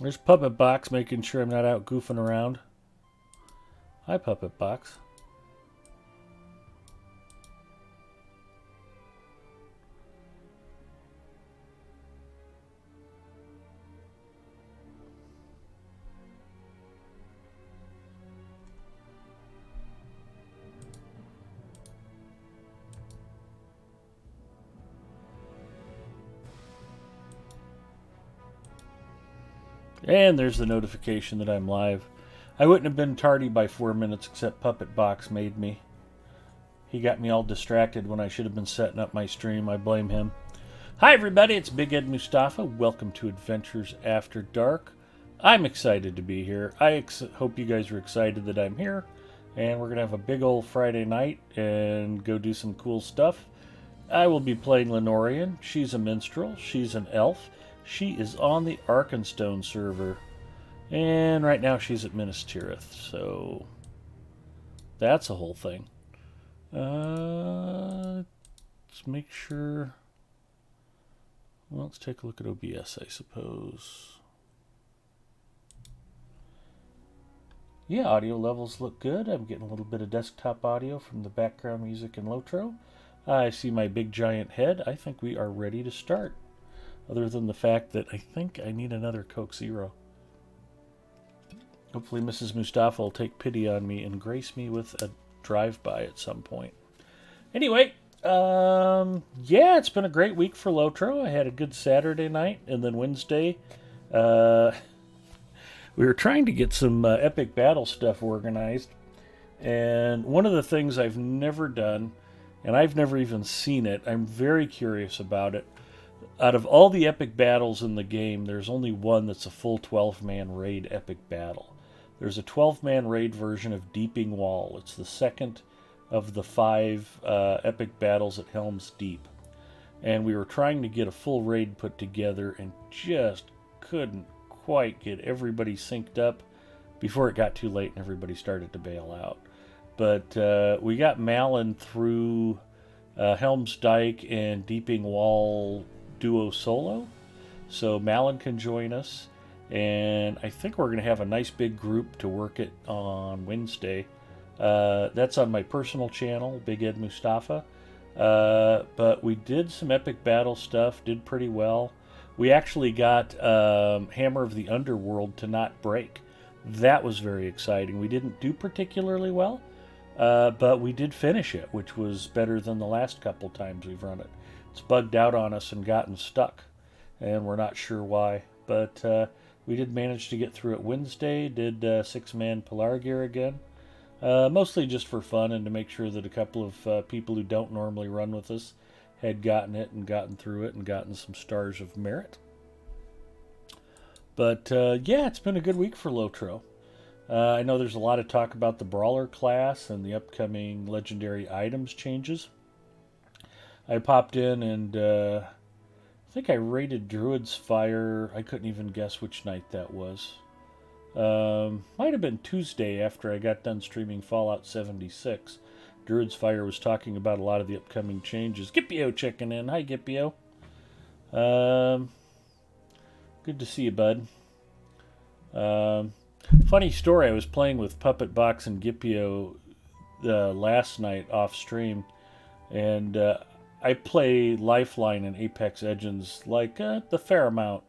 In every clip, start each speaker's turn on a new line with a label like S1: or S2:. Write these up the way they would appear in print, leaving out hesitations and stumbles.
S1: There's Puppet Box making sure I'm not out goofing around. Hi, Puppet Box. And there's the notification that I'm live. I wouldn't have been tardy by 4 minutes except Puppet Box made me. He got me all distracted when I should have been setting up my stream. I blame him. Hi, everybody. It's Big Ed Mustafa. Welcome to Adventures After Dark. I'm excited to be here. I hope you guys are excited that I'm here. And we're going to have a big old Friday night and go do some cool stuff. I will be playing Lenorian. She's a minstrel. She's an elf. She is on the Arkenstone server. And right now she's at Minas Tirith. So that's a whole thing. Let's make sure. Well, let's take a look at OBS, I suppose. Yeah, audio levels look good. I'm getting a little bit of desktop audio from the background music in Lotro. I see my big giant head. I think we are ready to start. Other than the fact that I think I need another Coke Zero. Hopefully Mrs. Mustafa will take pity on me and grace me with a drive-by at some point. Anyway, yeah, it's been a great week for Lotro. I had a good Saturday night, and then Wednesday, we were trying to get some epic battle stuff organized. And one of the things I've never done, and I've never even seen it, I'm very curious about it. Out of all the epic battles in the game, there's only one that's a full 12-man raid epic battle. There's a 12-man raid version of Deeping Wall. It's the second of the 5 epic battles at Helm's Deep. And we were trying to get a full raid put together and just couldn't quite get everybody synced up before it got too late and everybody started to bail out. But we got Malin through Helm's Dyke and Deeping Wall duo solo. So Malin can join us. And I think we're going to have a nice big group to work it on Wednesday. That's on my personal channel, Big Ed Mustafa. But we did some epic battle stuff, did pretty well. We actually got Hammer of the Underworld to not break. That was very exciting. We didn't do particularly well, but we did finish it, which was better than the last couple times we've run it. It's bugged out on us and gotten stuck, and we're not sure why. But we did manage to get through it Wednesday, did 6-man Pelargir again. Mostly just for fun and to make sure that a couple of people who don't normally run with us had gotten it and gotten through it and gotten some stars of merit. But yeah, it's been a good week for Lotro. I know there's a lot of talk about the Brawler class and the upcoming legendary items changes. I popped in and I think I raided Druid's Fire. I couldn't even guess which night that was. Might have been Tuesday after I got done streaming Fallout 76. Druid's Fire was talking about a lot of the upcoming changes. Gipio checking in. Hi, Gipio. Good to see you, bud. Funny story, I was playing with Puppet Box and Gipio last night off stream, and I play Lifeline and Apex Legends like the fair amount,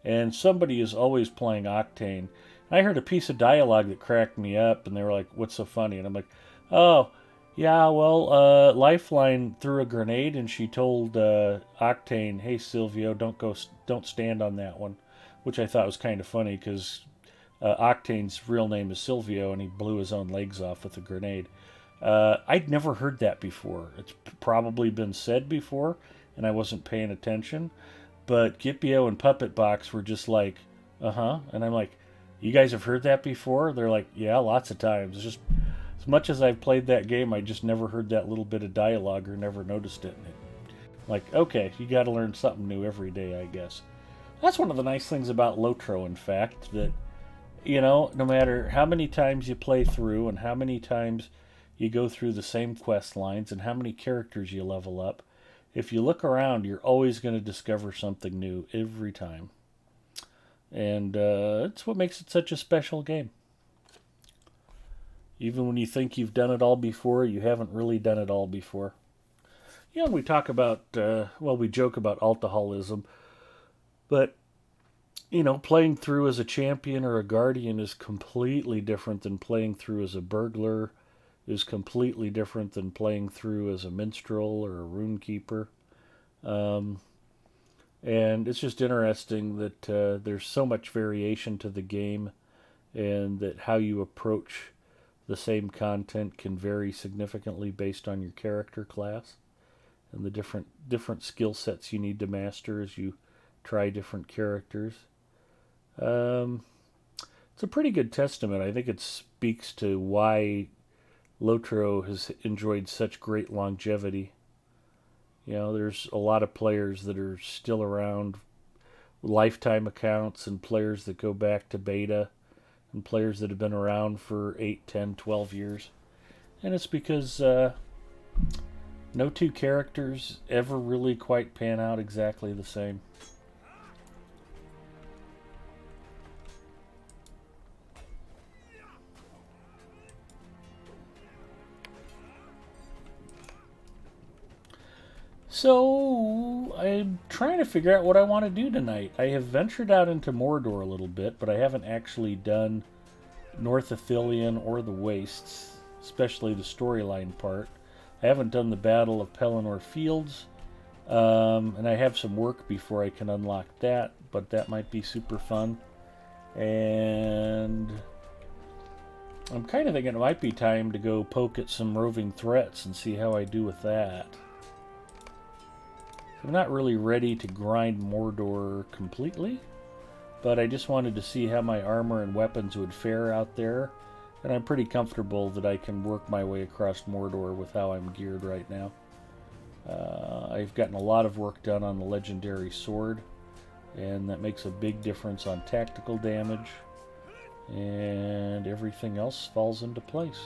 S1: and somebody is always playing Octane. I heard a piece of dialogue that cracked me up, and they were like, "What's so funny?" And I'm like, "Oh, yeah, well, Lifeline threw a grenade, and she told Octane, 'Hey, Silvio, don't stand on that one,'" which I thought was kind of funny because Octane's real name is Silvio, and he blew his own legs off with a grenade. I'd never heard that before. It's probably been said before, and I wasn't paying attention. But Gipio and Puppet Box were just like, "Uh-huh." And I'm like, "You guys have heard that before?" They're like, "Yeah, lots of times." It's just, as much as I've played that game, I just never heard that little bit of dialogue or never noticed it. Like, okay, you got to learn something new every day, I guess. That's one of the nice things about Lotro, in fact, that, no matter how many times you play through and how many times you go through the same quest lines and how many characters you level up, if you look around, you're always going to discover something new every time. And it's what makes it such a special game. Even when you think you've done it all before, you haven't really done it all before. Yeah, we talk about, we joke about alcoholism, but, playing through as a champion or a guardian is completely different than playing through as a burglar, is completely different than playing through as a minstrel or a rune keeper. Um, and it's just interesting that there's so much variation to the game, and that how you approach the same content can vary significantly based on your character class and the different skill sets you need to master as you try different characters. Um, it's a pretty good testament. I think it speaks to why Lotro has enjoyed such great longevity. There's a lot of players that are still around, lifetime accounts, and players that go back to beta, and players that have been around for 8, 10, 12 years. And it's because no two characters ever really quite pan out exactly the same. So, I'm trying to figure out what I want to do tonight. I have ventured out into Mordor a little bit, but I haven't actually done North Ithilien or the Wastes, especially the storyline part. I haven't done the Battle of Pelennor Fields, and I have some work before I can unlock that, but that might be super fun. And I'm kind of thinking it might be time to go poke at some roving threats and see how I do with that. I'm not really ready to grind Mordor completely, but I just wanted to see how my armor and weapons would fare out there, and I'm pretty comfortable that I can work my way across Mordor with how I'm geared right now. I've gotten a lot of work done on the legendary sword, and that makes a big difference on tactical damage, and everything else falls into place.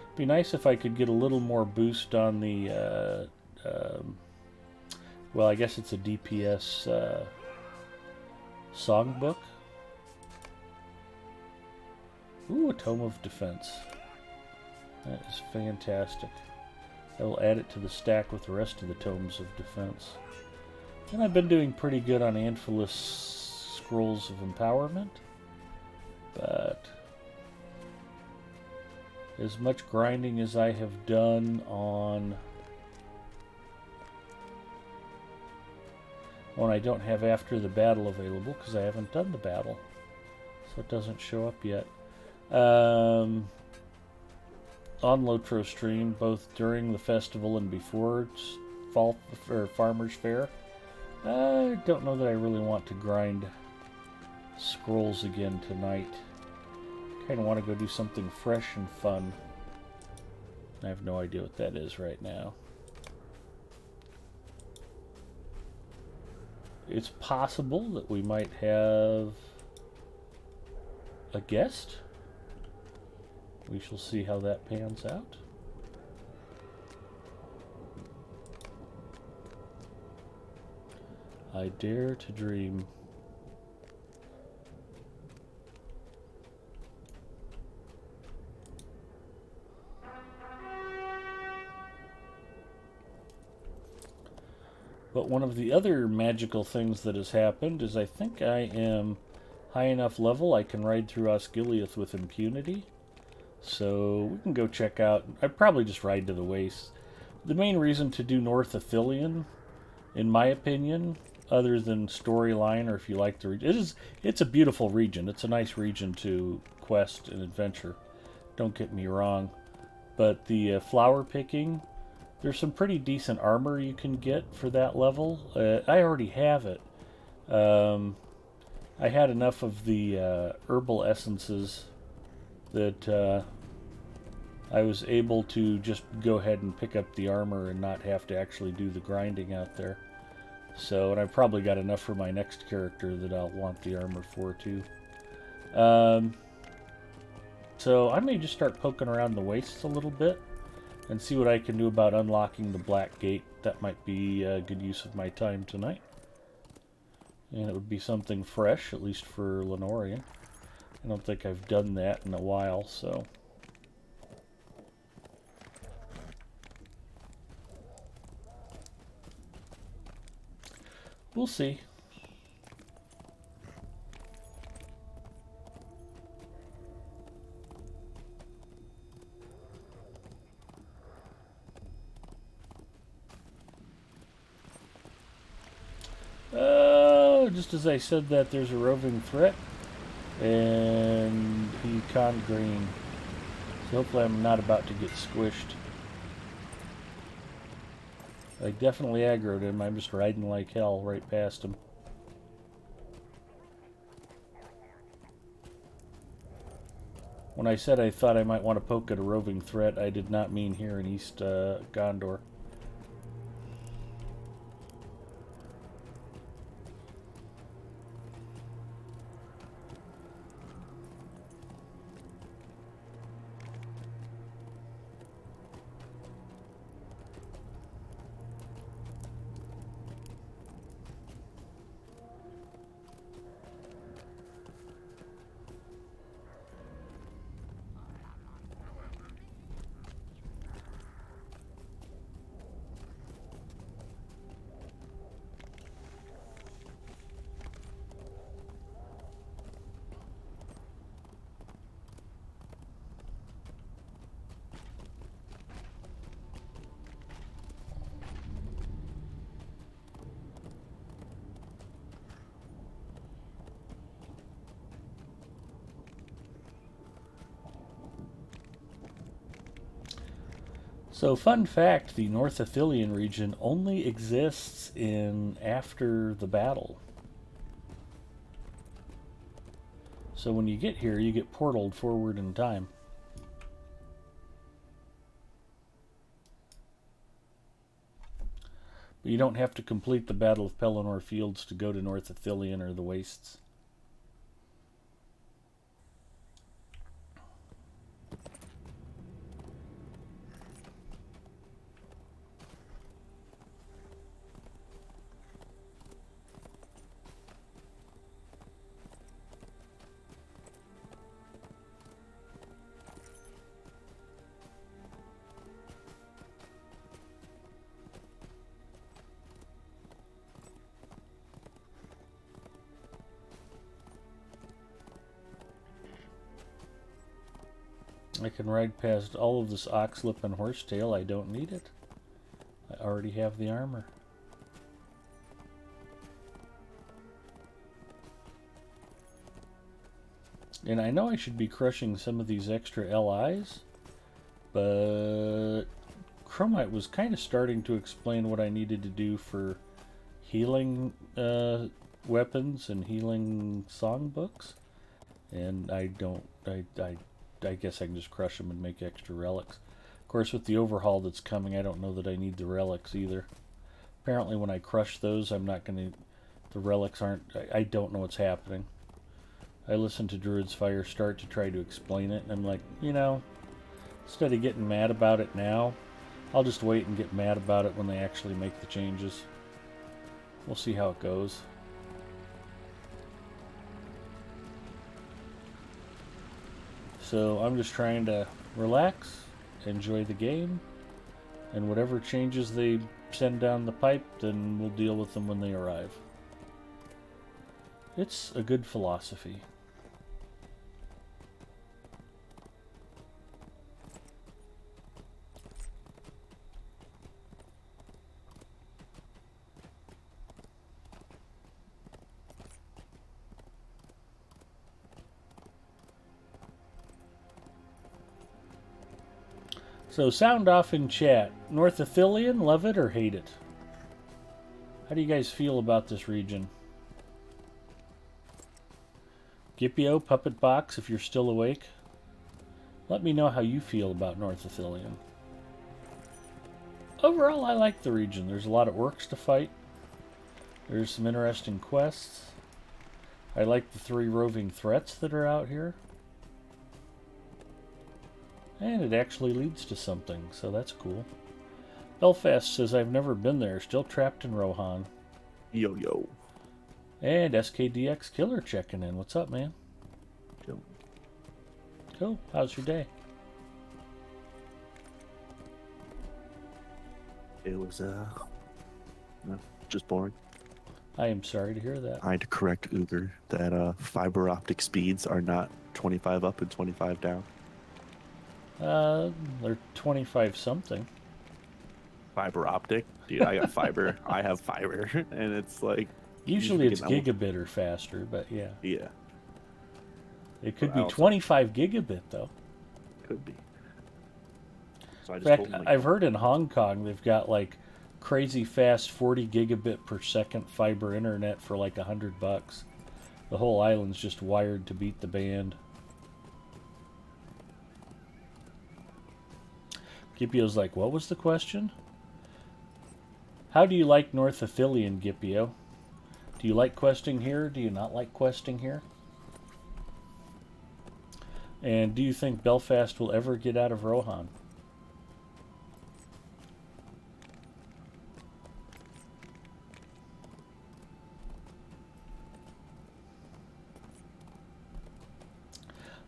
S1: It'd be nice if I could get a little more boost on the I guess it's a DPS songbook. Ooh, a Tome of Defense. That is fantastic. I will add it to the stack with the rest of the Tomes of Defense. And I've been doing pretty good on Anthilus Scrolls of Empowerment. But as much grinding as I have done on when I don't have After the Battle available, because I haven't done the battle, so it doesn't show up yet. On Lotro stream, both during the festival and before fall or Farmers Fair, I don't know that I really want to grind scrolls again tonight. Kind of want to go do something fresh and fun. I have no idea what that is right now. It's possible that we might have a guest. We shall see how that pans out. I dare to dream. But one of the other magical things that has happened is I think I am high enough level I can ride through Osgiliath with impunity. So we can go check out. I'd probably just ride to the Wastes. The main reason to do North Ithilien, in my opinion, other than storyline or if you like the region, it's a beautiful region. It's a nice region to quest and adventure. Don't get me wrong. But the flower picking, there's some pretty decent armor you can get for that level. I already have it. I had enough of the herbal essences that I was able to just go ahead and pick up the armor and not have to actually do the grinding out there. So, and I've probably got enough for my next character that I'll want the armor for too. So I may just start poking around the wastes a little bit and see what I can do about unlocking the Black Gate. That might be a good use of my time tonight. And it would be something fresh, at least for Lenorian. I don't think I've done that in a while, so... we'll see. Just as I said that, there's a roving threat, and he conned green. So hopefully I'm not about to get squished. I definitely aggroed him. I'm just riding like hell right past him. When I said I thought I might want to poke at a roving threat, I did not mean here in East Gondor. So, fun fact, the North Ithilien region only exists in after the battle. So when you get here, you get portaled forward in time. But you don't have to complete the Battle of Pelennor Fields to go to North Ithilien or the Wastes. I can ride past all of this oxlip and horsetail. I don't need it. I already have the armor. And I know I should be crushing some of these extra LIs, but Chromite was kind of starting to explain what I needed to do for healing weapons and healing songbooks, and I guess I can just crush them and make extra relics. Of course, with the overhaul that's coming, I don't know that I need the relics either. Apparently when I crush those, I'm not going to... the relics aren't... I don't know what's happening. I listened to Druid's Fire Start to try to explain it, and I'm like, you know, instead of getting mad about it now, I'll just wait and get mad about it when they actually make the changes. We'll see how it goes. So I'm just trying to relax, enjoy the game, and whatever changes they send down the pipe, then we'll deal with them when they arrive. It's a good philosophy. So sound off in chat. North Ithilien, love it or hate it? How do you guys feel about this region? Gipio, Puppet Box, if you're still awake, let me know how you feel about North Ithilien. Overall, I like the region. There's a lot of orcs to fight. There's some interesting quests. I like the 3 roving threats that are out here. And it actually leads to something, so that's cool. Belfast says, I've never been there, still trapped in Rohan.
S2: Yo.
S1: And SKDX Killer checking in. What's up, man?
S2: Chill.
S1: Cool. How's your day?
S2: It was just boring.
S1: I am sorry to hear that.
S2: I had to correct Uber that fiber optic speeds are not 25 up and 25 down.
S1: They're 25 something.
S2: Fiber optic, dude. I got fiber. I have fiber, and it's like
S1: Usually it's gigabit or faster, but yeah.
S2: Yeah,
S1: It
S2: but
S1: could
S2: I
S1: be
S2: also
S1: 25 gigabit, though.
S2: could be. So I
S1: In
S2: just
S1: fact,
S2: told him like,
S1: I've heard in Hong Kong they've got like crazy fast 40 gigabit per second fiber internet for like $100. The whole island's just wired to beat the band. Gipio's like, what was the question? How do you like North Athelion, Gipio? Do you like questing here? Do you not like questing here? And do you think Belfast will ever get out of Rohan?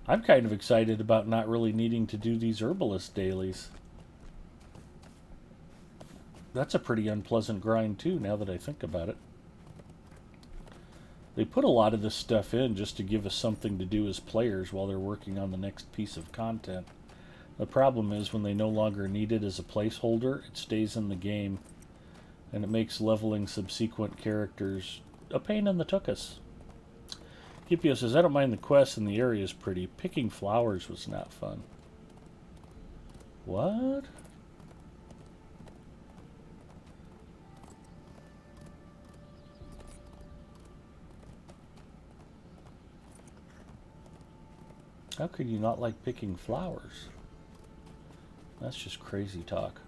S1: I'm kind of excited about not really needing to do these herbalist dailies. That's a pretty unpleasant grind too, now that I think about it. They put a lot of this stuff in just to give us something to do as players while they're working on the next piece of content. The problem is when they no longer need it as a placeholder, it stays in the game, and it makes leveling subsequent characters a pain in the tuchus. Gipio says, I don't mind the quest and the area is pretty. Picking flowers was not fun. What? How could you not like picking flowers? That's just crazy talk.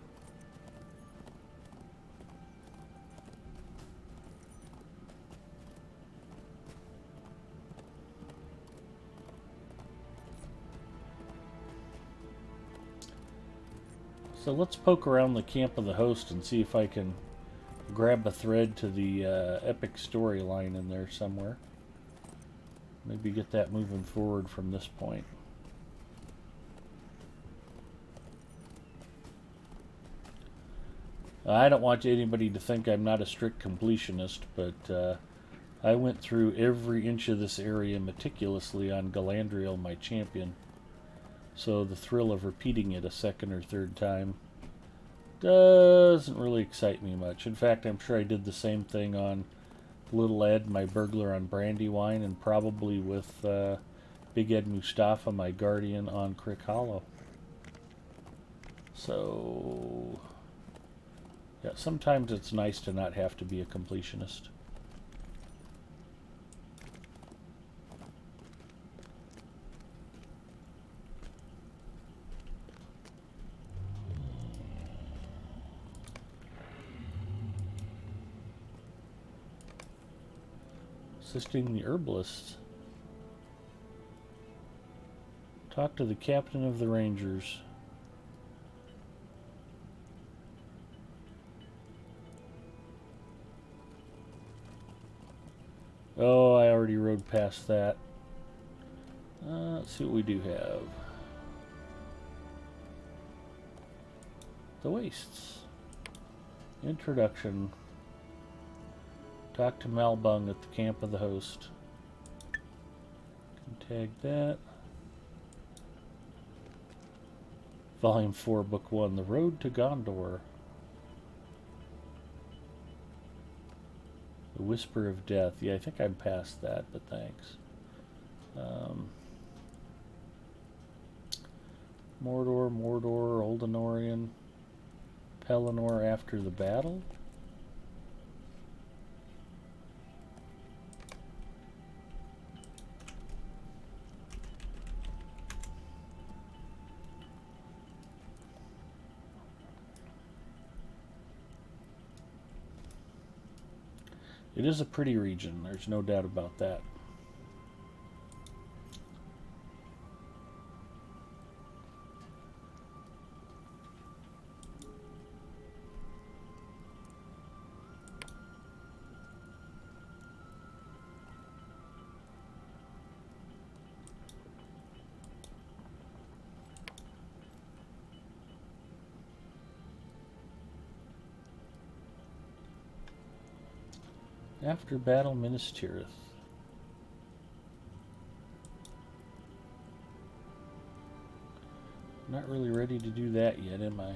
S1: So let's poke around the camp of the host and see if I can grab a thread to the epic storyline in there somewhere. Maybe get that moving forward from this point. I don't want anybody to think I'm not a strict completionist, but I went through every inch of this area meticulously on Galadriel, my champion. So the thrill of repeating it a second or third time doesn't really excite me much. In fact, I'm sure I did the same thing on Little Ed, my burglar on Brandywine, and probably with Big Ed Mustafa, my guardian on Crick Hollow. So, yeah, sometimes it's nice to not have to be a completionist. Assisting the herbalists. Talk to the captain of the Rangers. Oh, I already rode past that. Let's see what we do have. The Wastes. Introduction. Talk to Malbung at the camp of the host. Can tag that. Volume 4, Book 1, The Road to Gondor. The Whisper of Death. Yeah, I think I'm past that, but thanks. Mordor, Oldenorian. Pelennor after the battle. It is a pretty region, there's no doubt about that. After battle, Minas Tirith. Not really ready to do that yet, am I?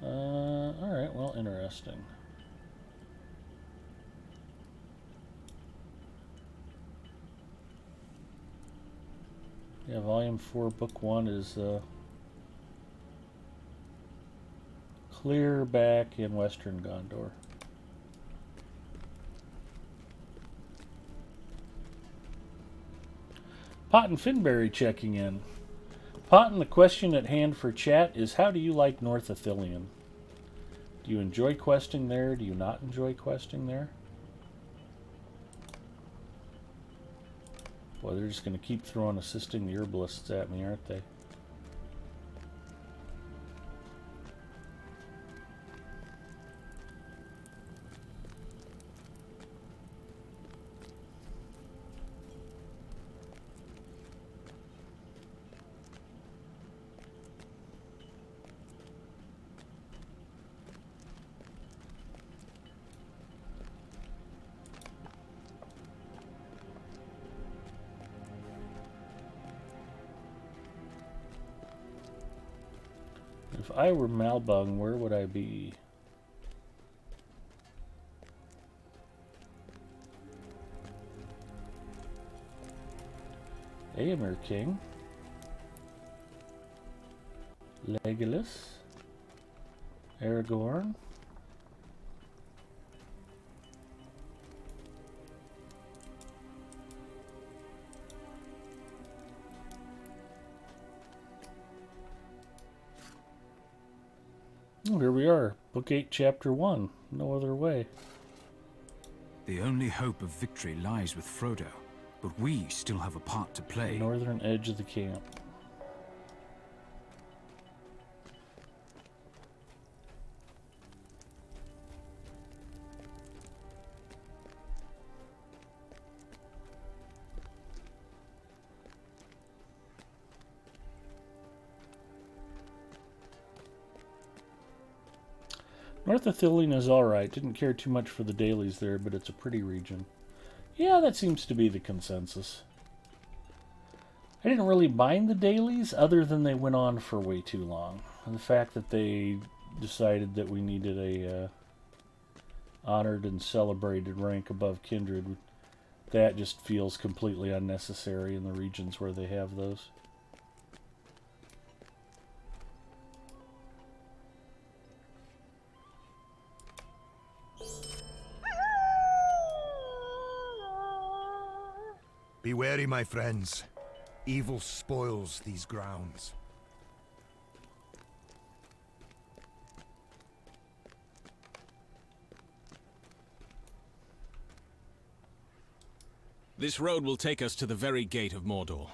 S1: Alright, well, interesting. Yeah, Volume 4, Book 1 is clear back in Western Gondor. Pot and Finberry checking in. Pot, and the question at hand for chat is, how do you like North Ithilien? Do you enjoy questing there? Do you not enjoy questing there? Boy, they're just going to keep throwing assisting the herbalists at me, aren't they? If I were Malbung, where would I be? Aemir King. Legolas. Aragorn. Oh, here we are. Book 8, Chapter 1. No other way.
S3: The only hope of victory lies with Frodo, but we still have a part to play.
S1: The northern edge of the camp. North Ithilien is alright. Didn't care too much for the dailies there, but it's a pretty region. Yeah, that seems to be the consensus. I didn't really mind the dailies, other than they went on for way too long. And the fact that they decided that we needed a honored and celebrated rank above kindred, that just feels completely unnecessary in the regions where they have those.
S4: Be wary, my friends. Evil spoils these grounds.
S5: This road will take us to the very gate of Mordor.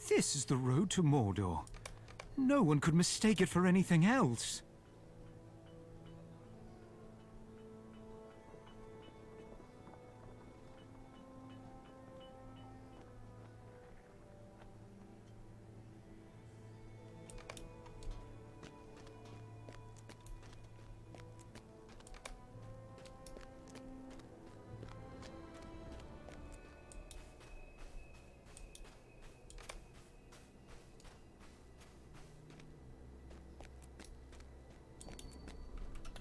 S3: This is the road to Mordor. No one could mistake it for anything else.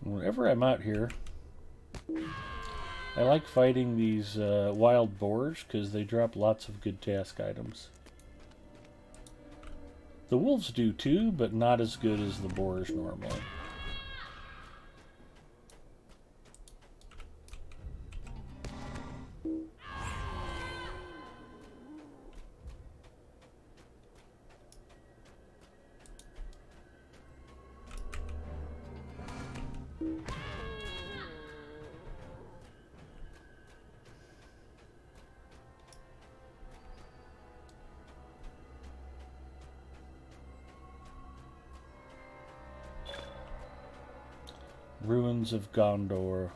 S1: Whenever I'm out here, I like fighting these wild boars because they drop lots of good task items. The wolves do too, but not as good as the boars normally. Ruins of Gondor.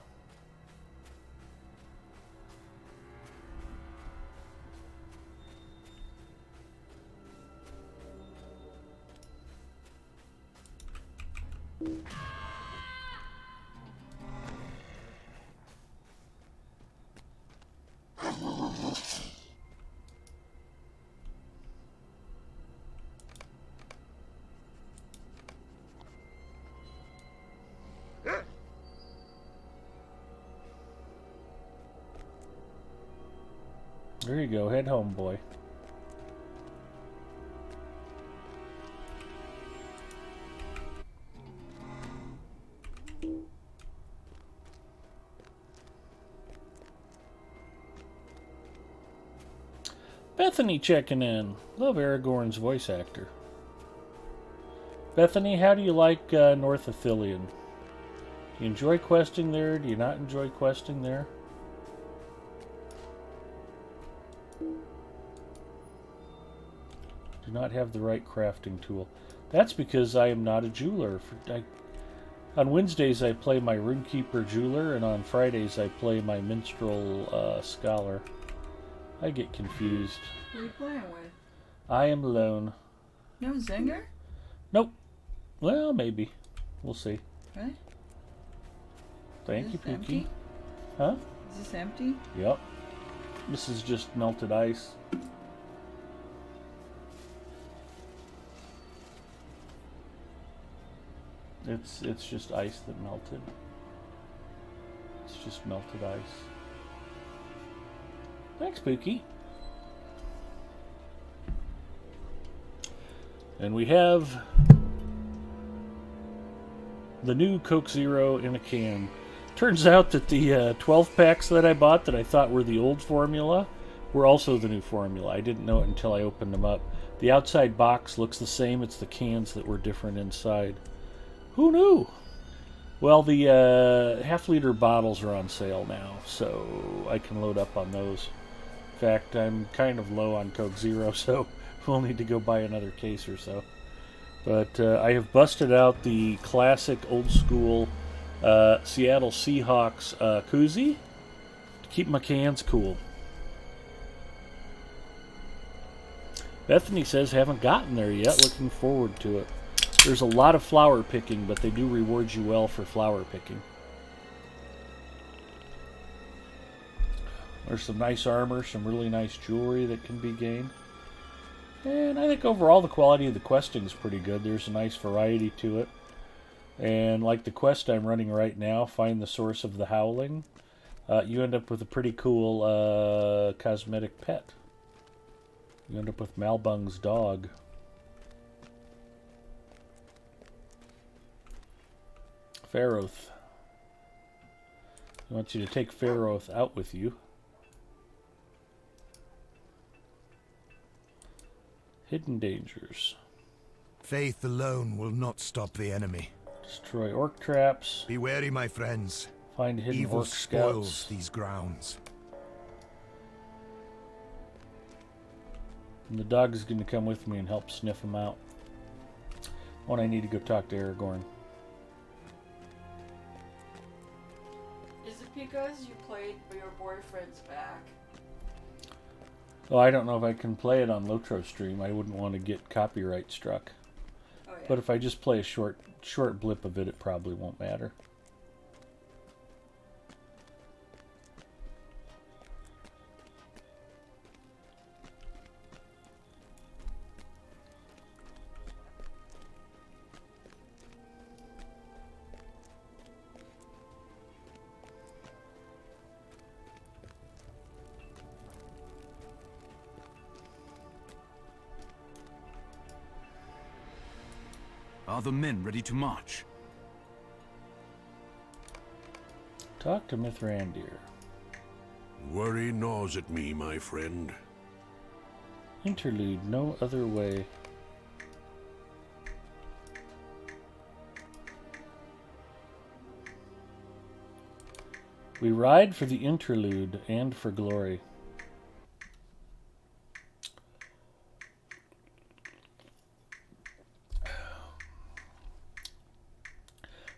S1: There you go. Head home, boy. Bethany checking in. Love Aragorn's voice actor. Bethany, how do you like North Athelion? Do you enjoy questing there? Do you not enjoy questing there? Do not have the right crafting tool. That's because I am not a jeweler. On Wednesdays I play my Runekeeper jeweler, and on Fridays I play my minstrel scholar. I get confused.
S6: Who are you playing with?
S1: I am alone.
S6: No Zinger?
S1: Nope. Well, maybe. We'll see.
S6: Right?
S1: Thank you, Pookie.
S6: Empty?
S1: Huh?
S6: Is this empty?
S1: Yep. This is just melted ice. It's just ice that melted. It's just melted ice. Thanks, Pookie. And we have the new Coke Zero in a can. Turns out that the 12 packs that I bought that I thought were the old formula were also the new formula. I didn't know it until I opened them up. The outside box looks the same. It's the cans that were different inside. Who knew? Well, the half-liter bottles are on sale now, so I can load up on those. In fact, I'm kind of low on Coke Zero, so we'll need to go buy another case or so. But I have busted out the classic old-school Seattle Seahawks koozie to keep my cans cool. Bethany says, haven't gotten there yet. Looking forward to it. There's a lot of flower picking, but they do reward you well for flower picking. There's some nice armor, some really nice jewelry that can be gained. And I think overall the quality of the questing is pretty good. There's a nice variety to it. And like the quest I'm running right now, Find the Source of the Howling, you end up with a pretty cool cosmetic pet. You end up with Malbung's dog. Faroth. He wants you to take Faroth out with you. Hidden dangers.
S4: Faith alone will not stop the enemy.
S1: Destroy orc traps.
S4: Be wary, my friends.
S1: Find hidden
S4: Evil
S1: orc
S4: spoils
S1: scouts.
S4: these grounds.
S1: And the dog is going to come with me and help sniff them out. When I need to go talk to Aragorn.
S6: Is it because you played your boyfriend's back?
S1: Oh, I don't know if I can play it on Lotro stream. I wouldn't want to get copyright struck.
S6: Oh, yeah.
S1: But if I just play a short blip of it, it probably won't matter.
S3: Are the men ready to march?
S1: Talk to Mithrandir.
S7: Worry gnaws at me, my friend.
S1: Interlude, no other way. We ride for the interlude and for glory.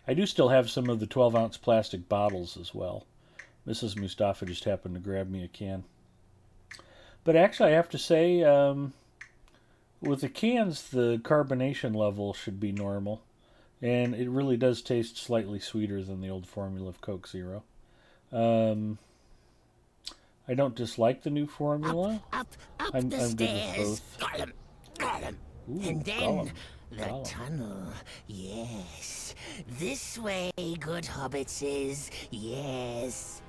S1: I do still have some of the 12-ounce plastic bottles as well. Mrs. Mustafa just happened to grab me a can. But actually, I have to say, with the cans, the carbonation level should be normal. And it really does taste slightly sweeter than the old formula of Coke Zero. I don't dislike the new formula.
S8: Up
S1: I'm
S8: the
S1: good
S8: stairs.
S1: with both.
S8: Gollum.
S1: Ooh,
S8: And then
S1: Gollum.
S8: the
S1: Gollum.
S8: tunnel. Yes. This way, good hobbitses. Yes.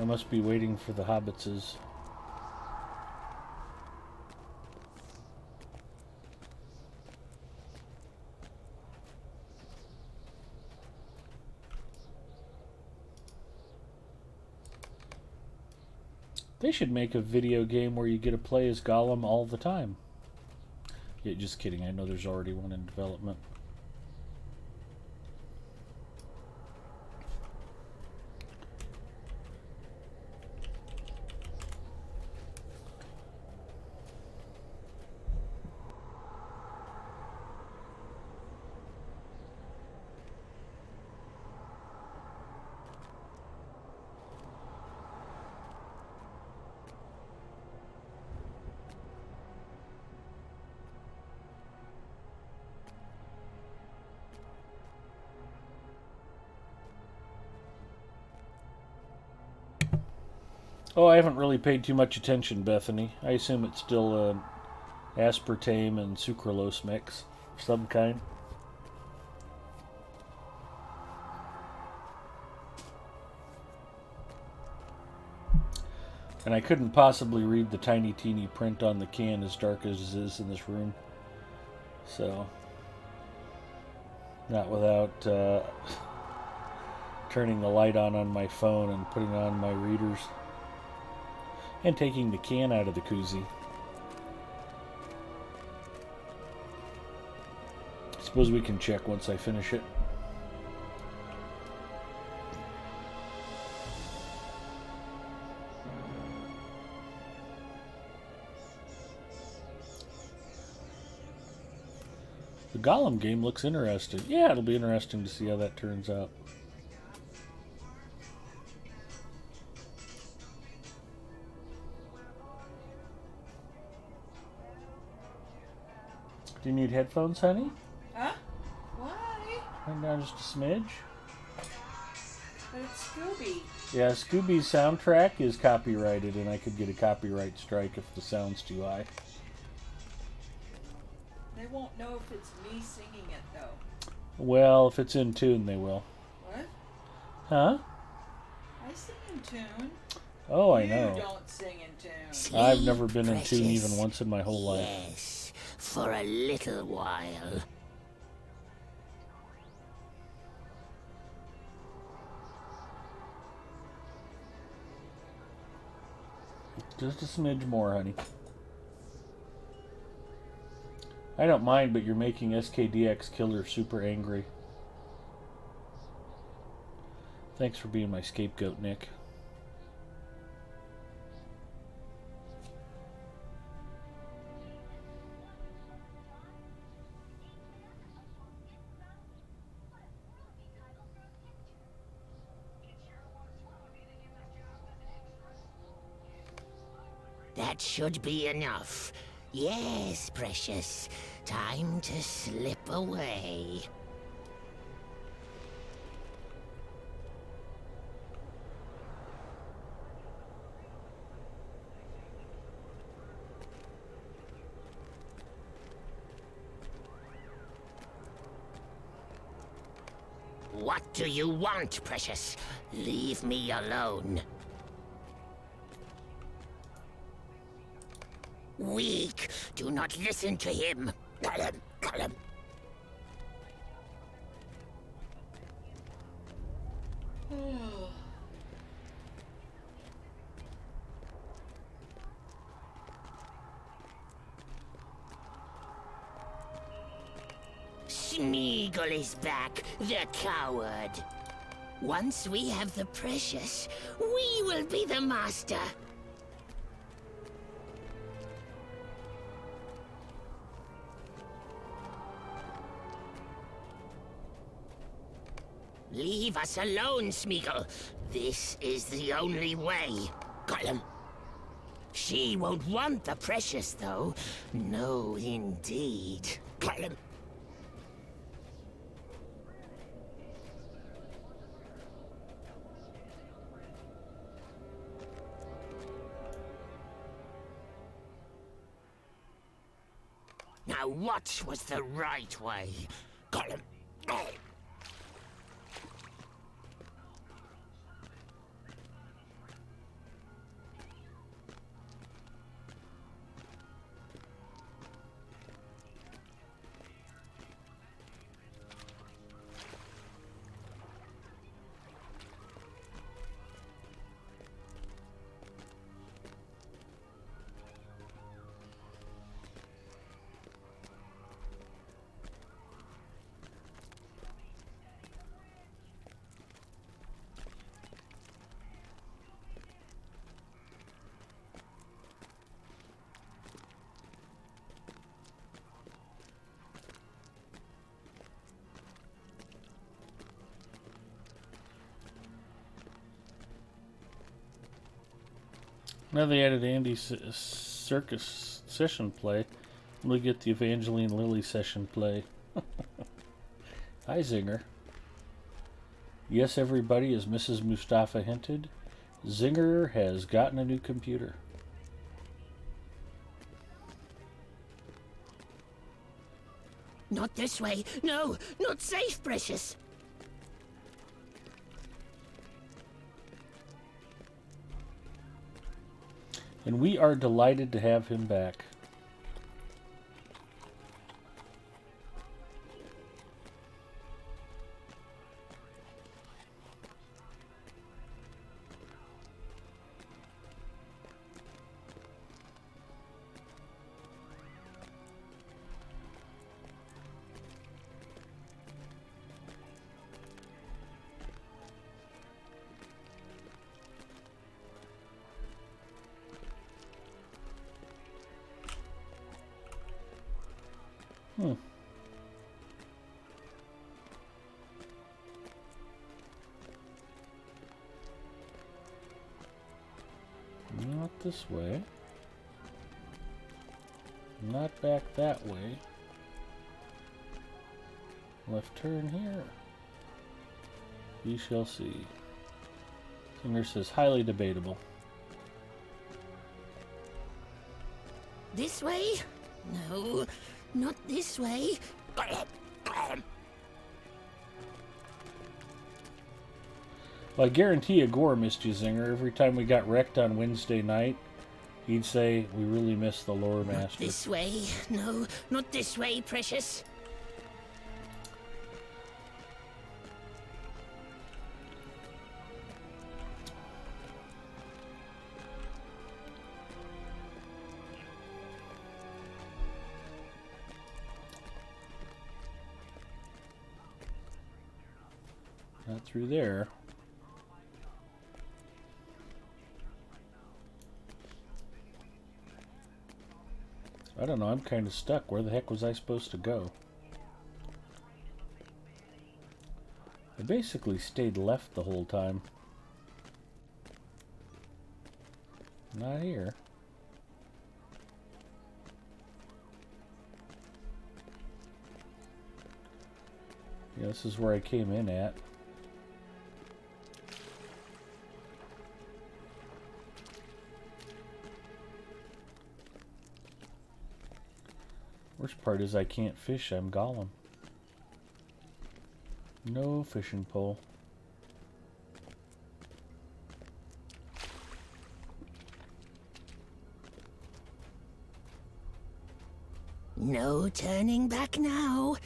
S1: I must be waiting for the hobbitses. They should make a video game where you get to play as Gollum all the time. Yeah, just kidding. I know there's already one in development. Oh, I haven't really paid too much attention, Bethany. I assume it's still an aspartame and sucralose mix of some kind. And I couldn't possibly read the tiny teeny print on the can as dark as it is in this room. So, not without turning the light on my phone and putting on my readers. And taking the can out of the koozie. Suppose we can check once I finish it. The Gollum game looks interesting. Yeah, it'll be interesting to see how that turns out. Do you need headphones, honey?
S6: Huh? Why?
S1: Turn down just a smidge.
S6: But it's Scooby.
S1: Yeah, Scooby's soundtrack is copyrighted, and I could get a copyright strike if the sound's too high.
S6: They won't know if it's me singing it, though.
S1: Well, if it's in tune, they will.
S6: What?
S1: Huh?
S6: I sing in tune.
S1: Oh, I
S6: You
S1: know.
S6: don't sing in tune.
S1: I've never been in tune
S8: Precious.
S1: even once in my whole life.
S8: Yes, for a little while.
S1: Just a smidge more, honey. I don't mind, but you're making SKDX Killer super angry. Thanks for being my scapegoat, Nick.
S8: That should be enough. Yes, precious. Time to slip away. What do you want, precious? Leave me alone. Weak. Do not listen to him. Gollum. Smeagol is back, the coward. Once we have the precious, we will be the master. Leave us alone, Smeagol. This is the only way. Gollum. She won't want the precious, though. No, indeed. Gollum. Now, what was the right way? Gollum. Oh.
S1: Now they added Andy's circus session play. We get the Evangeline Lilly session play. Hi, Zinger. Yes, everybody, as Mrs. Mustafa hinted, Zinger has gotten a new computer.
S8: Not this way. No, not safe, precious.
S1: And we are delighted to have him back. Not this way. Not back that way. Left turn here. We shall see. Singer says highly debatable.
S8: This way? No, not this way.
S1: Well, I guarantee you Gore missed you, Zinger. Every time we got wrecked on Wednesday night, he'd say, we really miss the lore master.
S8: This way? No, not this way, precious.
S1: Not through there. I don't know, I'm kind of stuck. Where the heck was I supposed to go? I basically stayed left the whole time. Not here. Yeah, this is where I came in at. Worst part is I can't fish, I'm Gollum. No fishing pole.
S8: No turning back now.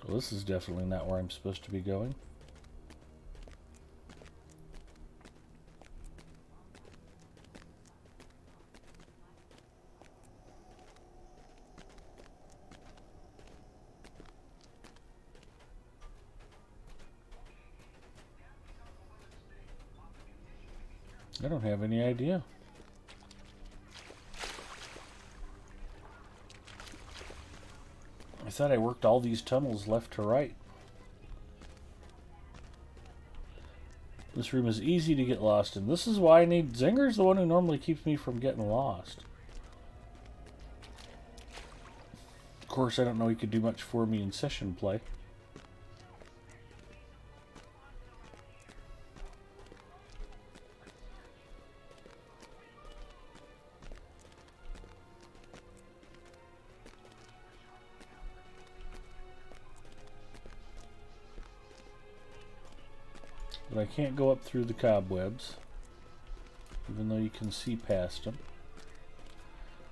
S1: Well, this is definitely not where I'm supposed to be going. I don't have any idea. I thought I worked all these tunnels left to right. This room is easy to get lost in. This is why I need... Zinger's the one who normally keeps me from getting lost. Of course, I don't know he could do much for me in session play. But I can't go up through the cobwebs, even though you can see past them.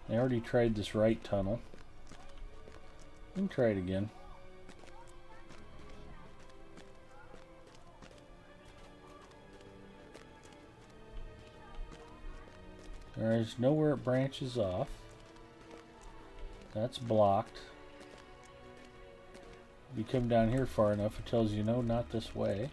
S1: I already tried this right tunnel. We can try it again. There's nowhere it branches off. That's blocked. If you come down here far enough, it tells you no, not this way.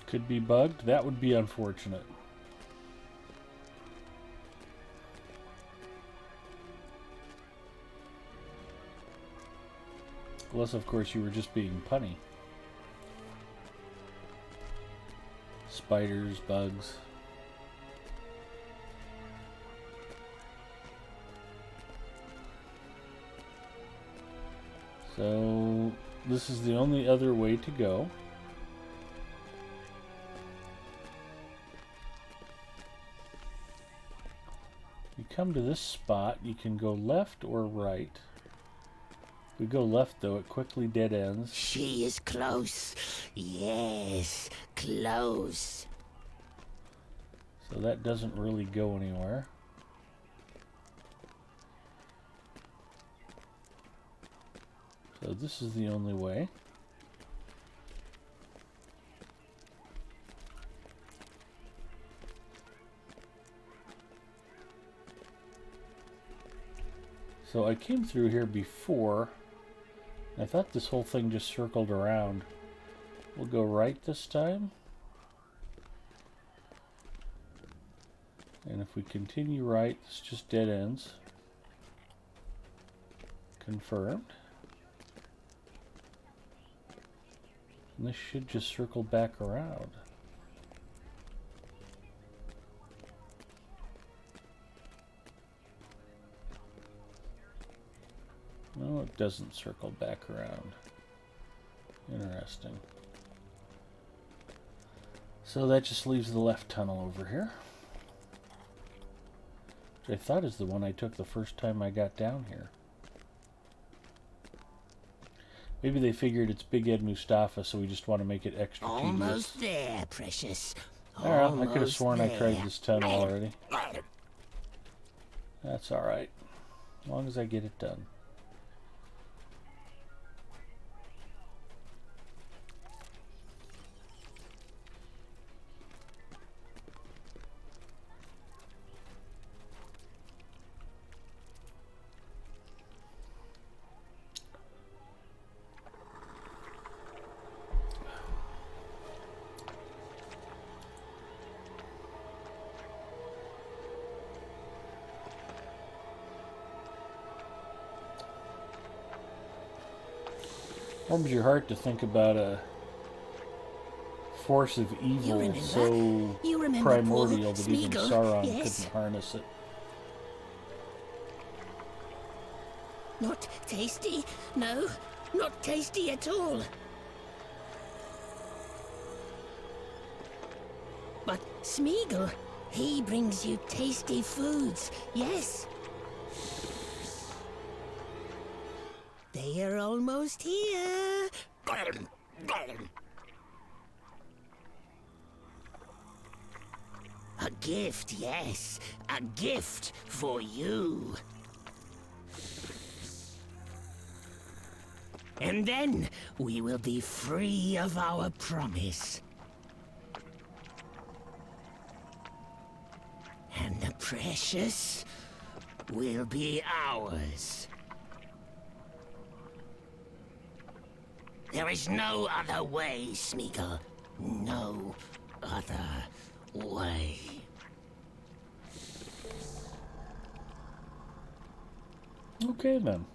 S1: Could be bugged. That would be unfortunate. Unless, of course, you were just being punny. Spiders, bugs. So, this is the only other way to go. You come to this spot, you can go left or right. If we go left, though, it quickly dead ends.
S8: She is close. Yes, close.
S1: So that doesn't really go anywhere. So this is the only way. So I came through here before. I thought this whole thing just circled around. We'll go right this time. And if we continue right, this just dead ends. Confirmed. And this should just circle back around. No, it doesn't circle back around. Interesting. So that just leaves the left tunnel over here. Which I thought is the one I took the first time I got down here. Maybe they figured it's Big Ed Mustafa, so we just want to make it extra tedious.
S8: Almost there, precious.
S1: Well, I could have sworn I
S8: there.
S1: tried this tunnel already. That's alright. As long as I get it done. Warms your heart to think about a force of evil so primordial that even Sauron couldn't harness it.
S8: Not tasty? No, not tasty at all. But Smeagol, he brings you tasty foods, yes. They are almost here. A gift, yes. A gift for you. And then we will be free of our promise. And the precious will be ours. There is no other way, Smeagol. No other way.
S1: Okay, then.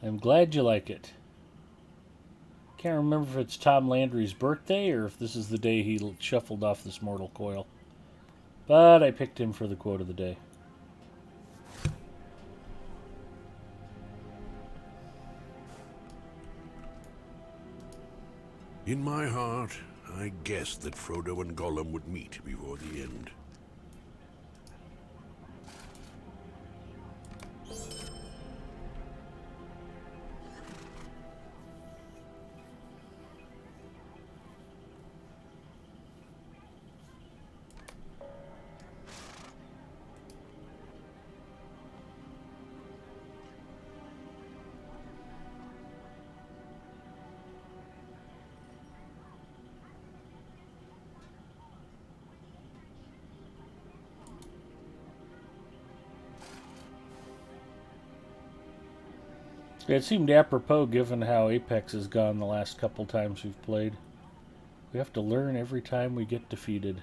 S1: I'm glad you like it. Can't remember if it's Tom Landry's birthday or if this is the day he shuffled off this mortal coil. But I picked him for the quote of the day.
S7: In my heart, I guessed that Frodo and Gollum would meet before the end.
S1: It seemed apropos given how Apex has gone the last couple times we've played. We have to learn every time we get defeated.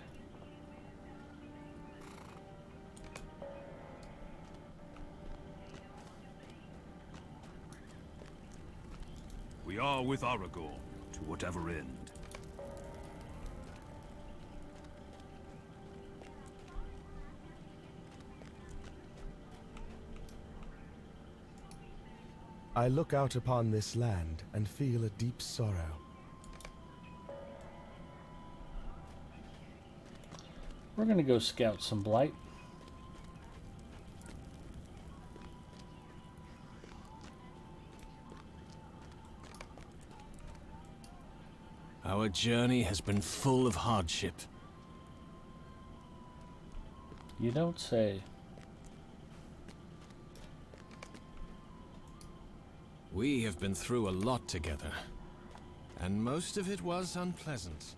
S9: We are with Aragorn, to whatever end.
S4: I look out upon this land and feel a deep sorrow.
S1: We're going to go scout some blight.
S5: Our journey has been full of hardship.
S1: You don't say.
S5: We have been through a lot together, and most of it was unpleasant.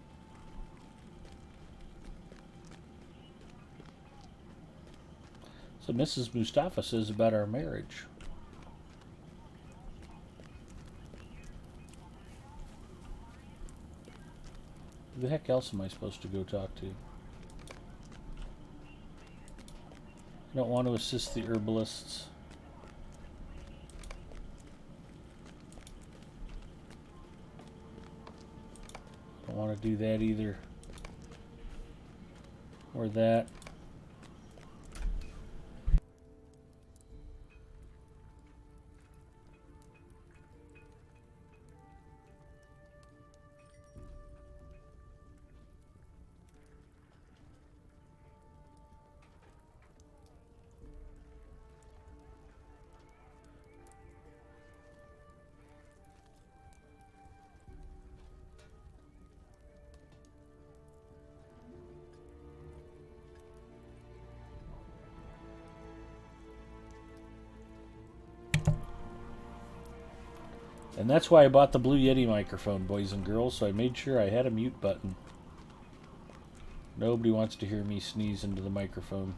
S1: So Mrs. Mustafa says about our marriage. Who the heck else am I supposed to go talk to? I don't want to assist the herbalists. Don't want to do that either. Or that. And that's why I bought the Blue Yeti microphone, boys and girls, so I made sure I had a mute button. Nobody wants to hear me sneeze into the microphone.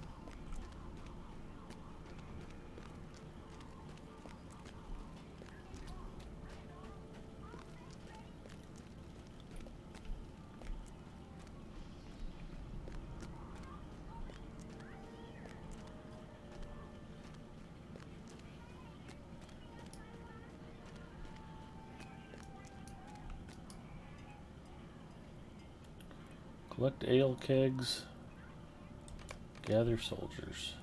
S1: Collect ale kegs. Gather soldiers.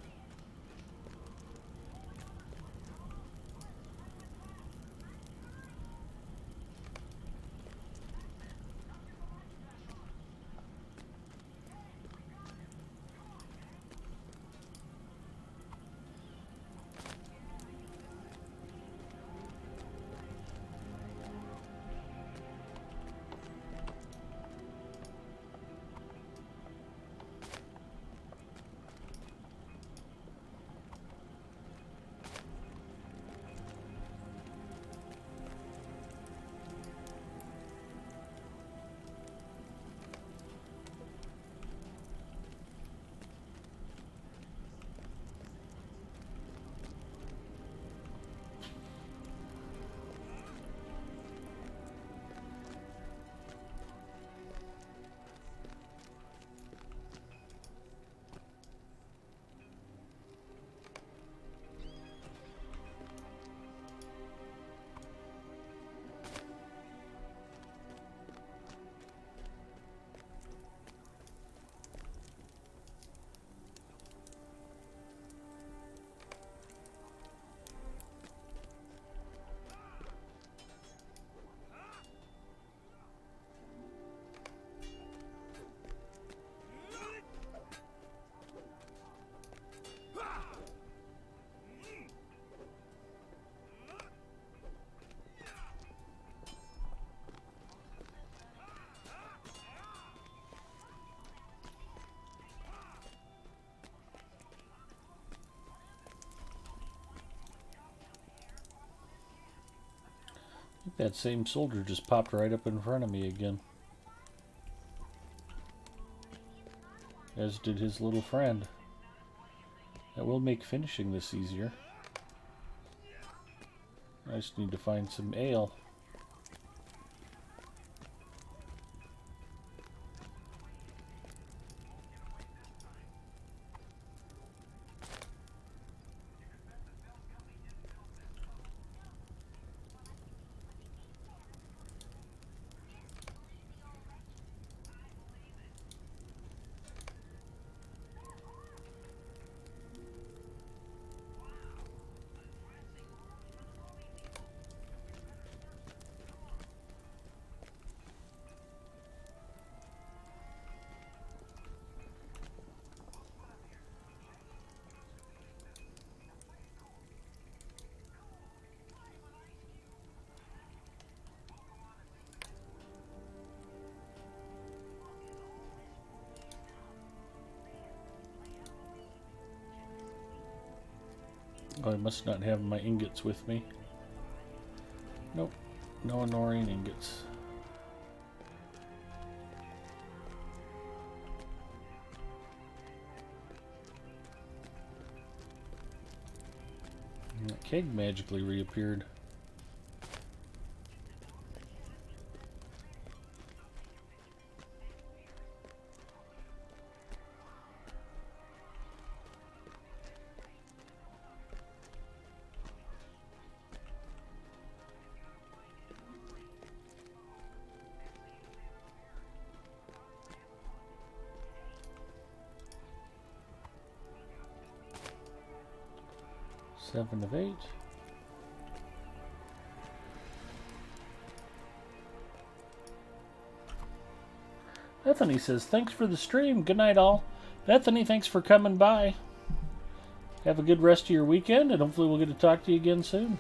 S1: That same soldier just popped right up in front of me again. As did his little friend. That will make finishing this easier. I just need to find some ale. Oh, I must not have my ingots with me. Nope, no Anorian ingots. And that keg magically reappeared. Seven of 8. Bethany says, thanks for the stream. Good night, all. Bethany, thanks for coming by. Have a good rest of your weekend, and hopefully we'll get to talk to you again soon.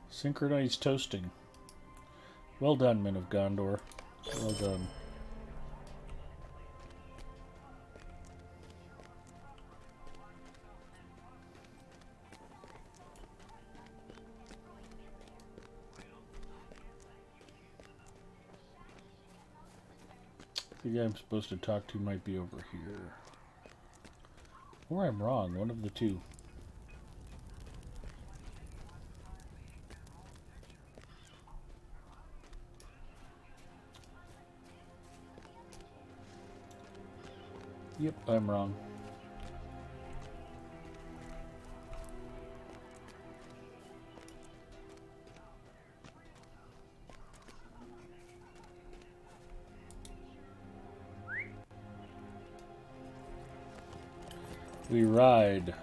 S1: Synchronized toasting. Well done, men of Gondor. Well done. The guy I'm supposed to talk to might be over here. Or I'm wrong, one of the two. Yep, I'm wrong. We ride.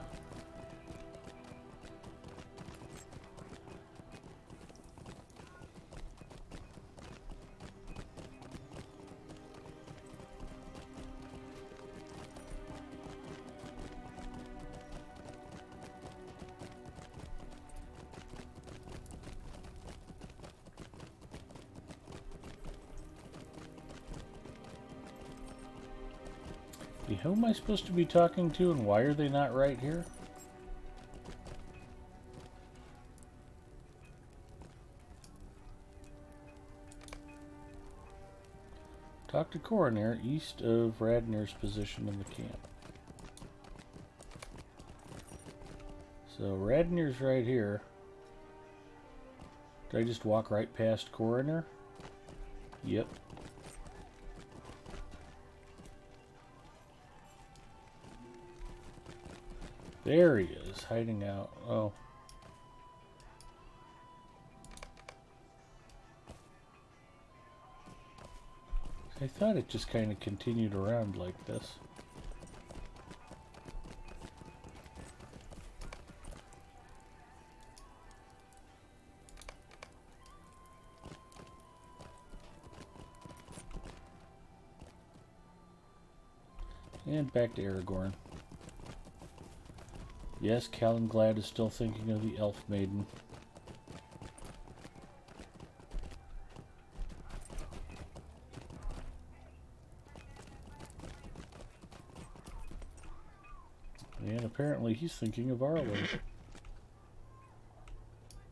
S1: Who am I supposed to be talking to, and why are they not right here? Talk to Coroner east of Radnir's position in the camp. So Radnir's right here. Did I just walk right past Coroner? Yep. There he is, hiding out. Oh. I thought it just kind of continued around like this. And back to Aragorn. Yes, Calenglad is still thinking of the Elf Maiden. And apparently he's thinking of Arwen.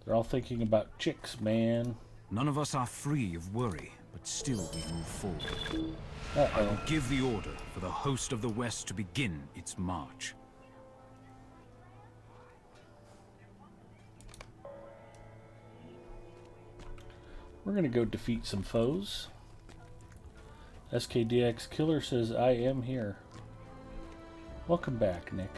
S1: They're all thinking about chicks, man.
S3: None of us are free of worry, but still we move forward. I
S1: Uh-oh.
S3: will give the order for the host of the West to begin its march.
S1: We're gonna go defeat some foes. SKDX Killer says, I am here. Welcome back, Nick.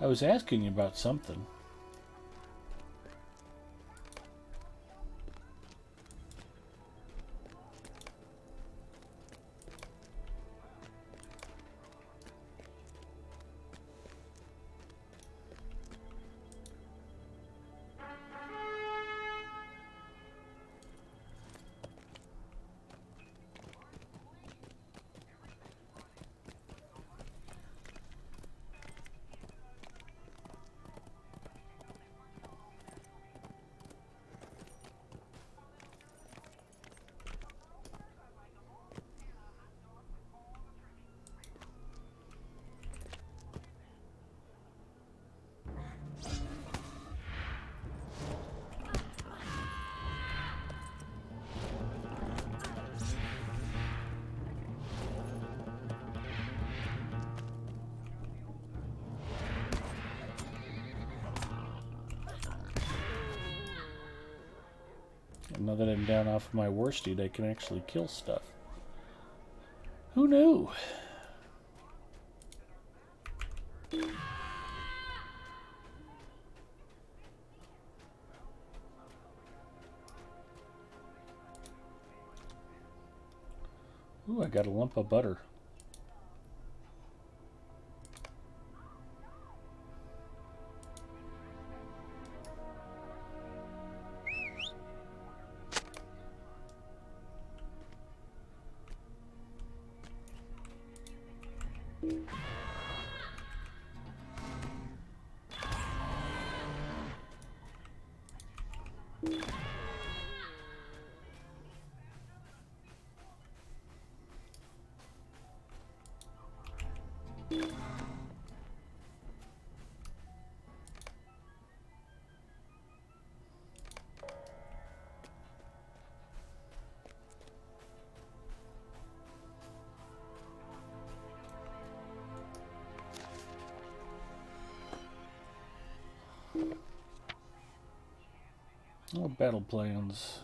S1: I was asking you about something. Now that I'm down off of my worsted, I can actually kill stuff. Who knew? Ooh, I got a lump of butter. Oh, battle plans.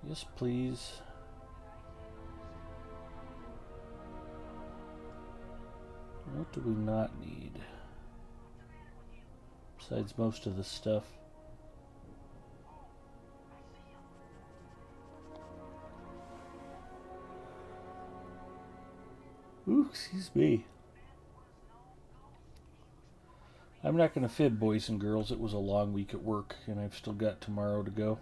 S1: Yes, please. What do we not need? Besides most of the stuff. Ooh, excuse me. I'm not going to fib, boys and girls. It was a long week at work, and I've still got tomorrow to go.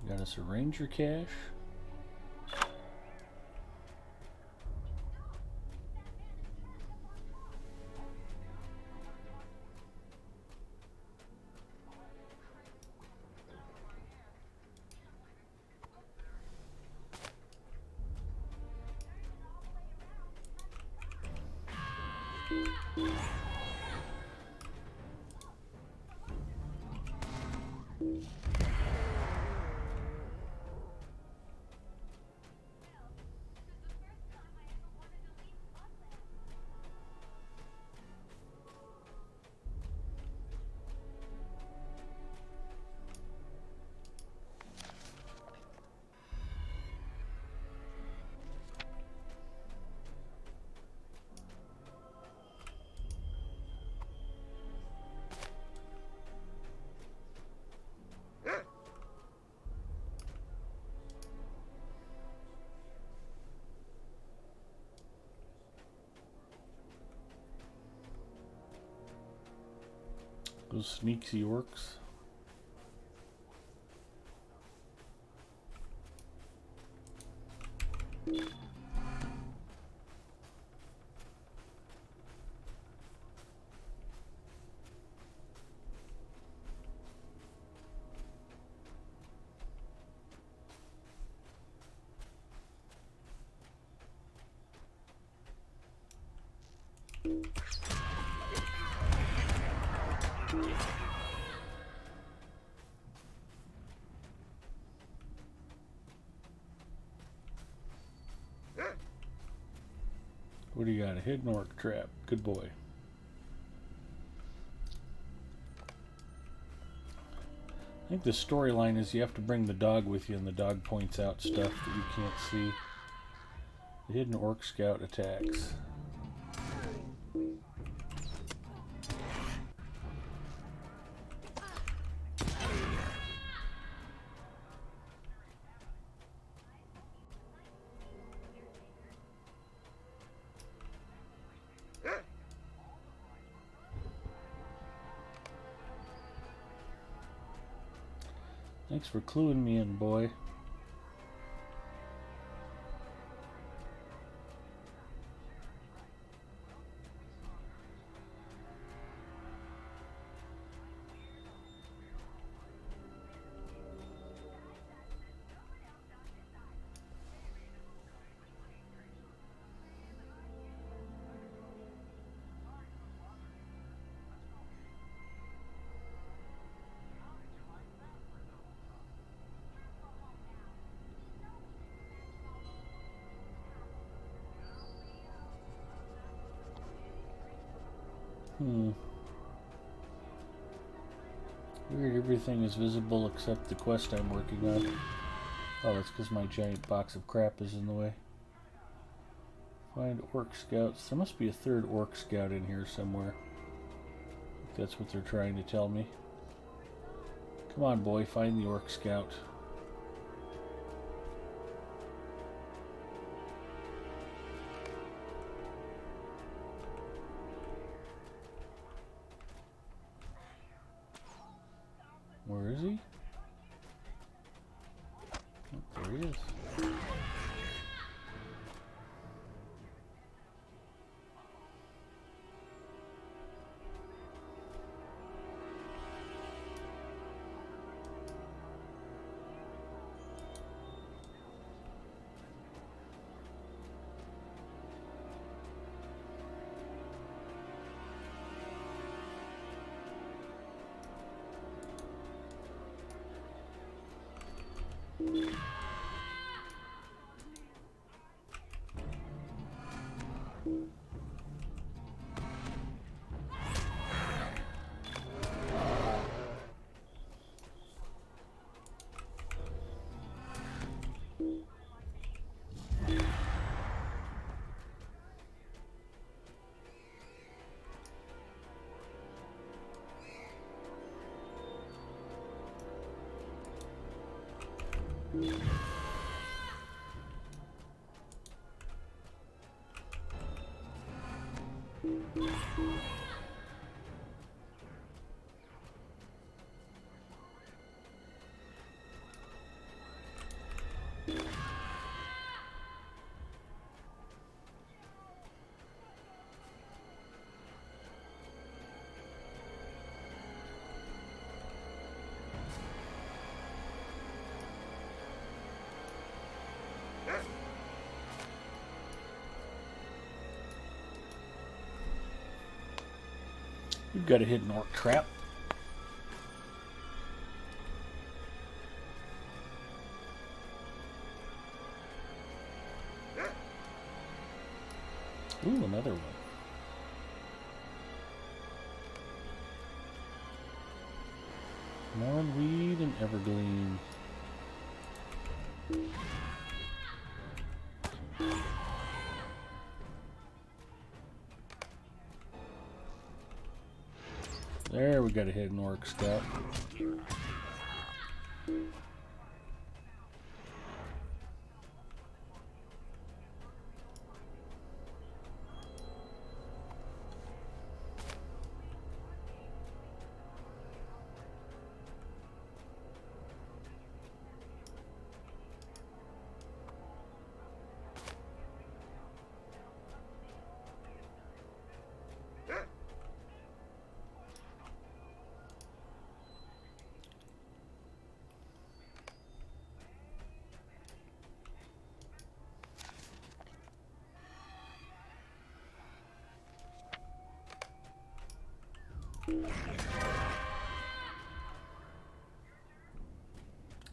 S1: Got us a ranger cache. Those sneaky orcs. What do you got? A hidden orc trap. Good boy. I think the storyline is you have to bring the dog with you and the dog points out stuff that you can't see. The hidden orc scout attacks. Thanks for cluing me in, boy. Weird, everything is visible except the quest I'm working on. Oh, that's because my giant box of crap is in the way. Find orc scouts. There must be a third orc scout in here somewhere. I think that's what they're trying to tell me. Come on, boy, find the orc scout. Where is he? Oh, there he is. We've got a hidden orc trap. Ooh, another one. Mornweed and Evergreen. There, we got a hidden orc scout.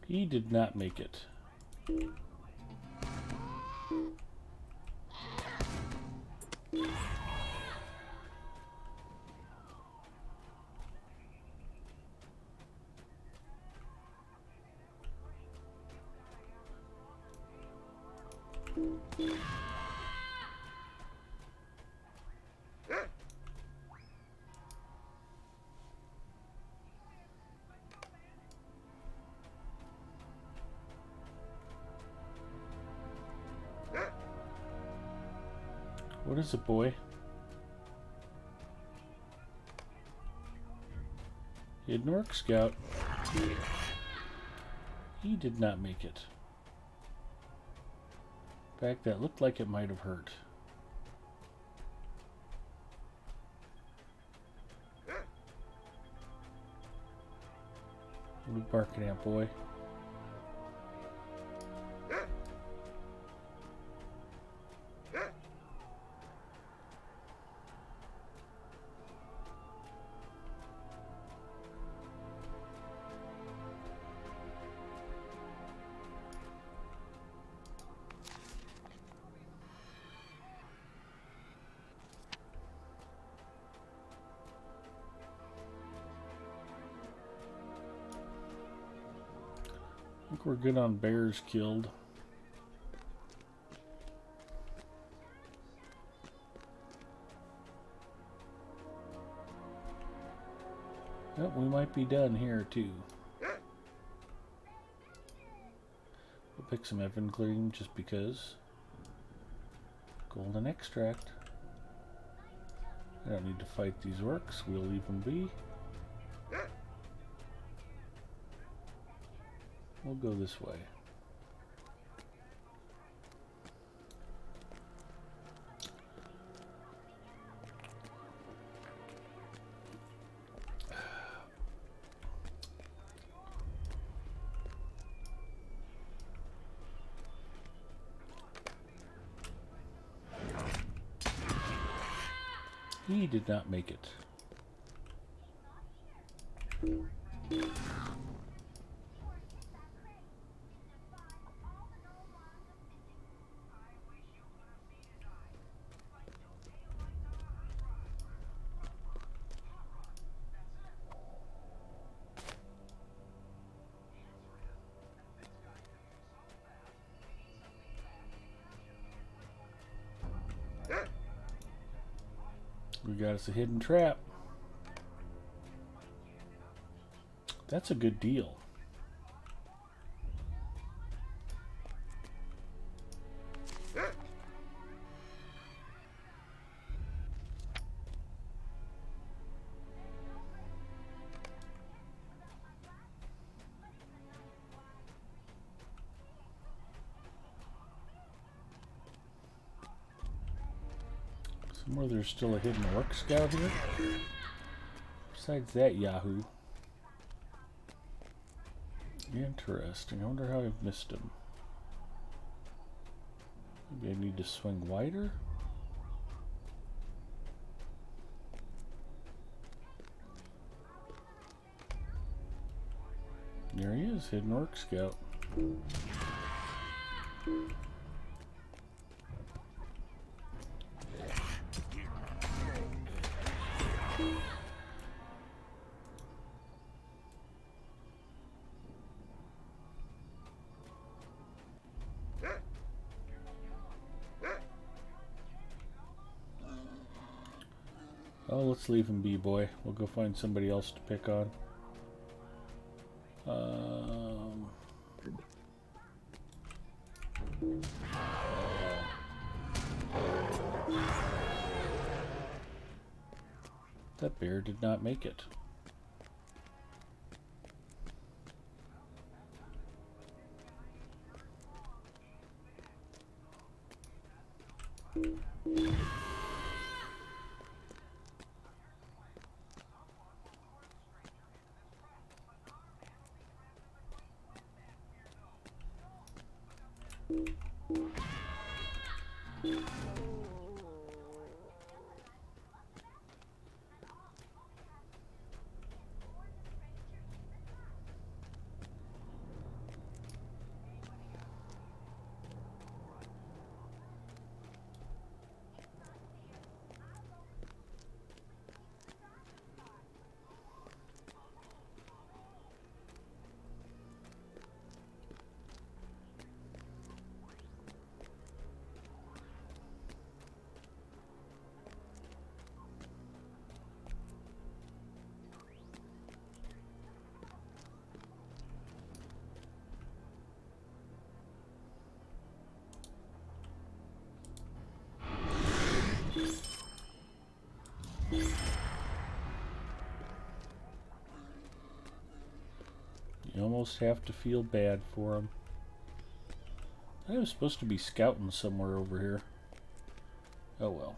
S1: He did not make it. What is it, boy? Hidden orc scout. He did not make it. In fact, that looked like it might have hurt. What are you barking at, boy? I think we're good on bears killed. Yep, we might be done here too. We'll pick some Evergreen just because. Golden extract. I don't need to fight these orcs. We'll leave them be. We'll go this way. He did not make it. We got us a hidden trap. That's a good deal. Somewhere there's still a hidden orc scout here. Besides that, Yahoo. Interesting. I wonder how I've missed him. Maybe I need to swing wider? There he is, hidden orc scout. Oh, let's leave him be, boy. We'll go find somebody else to pick on. That bear did not make it. You almost have to feel bad for him. I was supposed to be scouting somewhere over here. Oh well.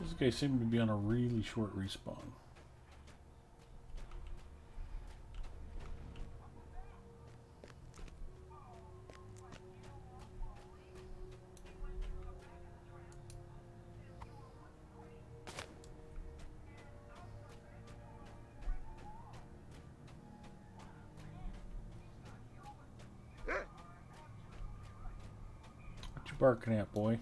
S1: This guy seemed to be on a really short respawn. What you barking at, boy?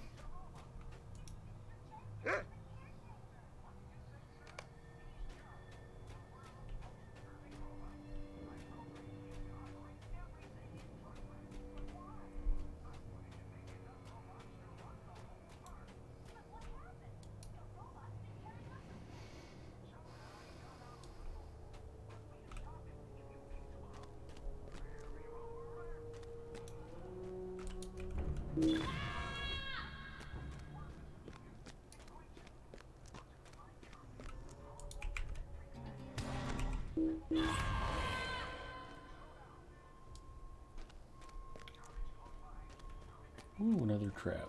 S1: Ooh, another trap.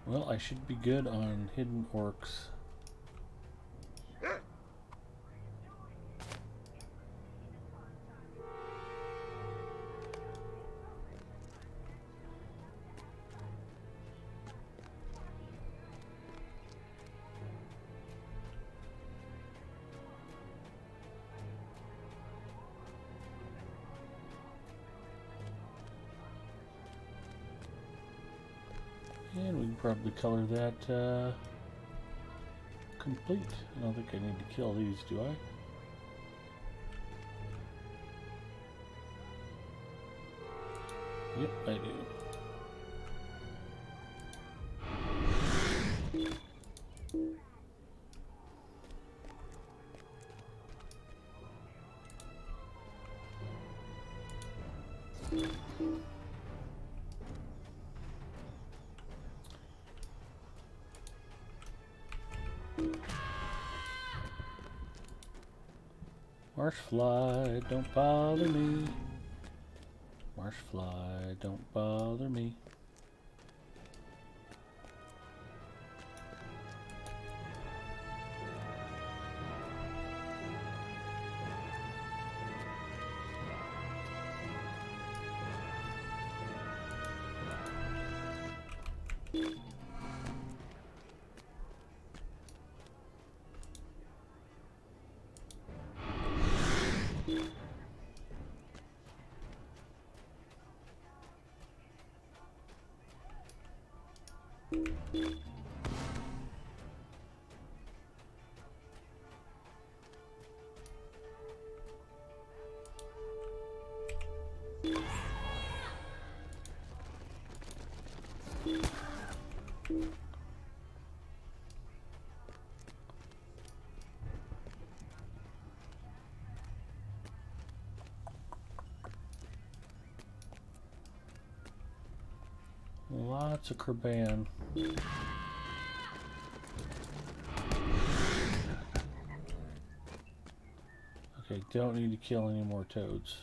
S1: Well, I should be good on hidden orcs. Should probably color that complete. I don't think I need to kill these, do I? Yep, I do. Marshfly, don't bother me. Marshfly, don't bother me. Lots of Kerban. Okay, don't need to kill any more toads.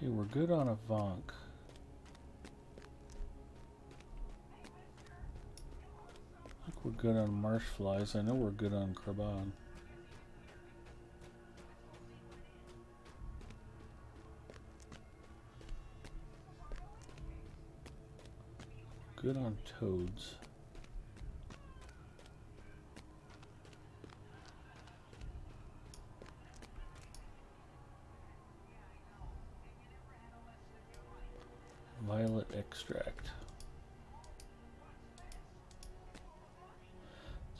S1: Okay, we're good on a Vonk. I think we're good on marsh flies. I know we're good on Kraban. Good on toads. Violet extract.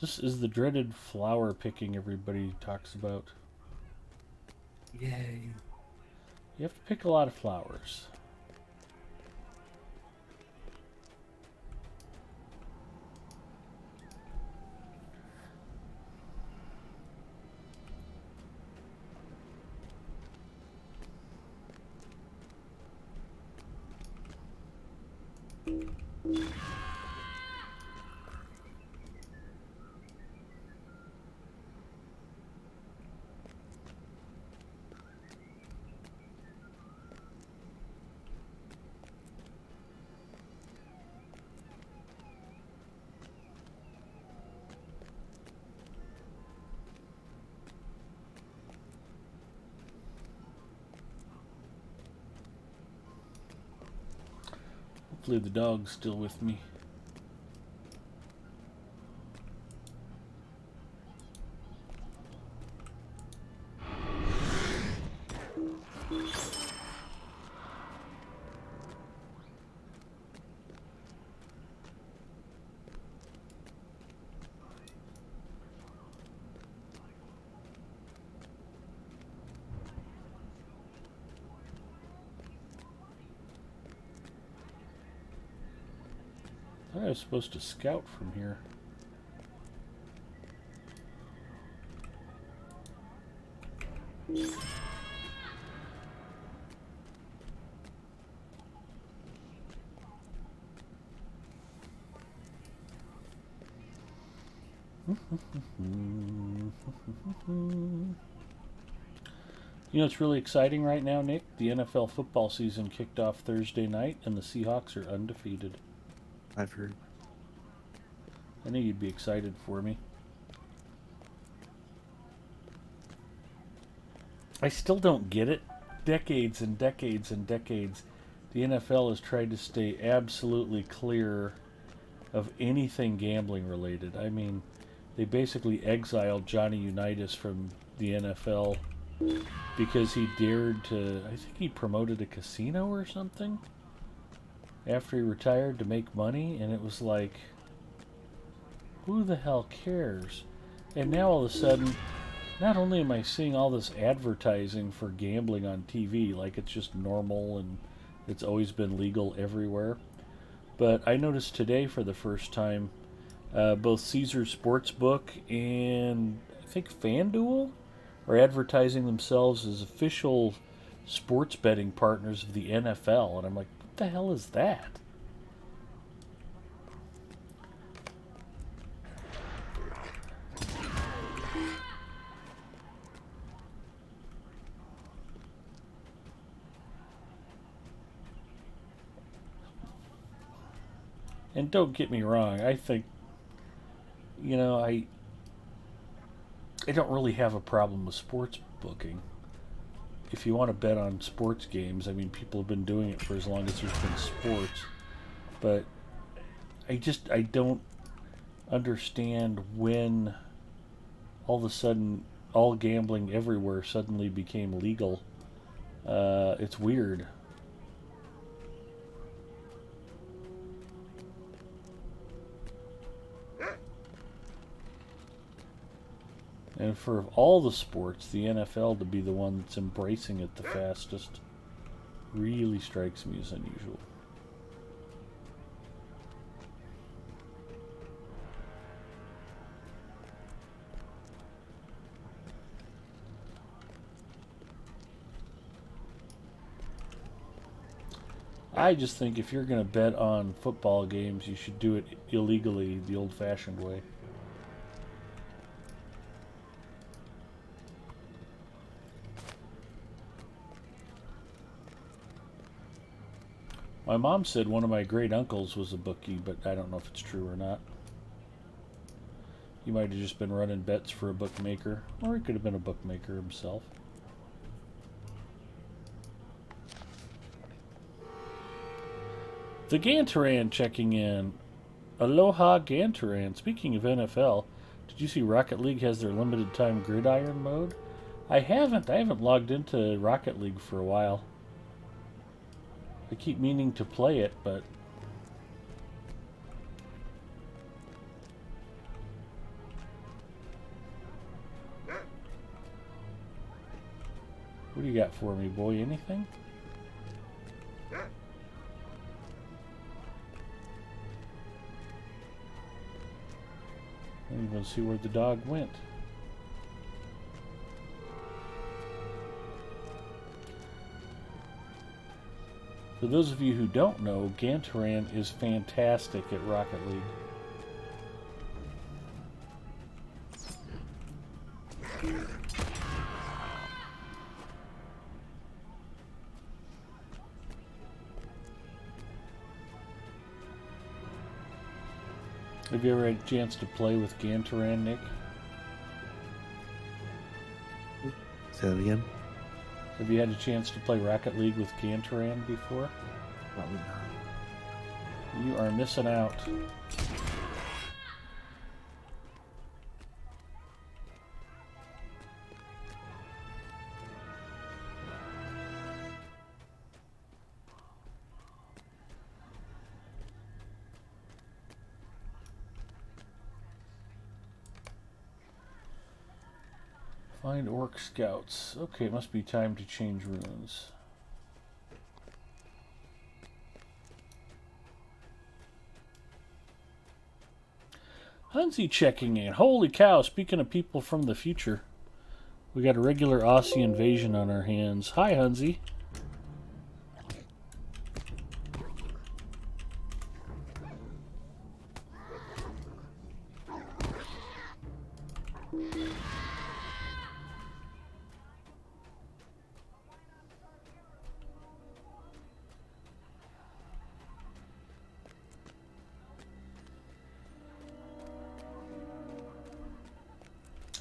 S1: This is the dreaded flower picking everybody talks about.
S2: Yay.
S1: You have to pick a lot of flowers. Hopefully the dog's still with me. thought I was supposed to scout from here. You know what's really exciting right now, Nick? The NFL football season kicked off Thursday night, and the Seahawks are undefeated.
S2: I've heard.
S1: I knew you'd be excited for me. I still don't get it. Decades and decades and decades, the NFL has tried to stay absolutely clear of anything gambling related. I mean, they basically exiled Johnny Unitas from the NFL because he dared to, I think he promoted a casino or something after he retired to make money, and it was like, who the hell cares? And now all of a sudden, not only am I seeing all this advertising for gambling on TV, like it's just normal and it's always been legal everywhere, but I noticed today for the first time, both Caesars Sportsbook and I think FanDuel are advertising themselves as official sports betting partners of the NFL. And I'm like, what the hell is that? And don't get me wrong, I think, you know, I don't really have a problem with sports booking. If you want to bet on sports games, I mean, people have been doing it for as long as there's been sports. But I don't understand when all of a sudden all gambling everywhere suddenly became legal. It's weird. And for all the sports, the NFL to be the one that's embracing it the fastest really strikes me as unusual. I just think if you're going to bet on football games, you should do it illegally, the old-fashioned way. My mom said one of my great uncles was a bookie, but I don't know if it's true or not. He might have just been running bets for a bookmaker, or he could have been a bookmaker himself. The Gantaran checking in. Aloha Gantaran. Speaking of NFL, did you see Rocket League has their limited time gridiron mode? I haven't logged into Rocket League for a while. I keep meaning to play it, but what do you got for me, boy? Anything? I don't even see where the dog went. For those of you who don't know, Gantaran is fantastic at Rocket League. Have you ever had a chance to play with Gantaran, Nick?
S2: Say that again?
S1: Have you had a chance to play Rocket League with Gantaran before?
S2: Probably not.
S1: You are missing out. Find orc scouts. Okay, it must be time to change runes. Hunzi checking in. Holy cow, speaking of people from the future, we got a regular Aussie invasion on our hands. Hi, Hunzi.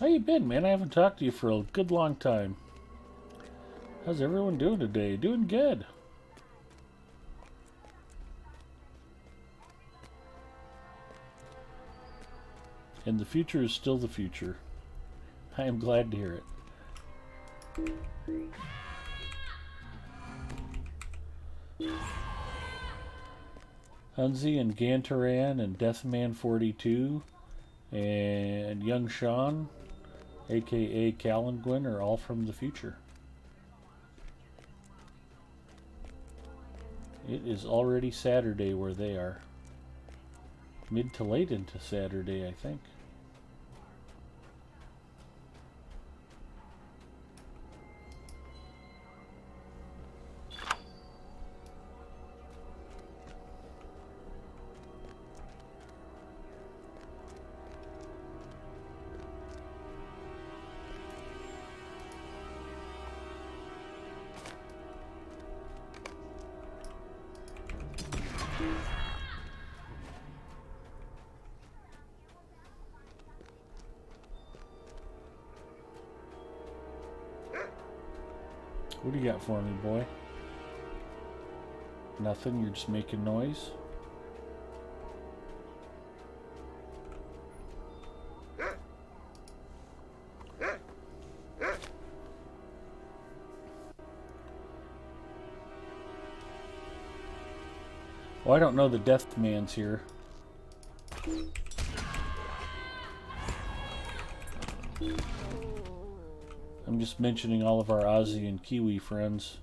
S1: How you been, man? I haven't talked to you for a good long time. How's everyone doing today? Doing good. And the future is still the future. I am glad to hear it. Hunzi and Gantaran and Deathman42 and Young Sean, aka Calangwin, are all from the future. It is already Saturday where they are. Mid to late into Saturday, I think. What do you got for me, boy? Nothing, you're just making noise? Well, I don't know the Death Man's here. I'm just mentioning all of our Aussie and Kiwi friends.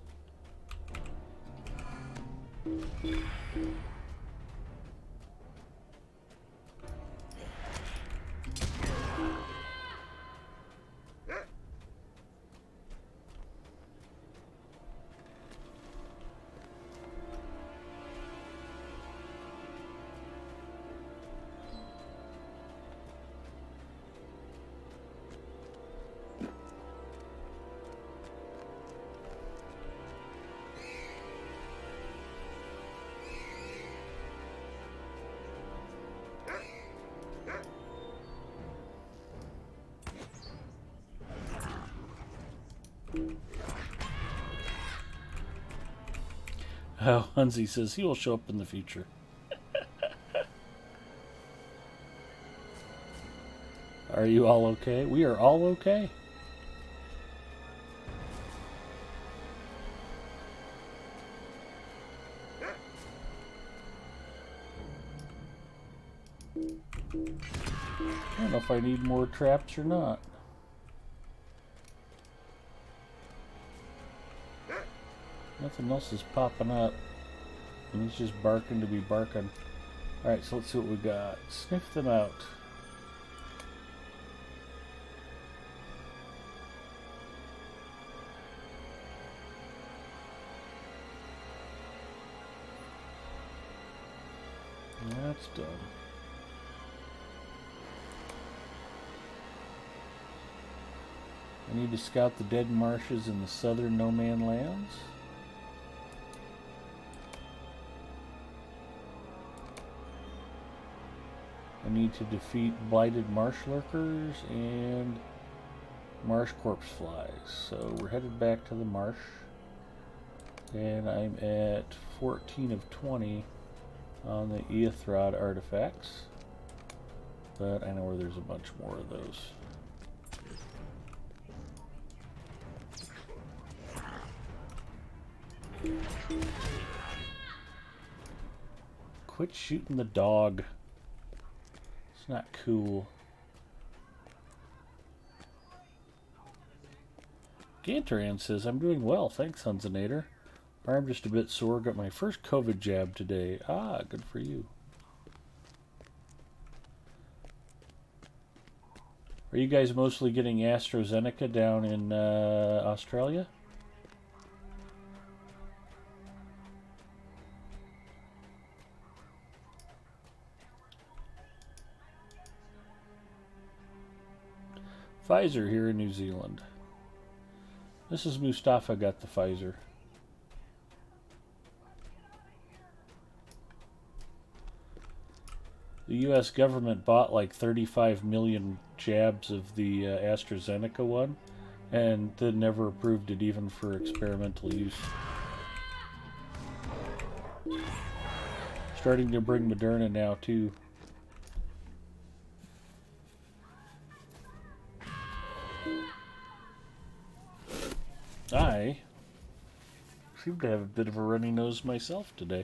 S1: Oh, Hunzi says he will show up in the future. Are you all okay? We are all okay. I don't know if I need more traps or not. Nothing else is popping up. And he's just barking to be barking. Alright, so let's see what we got. Sniff them out. That's done. I need to scout the dead marshes in the southern no-man lands. I need to defeat blighted marsh lurkers and marsh corpse flies. So we're headed back to the marsh. And I'm at 14 of 20 on the Eothrod artifacts. But I know where there's a bunch more of those. Quit shooting the dog. It's not cool. Gantaran says, I'm doing well, thanks, Hunzinator. I'm just a bit sore. Got my first COVID jab today. Ah, good for you. Are you guys mostly getting AstraZeneca down in Australia? Pfizer here in New Zealand. This is Mustafa got the Pfizer. The U.S. government bought like 35 million jabs of the AstraZeneca one, and then never approved it even for experimental use. Starting to bring Moderna now too. I seem to have a bit of a runny nose myself today.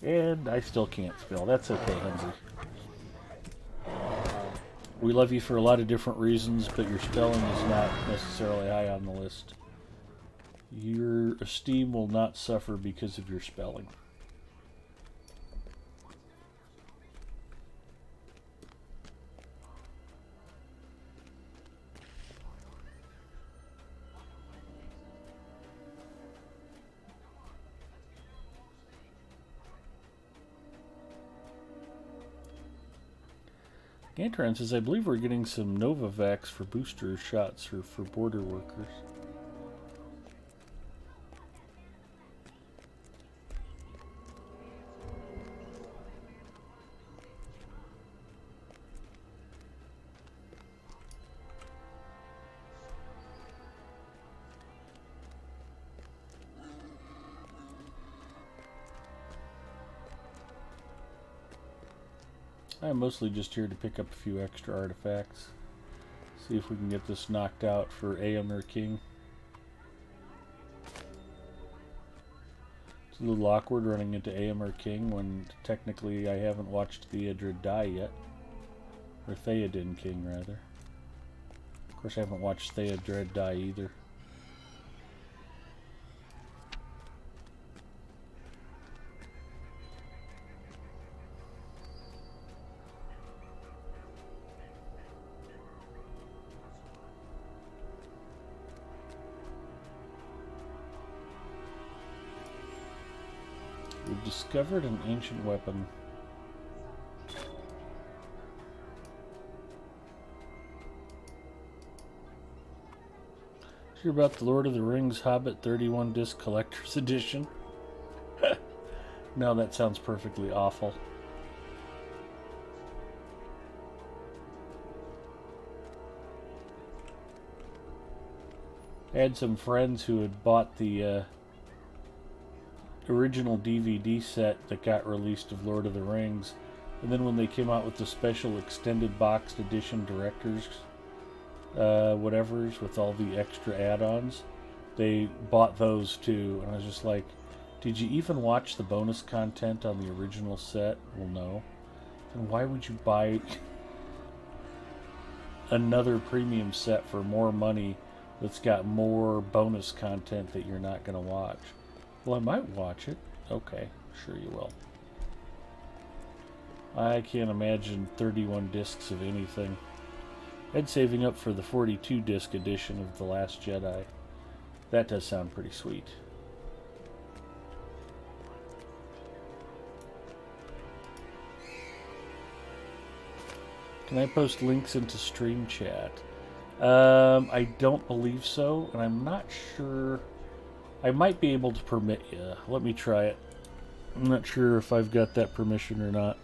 S1: And I still can't spell. That's okay, Henry. We love you for a lot of different reasons, but your spelling is not necessarily high on the list. Your esteem will not suffer because of your spelling. Gantran says, I believe we're getting some Novavax for booster shots for border workers. I'm mostly just here to pick up a few extra artifacts. See if we can get this knocked out for Aemir King. It's a little awkward running into Aemir King when technically I haven't watched Theodred die yet. Or Theoden King, rather. Of course I haven't watched Theodred die either. We've discovered an ancient weapon. Hear about the Lord of the Rings Hobbit 31 disc collector's edition? No, that sounds perfectly awful. I had some friends who had bought the original DVD set that got released of Lord of the Rings, and then when they came out with the special extended boxed edition director's whatevers with all the extra add-ons, they bought those too, and I was just like, did you even watch the bonus content on the original set? Well, no. Then why would you buy another premium set for more money that's got more bonus content that you're not going to watch? Well, I might watch it. Okay, sure you will. I can't imagine 31 discs of anything. I'd saving up for the 42 disc edition of The Last Jedi. That does sound pretty sweet. Can I post links into stream chat? I don't believe so, and I'm not sure. I might be able to permit you. Let me try it. I'm not sure if I've got that permission or not.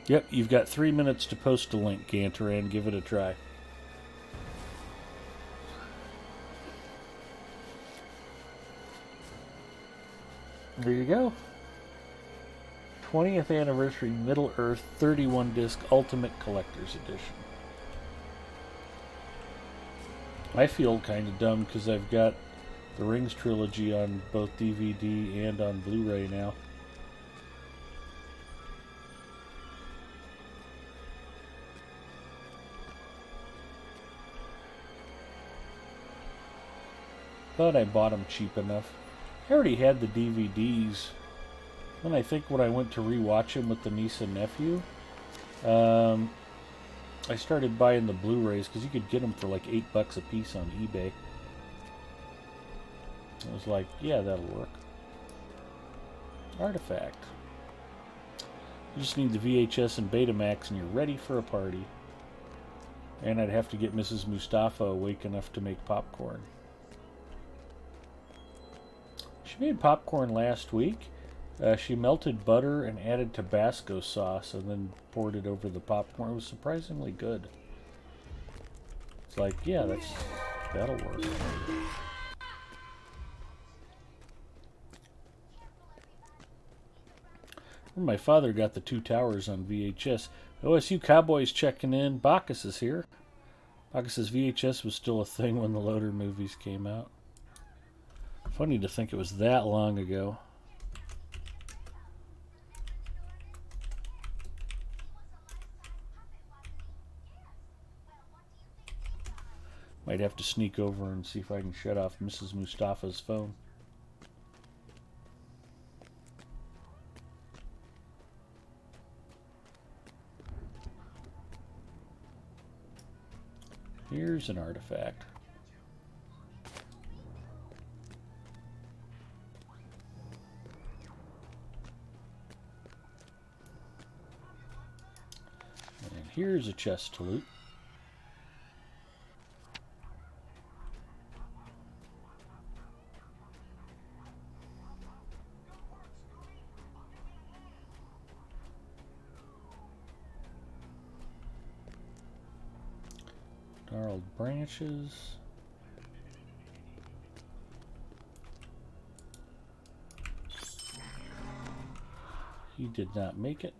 S1: Yep, you've got 3 minutes to post a link, Gantaran. Give it a try. There you go. 20th Anniversary Middle-earth 31-disc Ultimate Collector's Edition. I feel kind of dumb because I've got the Rings trilogy on both DVD and on Blu-ray now. But I bought them cheap enough. I already had the DVDs When I think when I went to rewatch him with the niece and nephew, I started buying the Blu-rays because you could get them for like $8 a piece on eBay. I was like, yeah, that'll work. Artifact. You just need the VHS and Betamax and you're ready for a party. And I'd have to get Mrs. Mustafa awake enough to make popcorn. She made popcorn last week. She melted butter and added Tabasco sauce and then poured it over the popcorn. It was surprisingly good. It's like, yeah, that'll work. My father got the Two Towers on VHS. OSU Cowboys checking in. Bacchus is here. Bacchus's VHS was still a thing when the Loader movies came out. Funny to think it was that long ago. Might have to sneak over and see if I can shut off Mrs. Mustafa's phone. Here's an artifact. And here's a chest to loot. Gnarled branches. He did not make it.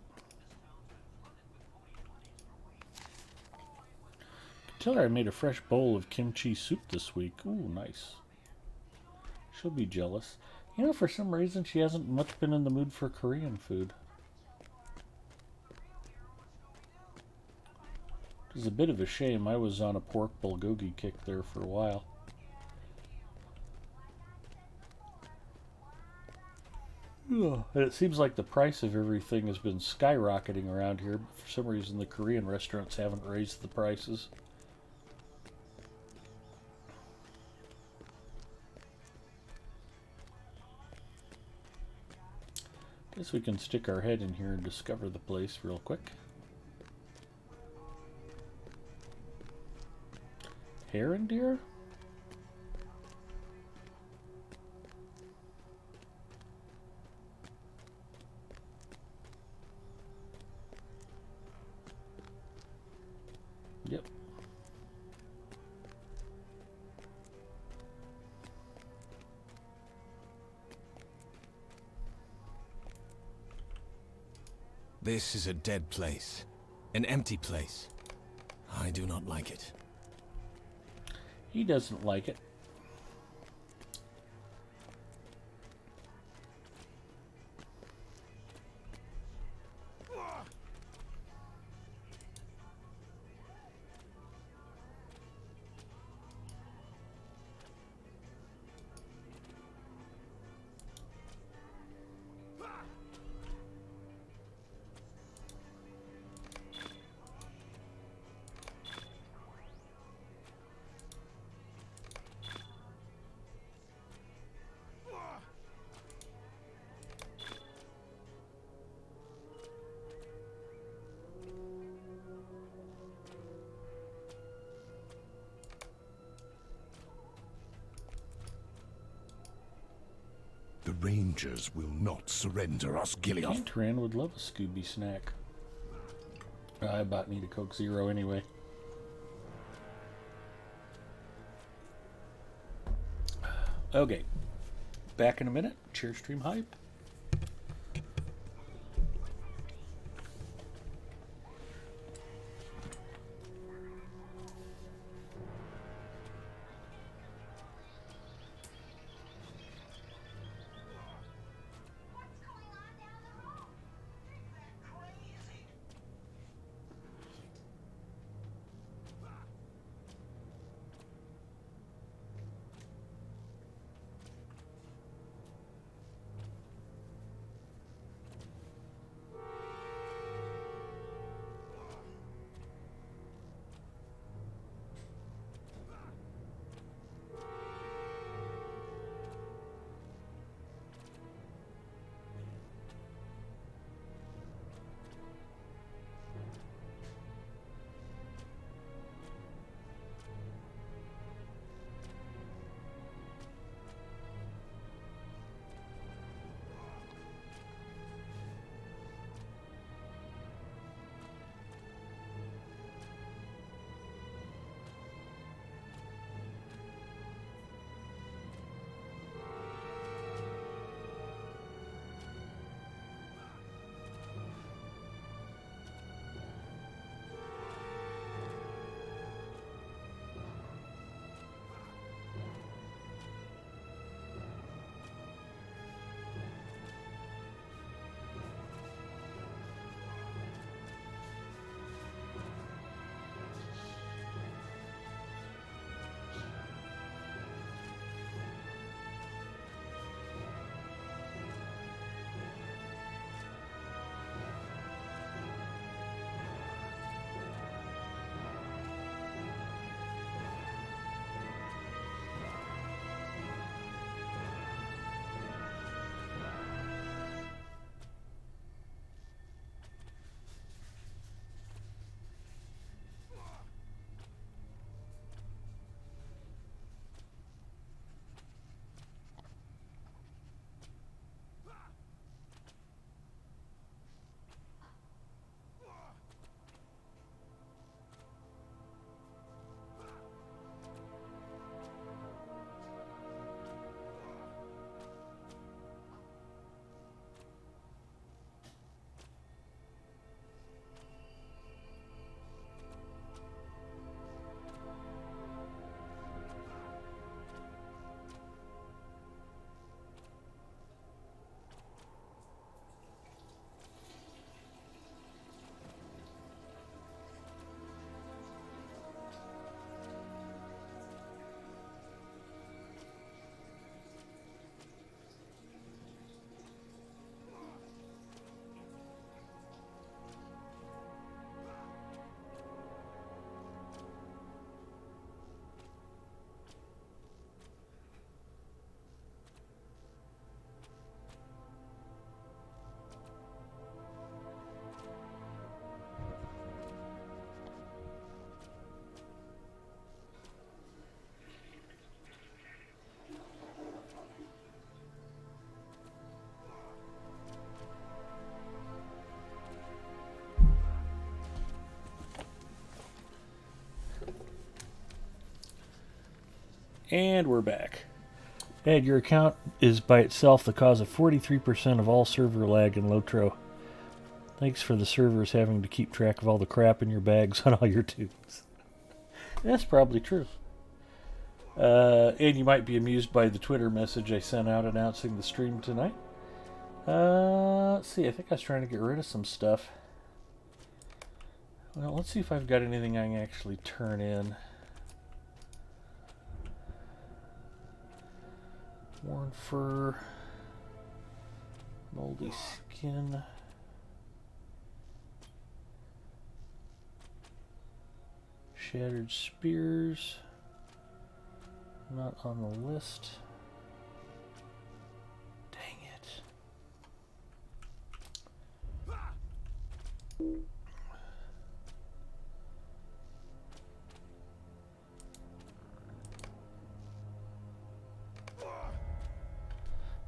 S1: Tell her I made a fresh bowl of kimchi soup this week. Ooh, nice. She'll be jealous. You know, for some reason, she hasn't much been in the mood for Korean food. It's a bit of a shame. I was on a pork bulgogi kick there for a while. And it seems like the price of everything has been skyrocketing around here, but for some reason the Korean restaurants haven't raised the prices. Guess we can stick our head in here and discover the place real quick. Heron deer? Yep.
S5: This is a dead place. An empty place. I do not like it.
S1: He doesn't like it.
S4: The Rangers will not surrender us, Gilioth.
S1: Cantran would love a Scooby snack. I about need a Coke Zero anyway. Okay. Back in a minute. Cheer stream hype. And we're back. Ed, your account is by itself the cause of 43% of all server lag in Lotro. Thanks for the servers having to keep track of all the crap in your bags on all your tubes. That's probably true. And you might be amused by the Twitter message I sent out announcing the stream tonight. Let's see, I think I was trying to get rid of some stuff. Well, let's see if I've got anything I can actually turn in. Worn fur, moldy skin, shattered spears, not on the list. Dang it.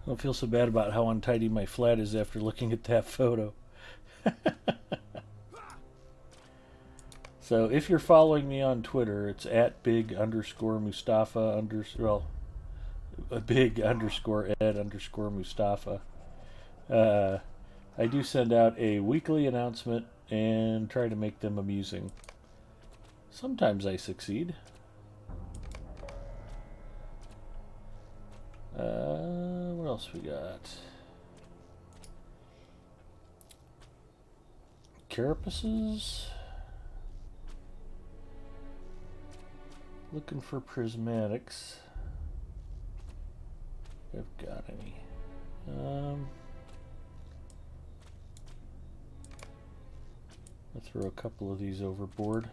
S1: I don't feel so bad about how untidy my flat is after looking at that photo. So if you're following me on Twitter, it's at big_Mustafa big_Ed_Mustafa. I do send out a weekly announcement and try to make them amusing. Sometimes I succeed. What else we got? Carapaces. Looking for prismatics. If I've got any. I'll throw a couple of these overboard.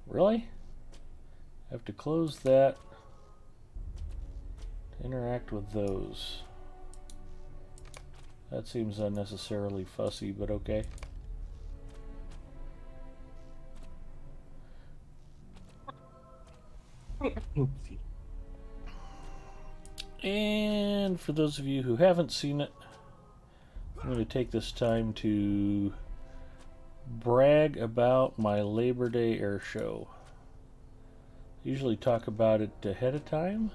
S1: Really? I have to close that to interact with those. That seems unnecessarily fussy, but okay. And for those of you who haven't seen it, I'm going to take this time to brag about my Labor Day air show. I usually talk about it ahead of time.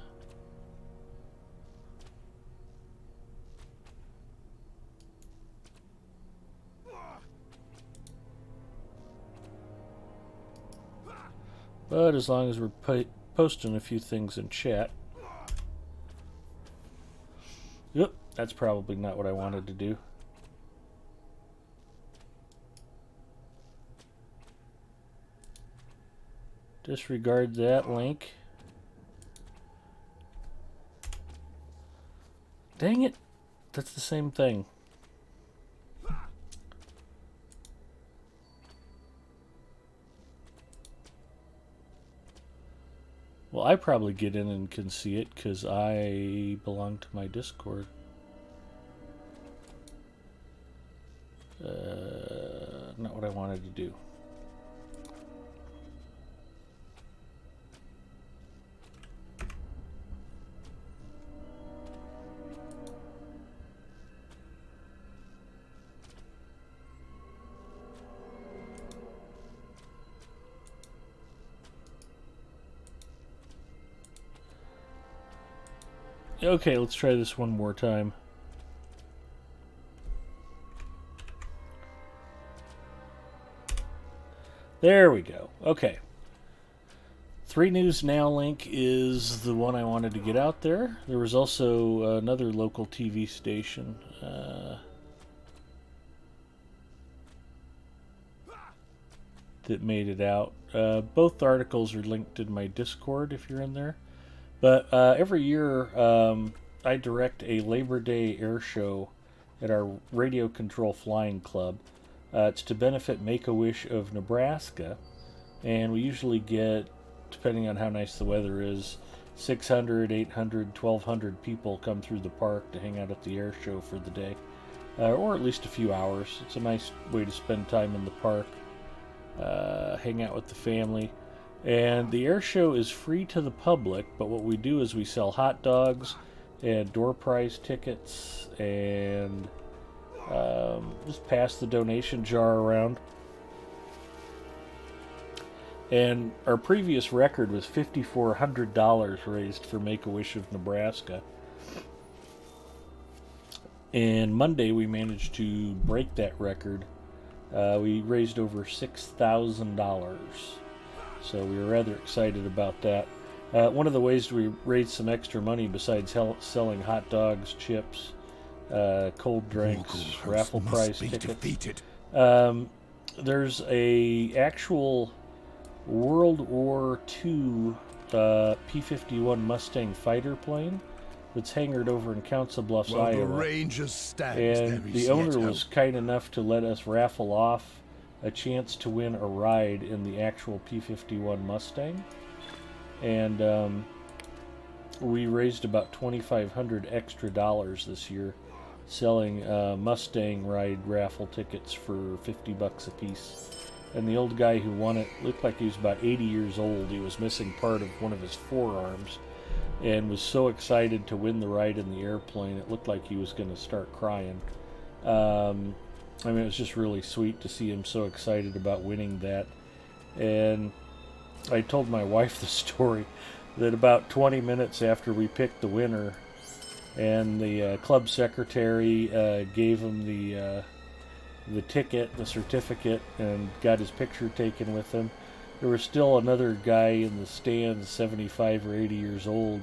S1: But as long as we're posting a few things in chat. Yep, that's probably not what I wanted to do. Disregard that link. Dang it, that's the same thing. Well, I probably get in and can see it because I belong to my Discord. Not what I wanted to do. Okay, let's try this one more time. There we go. Okay. 3 News Now link is the one I wanted to get out there. There was also another local TV station. That made it out. Both articles are linked in my Discord if you're in there. But every year I direct a Labor Day air show at our Radio Control Flying Club. It's to benefit Make-A-Wish of Nebraska. And we usually get, depending on how nice the weather is, 600, 800, 1,200 people come through the park to hang out at the air show for the day. Or at least a few hours. It's a nice way to spend time in the park. hang out with the family. And the air show is free to the public, but what we do is we sell hot dogs and door prize tickets and just pass the donation jar around. And our previous record was $5,400 raised for Make-A-Wish of Nebraska. And Monday we managed to break that record. We raised over $6,000. So we were rather excited about that. One of the ways we raised some extra money besides selling hot dogs, chips, cold drinks, raffle prize tickets. There's a actual World War II P-51 Mustang fighter plane that's hangared over in Council Bluffs, Iowa.
S4: The Rangers stand,
S1: and the owner was kind enough to let us raffle off a chance to win a ride in the actual P-51 Mustang. And we raised about $2,500 extra this year selling Mustang ride raffle tickets for $50 a piece. And the old guy who won it looked like he was about 80 years old. He was missing part of one of his forearms and was so excited to win the ride in the airplane, it looked like he was going to start crying. I mean, it was just really sweet to see him so excited about winning that. And I told my wife the story that about 20 minutes after we picked the winner and the club secretary gave him the ticket, the certificate, and got his picture taken with him, there was still another guy in the stands, 75 or 80 years old.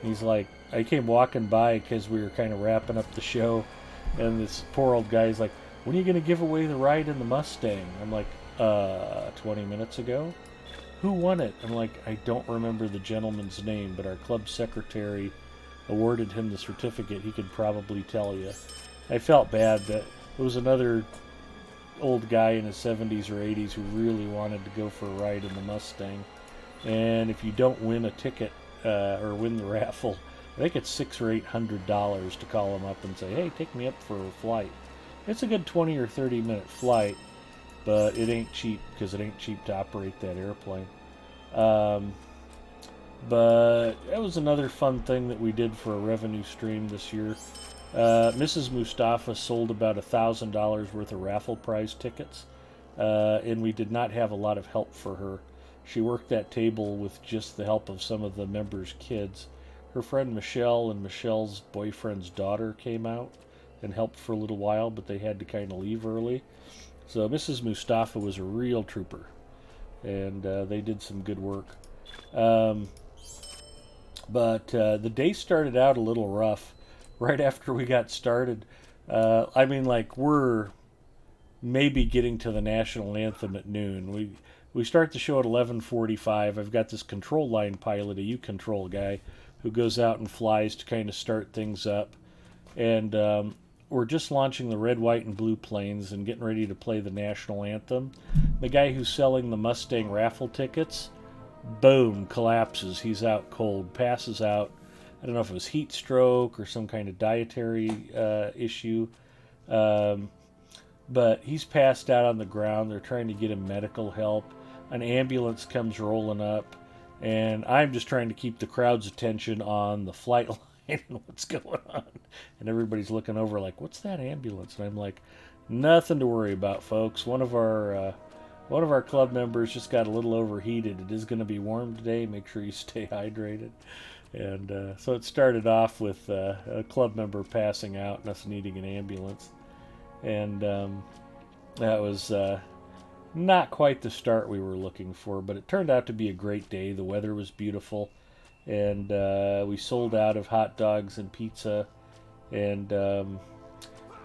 S1: He's like, I came walking by because we were kind of wrapping up the show, and this poor old guy's like, when are you going to give away the ride in the Mustang? I'm like, 20 minutes ago? Who won it? I'm like, I don't remember the gentleman's name, but our club secretary awarded him the certificate. He could probably tell you. I felt bad that it was another old guy in his 70s or 80s who really wanted to go for a ride in the Mustang. And if you don't win a ticket or win the raffle, I think it's $600 or $800 to call him up and say, hey, take me up for a flight. It's a good 20 or 30 minute flight, but it ain't cheap because it ain't cheap to operate that airplane. But that was another fun thing that we did for a revenue stream this year. Mrs. Mustafa sold about $1,000 worth of raffle prize tickets, and we did not have a lot of help for her. She worked that table with just the help of some of the members' kids. Her friend Michelle and Michelle's boyfriend's daughter came out and helped for a little while, but they had to kind of leave early. So Mrs. Mustafa was a real trooper, and they did some good work. But the day started out a little rough. Right after we got started, I mean, like, we're maybe getting to the national anthem at noon. We start the show at 11:45. I've got this control line pilot, a U-control guy, who goes out and flies to kind of start things up. And we're just launching the red, white, and blue planes and getting ready to play the national anthem. The guy who's selling the Mustang raffle tickets, boom, collapses. He's out cold, passes out. I don't know if it was heat stroke or some kind of dietary issue. But he's passed out on the ground. They're trying to get him medical help. An ambulance comes rolling up. And I'm just trying to keep the crowd's attention on the flight line and what's going on. And everybody's looking over like, what's that ambulance? And I'm like, nothing to worry about, folks. One of our club members just got a little overheated. It is going to be warm today. Make sure you stay hydrated. And so it started off with a club member passing out and us needing an ambulance. And that was not quite the start we were looking for, but it turned out to be a great day. The weather was beautiful, and we sold out of hot dogs and pizza. And to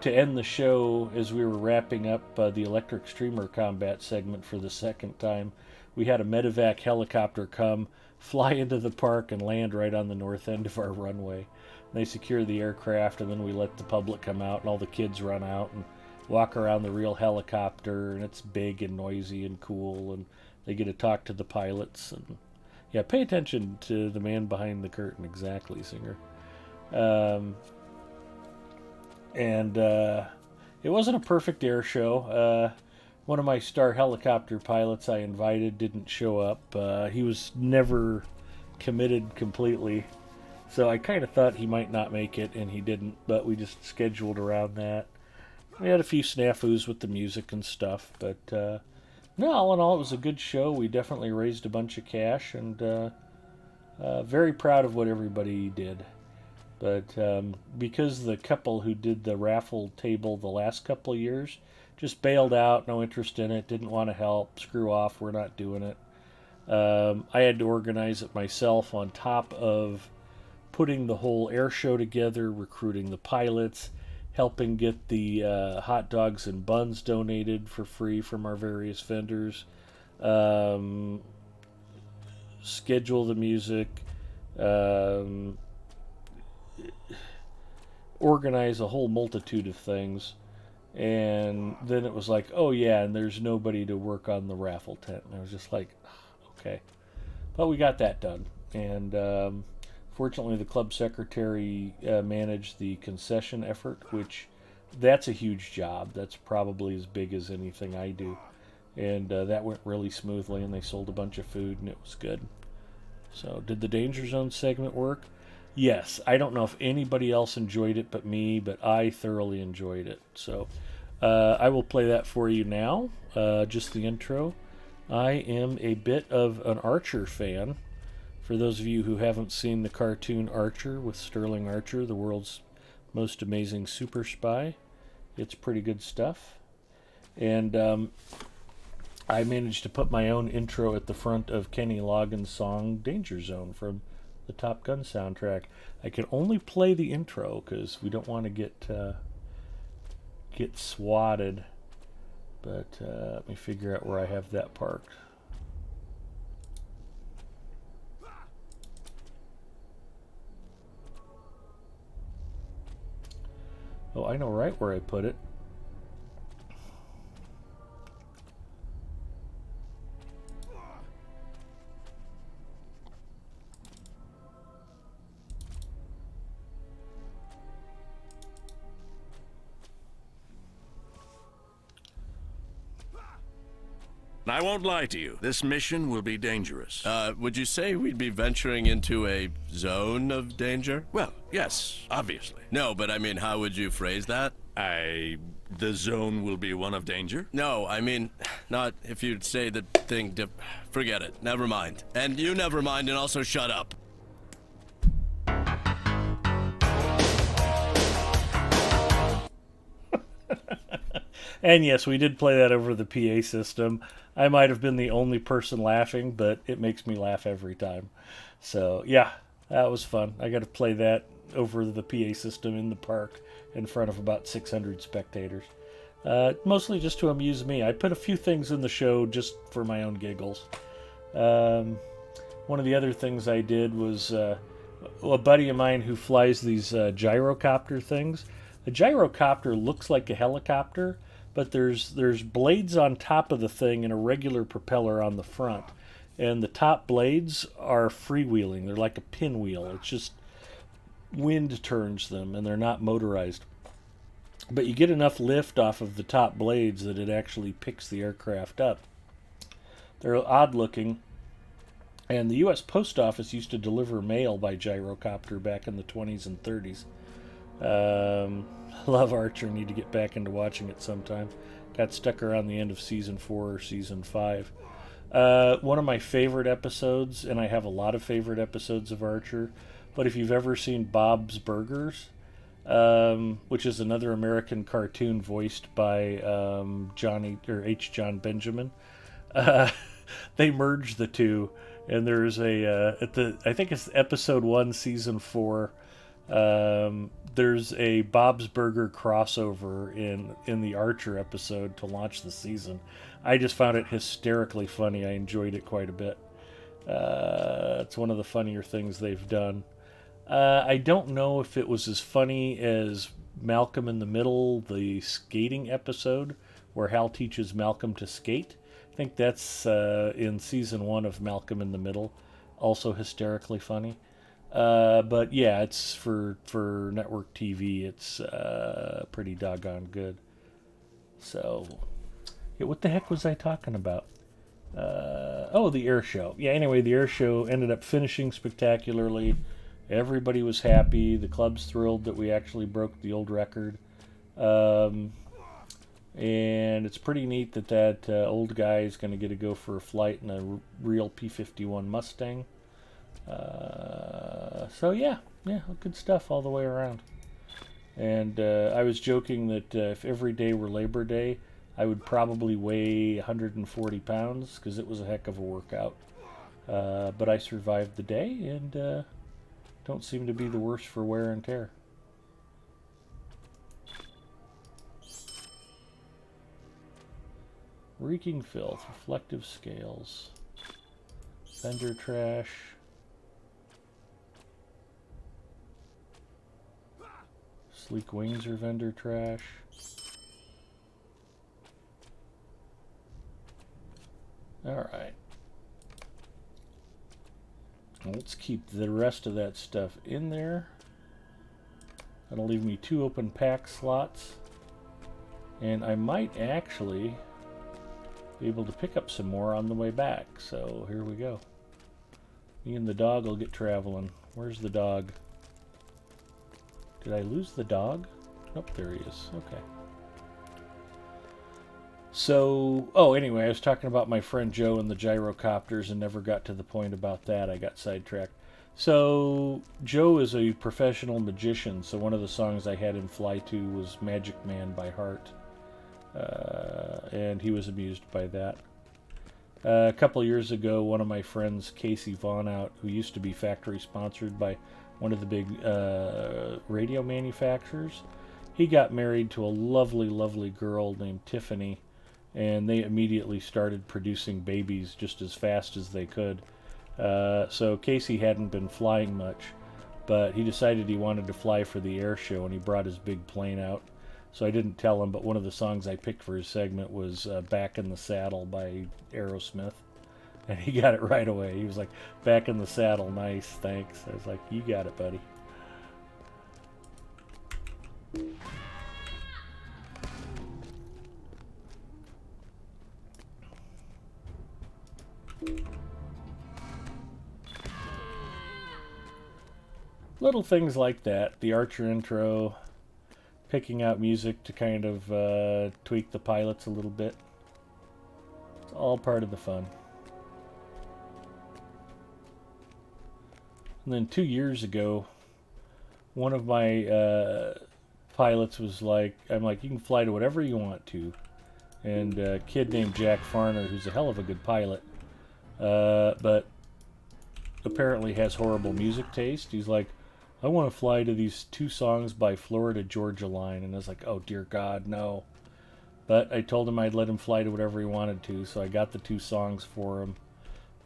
S1: end the show, as we were wrapping up the electric streamer combat segment for the second time, we had a medevac helicopter come, fly into the park, and land right on the north end of our runway. And they secure the aircraft, and then we let the public come out, and all the kids run out and walk around the real helicopter, and it's big and noisy and cool, and they get to talk to the pilots. And yeah, pay attention to the man behind the curtain, exactly, Singer. And it wasn't a perfect air show. one of my star helicopter pilots I invited didn't show up. He was never committed completely. So I kind of thought he might not make it, and he didn't, but we just scheduled around that. We had a few snafus with the music and stuff, but no, all in all, it was a good show. We definitely raised a bunch of cash, and very proud of what everybody did. But because the couple who did the raffle table the last couple of years just bailed out, no interest in it, didn't want to help, screw off, we're not doing it. I had to organize it myself on top of putting the whole air show together, recruiting the pilots, helping get the hot dogs and buns donated for free from our various vendors, schedule the music, organize a whole multitude of things. And then it was like, oh yeah, and there's nobody to work on the raffle tent. And I was just like, okay. But we got that done. And fortunately, the club secretary managed the concession effort, which that's a huge job. That's probably as big as anything I do. And that went really smoothly, and they sold a bunch of food, and it was good. So, did the Danger Zone segment work? Yes. I don't know if anybody else enjoyed it but me, but I thoroughly enjoyed it. So, I will play that for you now, just the intro. I am a bit of an Archer fan. For those of you who haven't seen the cartoon Archer with Sterling Archer, the world's most amazing super spy, it's pretty good stuff. And I managed to put my own intro at the front of Kenny Loggins' song Danger Zone from the Top Gun soundtrack. I can only play the intro because we don't want to get swatted. But let me figure out where I have that parked. Oh, I know right where I put it.
S7: I won't lie to you. This mission will be dangerous.
S10: Would you say we'd be venturing into a zone of danger?
S7: Well, yes, obviously.
S10: No, but I mean, how would you phrase that?
S7: The zone will be one of danger?
S10: No, I mean, not if you'd say the thing to... Forget it. Never mind. And you never mind, and also shut up.
S1: And yes, we did play that over the PA system. I might have been the only person laughing, but it makes me laugh every time. So, yeah, that was fun. I got to play that over the PA system in the park in front of about 600 spectators. Mostly just to amuse me. I put a few things in the show just for my own giggles. One of the other things I did was a buddy of mine who flies these gyrocopter things. A gyrocopter looks like a helicopter, but there's blades on top of the thing and a regular propeller on the front. And the top blades are freewheeling. They're like a pinwheel. It's just wind turns them, and they're not motorized. But you get enough lift off of the top blades that it actually picks the aircraft up. They're odd looking. And the U.S. Post Office used to deliver mail by gyrocopter back in the 20s and 30s. Love Archer. Need to get back into watching it sometime. Got stuck around the end of season 4 or season 5. One of my favorite episodes, and I have a lot of favorite episodes of Archer, but if you've ever seen Bob's Burgers, which is another American cartoon voiced by H. John Benjamin, they merged the two, and there's I think it's episode 1, season 4. There's a Bob's Burger crossover in the Archer episode to launch the season. I just found it hysterically funny. I enjoyed it quite a bit. It's one of the funnier things they've done. I don't know if it was as funny as Malcolm in the Middle, the skating episode, where Hal teaches Malcolm to skate. I think that's in season 1 of Malcolm in the Middle. Also hysterically funny. But yeah, it's for network TV. It's pretty doggone good. So, Yeah, what the heck was I talking about? Oh, the air show. Yeah, anyway, the air show ended up finishing spectacularly. Everybody was happy. The club's thrilled that we actually broke the old record. And it's pretty neat that old guy is going to get to go for a flight in a real P-51 Mustang. So yeah, good stuff all the way around. And I was joking that if every day were Labor Day, I would probably weigh 140 pounds because it was a heck of a workout. But I survived the day and don't seem to be the worst for wear and tear. Reeking filth, reflective scales, vendor trash. Sleek wings are vendor trash. Alright. Let's keep the rest of that stuff in there. That'll leave me 2 open pack slots. And I might actually be able to pick up some more on the way back. So here we go. Me and the dog will get traveling. Where's the dog? Did I lose the dog? Nope, there he is. Okay. So, anyway, I was talking about my friend Joe and the gyrocopters and never got to the point about that. I got sidetracked. So, Joe is a professional magician, so one of the songs I had him fly to was Magic Man by Heart. And he was amused by that. A couple years ago, one of my friends, Casey Vaughn out, who used to be factory sponsored by one of the big radio manufacturers, he got married to a lovely, lovely girl named Tiffany, and they immediately started producing babies just as fast as they could. So Casey hadn't been flying much, but he decided he wanted to fly for the air show, and he brought his big plane out. So I didn't tell him, but one of the songs I picked for his segment was Back in the Saddle by Aerosmith. And he got it right away. He was like, back in the saddle, nice, thanks. I was like, you got it, buddy. Little things like that. The Archer intro, picking out music to kind of tweak the pilots a little bit. It's all part of the fun. And then 2 years ago, one of my pilots was like, I'm like, you can fly to whatever you want to. And a kid named Jack Farner, who's a hell of a good pilot, but apparently has horrible music taste. He's like, I want to fly to these 2 songs by Florida Georgia Line. And I was like, oh dear God, no. But I told him I'd let him fly to whatever he wanted to, so I got the 2 songs for him.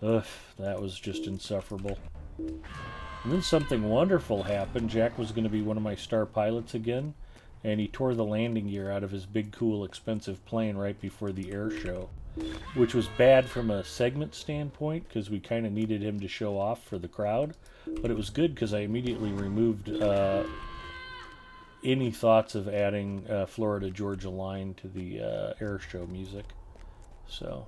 S1: Ugh, that was just insufferable. And then something wonderful happened. Jack was going to be one of my star pilots again, and he tore the landing gear out of his big, cool, expensive plane right before the air show, which was bad from a segment standpoint because we kind of needed him to show off for the crowd, but it was good because I immediately removed any thoughts of adding Florida Georgia Line to the air show music. So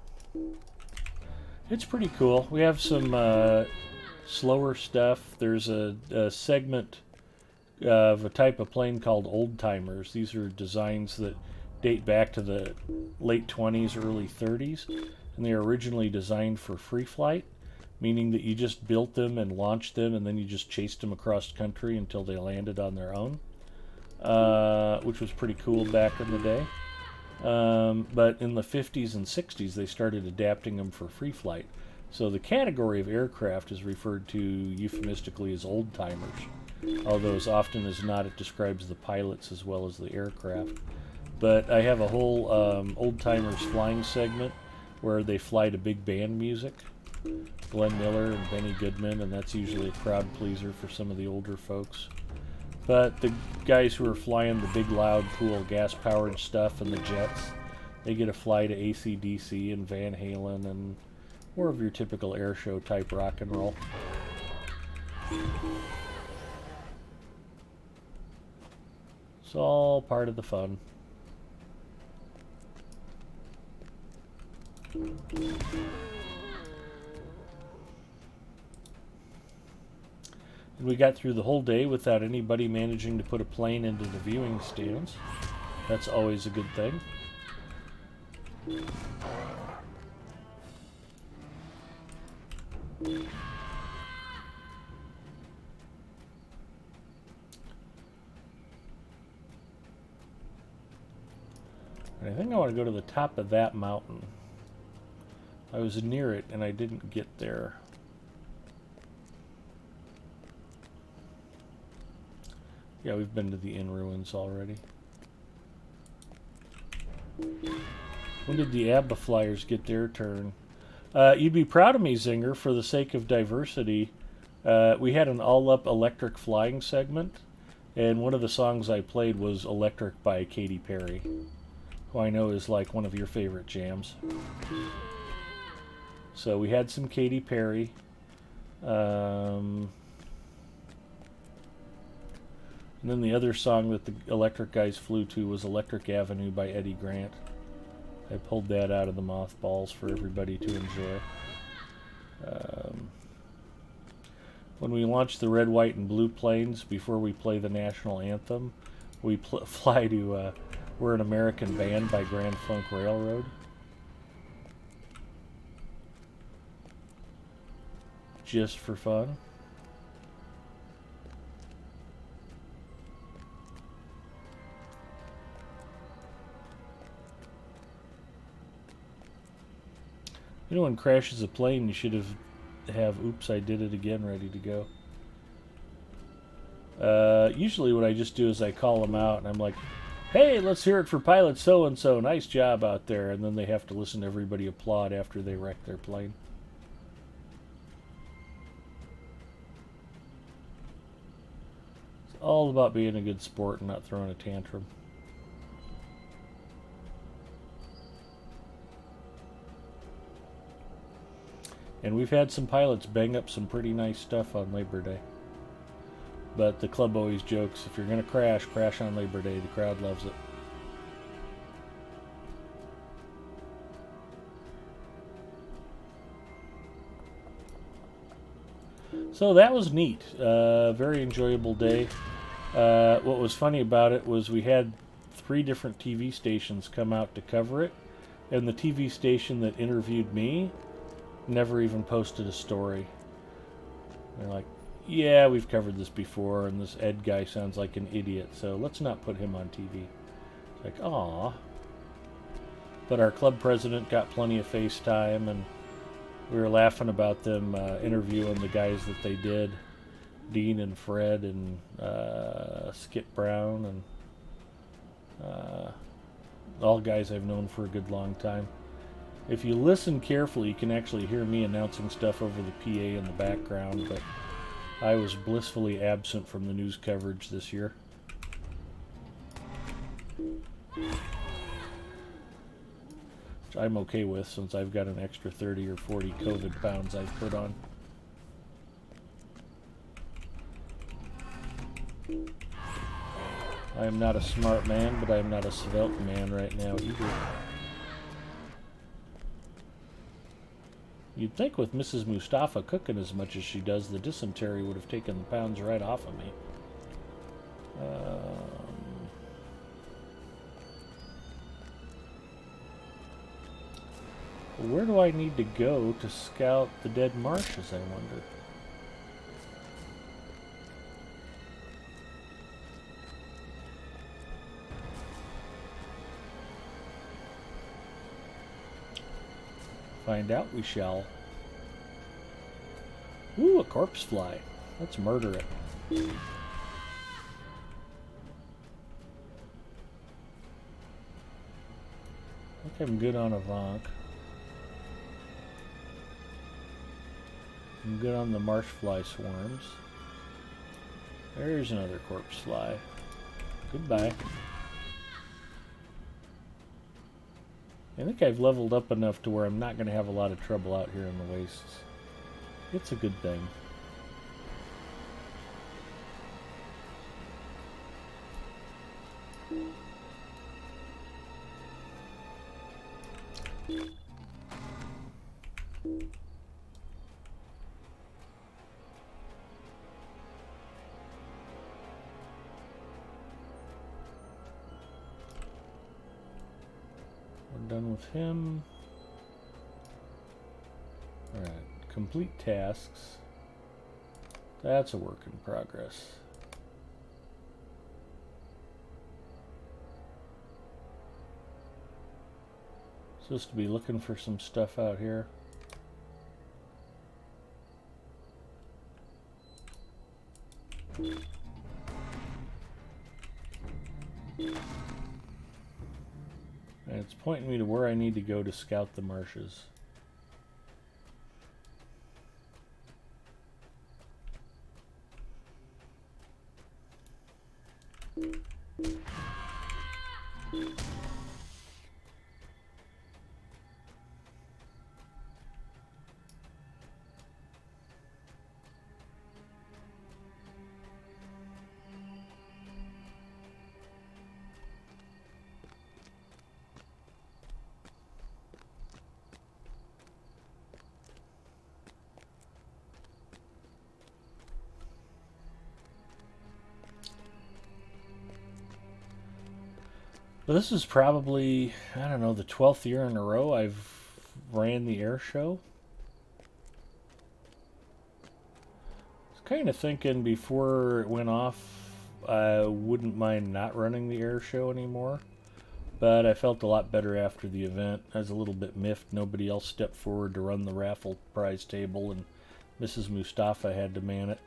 S1: it's pretty cool. We have some slower stuff. There's a segment of a type of plane called old timers. These are designs that date back to the late 20s, early 30s, and they are originally designed for free flight, meaning that you just built them and launched them and then you just chased them across country until they landed on their own, which was pretty cool back in the day. But in the 50s and 60s they started adapting them for free flight. So the category of aircraft is referred to euphemistically as old timers, although as often as not it describes the pilots as well as the aircraft. But I have a whole old timers flying segment where they fly to big band music, Glenn Miller and Benny Goodman, and that's usually a crowd pleaser for some of the older folks. But the guys who are flying the big loud cool gas powered stuff and the jets, they get to fly to AC/DC and Van Halen and more of your typical air show type rock and roll. It's all part of the fun. And we got through the whole day without anybody managing to put a plane into the viewing stands. That's always a good thing. And I think I want to go to the top of that mountain. I was near it and I didn't get there. Yeah, we've been to the Inn Ruins already. When did the ABBA Flyers get their turn? You'd be proud of me, Zinger, for the sake of diversity. We had an all-up electric flying segment, and one of the songs I played was Electric by Katy Perry, who I know is like one of your favorite jams. So we had some Katy Perry. And then the other song that the electric guys flew to was Electric Avenue by Eddie Grant. I pulled that out of the mothballs for everybody to enjoy. When we launch the red, white, and blue planes before we play the national anthem, we fly to We're an American Band by Grand Funk Railroad. Just for fun. You know, when crashes a plane, you should have oops, I did it again ready to go. Usually what I just do is I call them out and I'm like, hey, let's hear it for pilot so-and-so, nice job out there. And then they have to listen to everybody applaud after they wreck their plane. It's all about being a good sport and not throwing a tantrum. And we've had some pilots bang up some pretty nice stuff on Labor Day. But the club always jokes, if you're going to crash, crash on Labor Day. The crowd loves it. So that was neat. Very enjoyable day. What was funny about it was we had 3 different TV stations come out to cover it. And the TV station that interviewed me never even posted a story. They're like, yeah, we've covered this before, and this Ed guy sounds like an idiot, so let's not put him on TV. It's like, aw. But our club president got plenty of FaceTime, and we were laughing about them interviewing the guys that they did, Dean and Fred and Skip Brown, and all guys I've known for a good long time. If you listen carefully, you can actually hear me announcing stuff over the PA in the background, but I was blissfully absent from the news coverage this year. Which I'm okay with, since I've got an extra 30 or 40 COVID pounds I've put on. I am not a smart man, but I am not a svelte man right now either. You'd think with Mrs. Mustafa cooking as much as she does, the dysentery would have taken the pounds right off of me. Where do I need to go to scout the dead marshes, I wonder? Find out we shall. Ooh, a corpse fly. Let's murder it. I think I'm good on Avank. I'm good on the marsh fly swarms. There's another corpse fly. Goodbye. I think I've leveled up enough to where I'm not going to have a lot of trouble out here in the wastes. It's a good thing. We're done with him. Alright, complete tasks. That's a work in progress. Supposed to be looking for some stuff out here. And it's pointing me to where I need to go to scout the marshes. Well, this is probably, I don't know, the 12th year in a row I've ran the air show. I was kind of thinking before it went off, I wouldn't mind not running the air show anymore. But I felt a lot better after the event. I was a little bit miffed. Nobody else stepped forward to run the raffle prize table, and Mrs. Mustafa had to man it.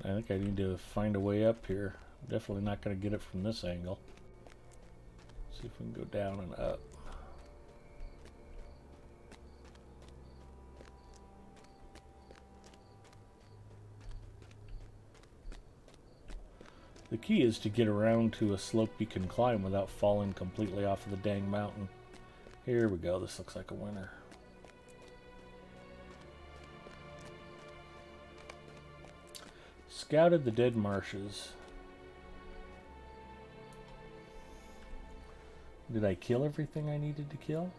S1: I think I need to find a way up here. I'm definitely not going to get it from this angle. See if we can go down and up. The key is to get around to a slope you can climb without falling completely off of the dang mountain. Here we go. This looks like a winner. Scouted the dead marshes. Did I kill everything I needed to kill?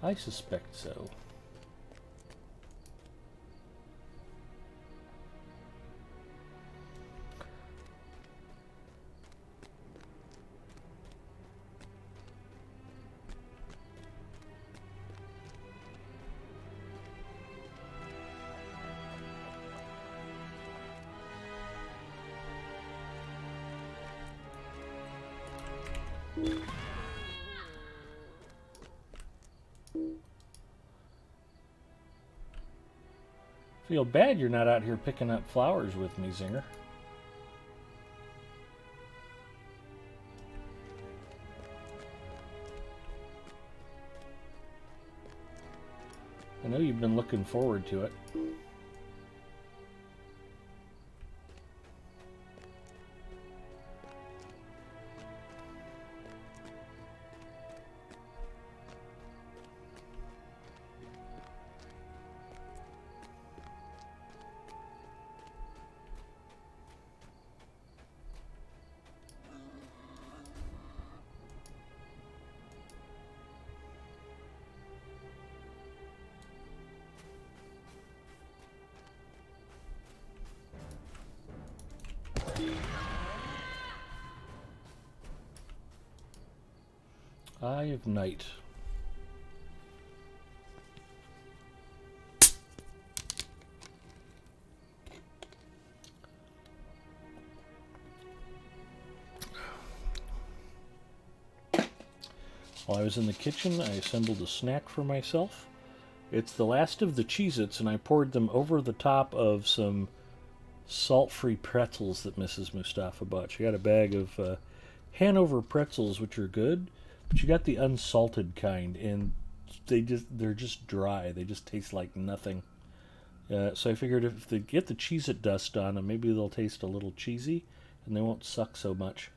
S1: I suspect so. Feel bad you're not out here picking up flowers with me, Zinger. I know you've been looking forward to it. Eye of Night. While I was in the kitchen, I assembled a snack for myself. It's the last of the Cheez-Its, and I poured them over the top of some salt-free pretzels that Mrs. Mustafa bought. She got a bag of Hanover pretzels, which are good, but you got the unsalted kind, and they're just dry. They just taste like nothing. So I figured if they get the Cheez-It dust on them, maybe they'll taste a little cheesy, and they won't suck so much.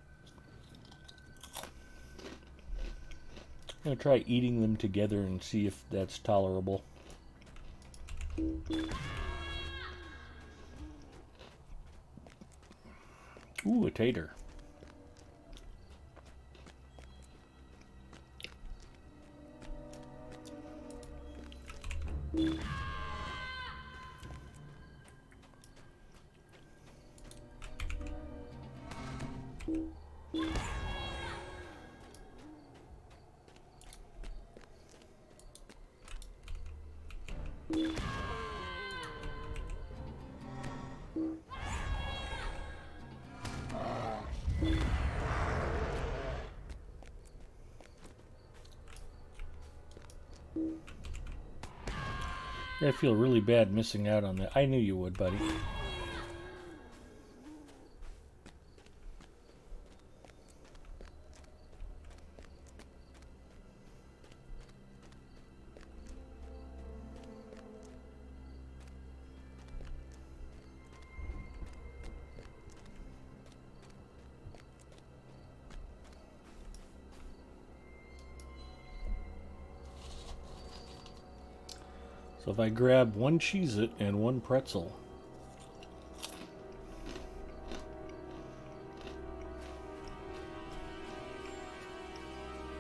S1: I'm going to try eating them together and see if that's tolerable. Ooh, a tater. I feel really bad missing out on that. I knew you would, buddy. So if I grab one Cheez-It and one pretzel,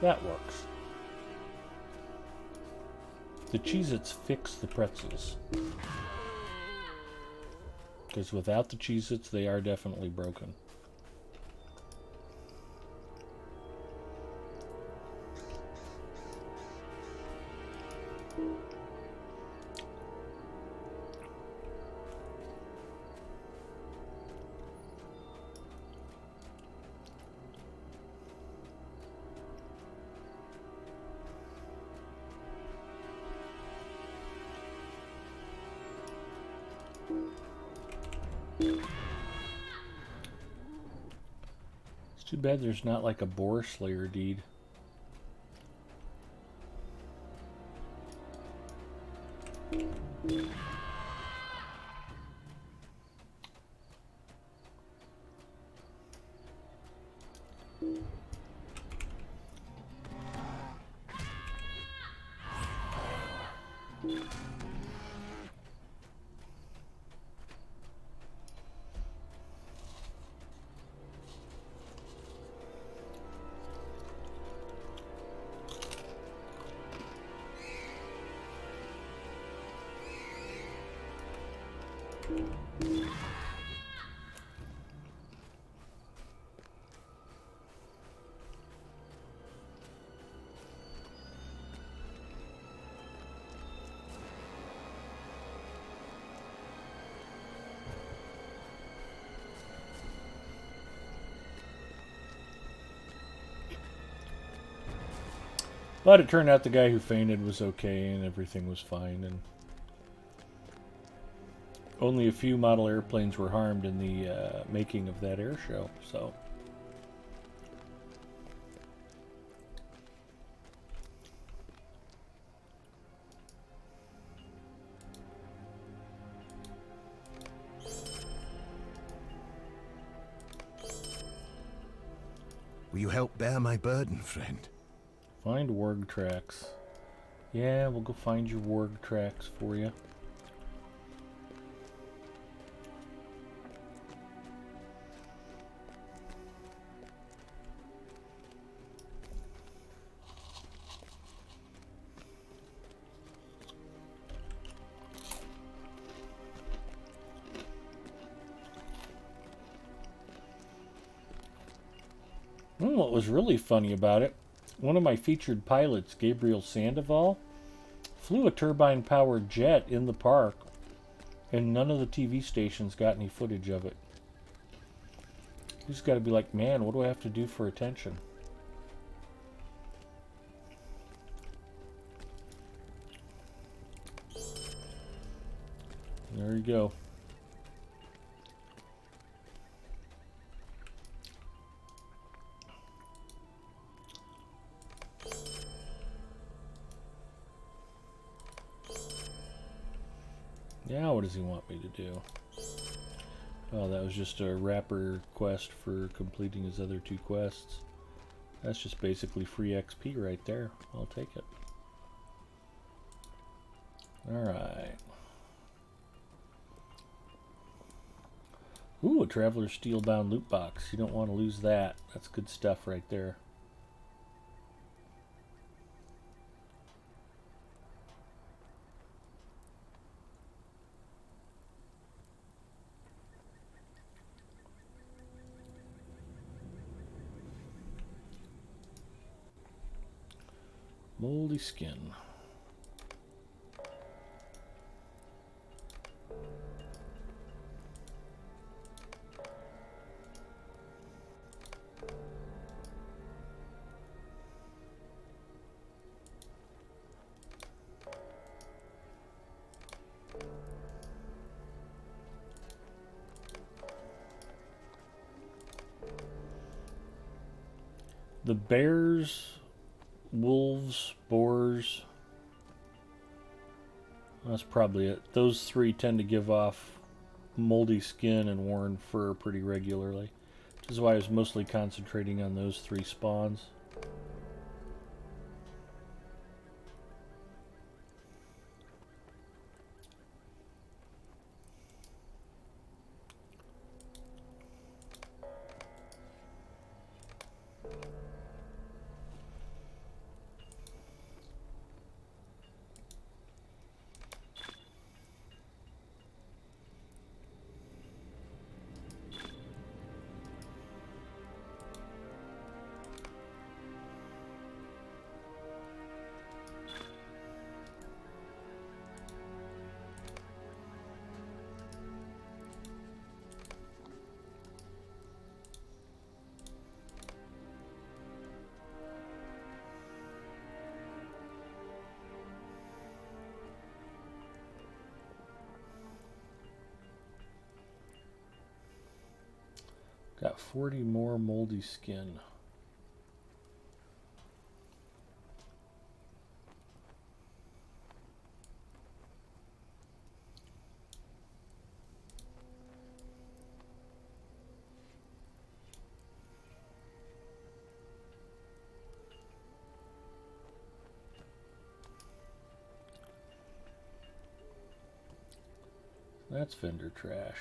S1: that works. The Cheez-Its fix the pretzels. Because without the Cheez-Its, they are definitely broken. It's too bad there's not like a Boar Slayer deed. But it turned out the guy who fainted was okay and everything was fine, and only a few model airplanes were harmed in the making of that air show, so.
S4: Will you help bear my burden, friend?
S1: Find warg tracks. Yeah, we'll go find your warg tracks for you. What was really funny about it, one of my featured pilots, Gabriel Sandoval, flew a turbine-powered jet in the park, and none of the TV stations got any footage of it. You just got to be like, man, what do I have to do for attention? There you go. Now what does he want me to do? Oh, that was just a wrapper quest for completing his other two quests. That's just basically free XP right there. I'll take it. Alright. Ooh, a Traveler's Steelbound loot box. You don't want to lose that. That's good stuff right there. Moldy skin. The bears, wolves, boars. That's probably it. Those three tend to give off moldy skin and worn fur pretty regularly, which is why I was mostly concentrating on those three spawns. Got 40 more moldy skin. That's vendor trash.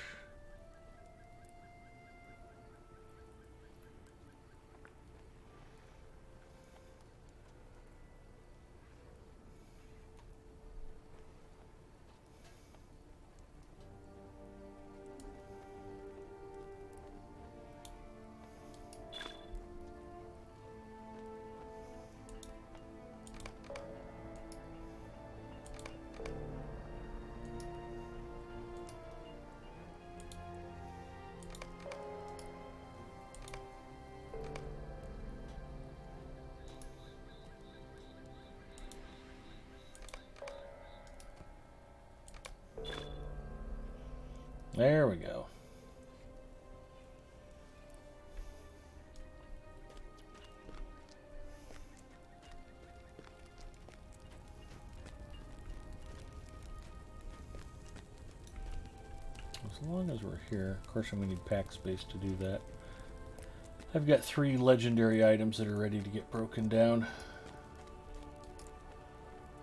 S1: There we go. As long as we're here, of course I'm going to need pack space to do that. I've got 3 legendary items that are ready to get broken down.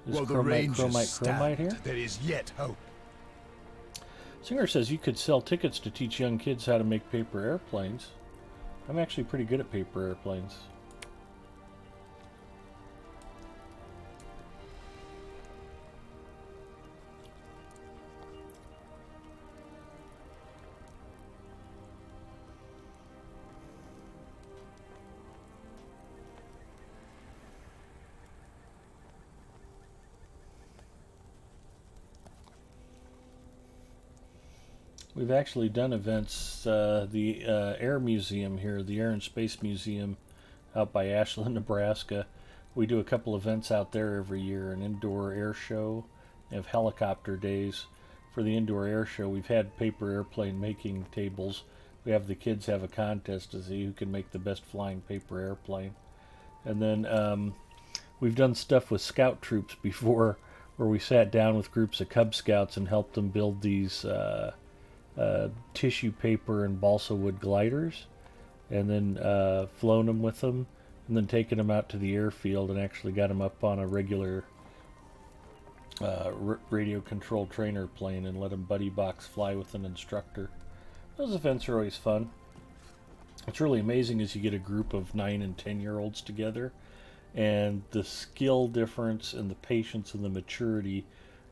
S1: Is
S4: Well, the
S1: chromite,
S4: Rangers
S1: chromite here?
S4: stand. There is yet hope.
S1: Singer says you could sell tickets to teach young kids how to make paper airplanes. I'm actually pretty good at paper airplanes. We've actually done events, the Air Museum here, the Air and Space Museum out by Ashland, Nebraska. We do a couple events out there every year, an indoor air show. They have helicopter days. For the indoor air show, we've had paper airplane making tables. We have the kids have a contest to see who can make the best flying paper airplane. And then we've done stuff with scout troops before where we sat down with groups of Cub Scouts and helped them build these tissue paper and balsa wood gliders, and then flown them with them, and then taken them out to the airfield and actually got them up on a regular radio controlled trainer plane and let them buddy box fly with an instructor. Those events are always fun. What's really amazing is you get a group of 9 and 10-year-olds together, and the skill difference and the patience and the maturity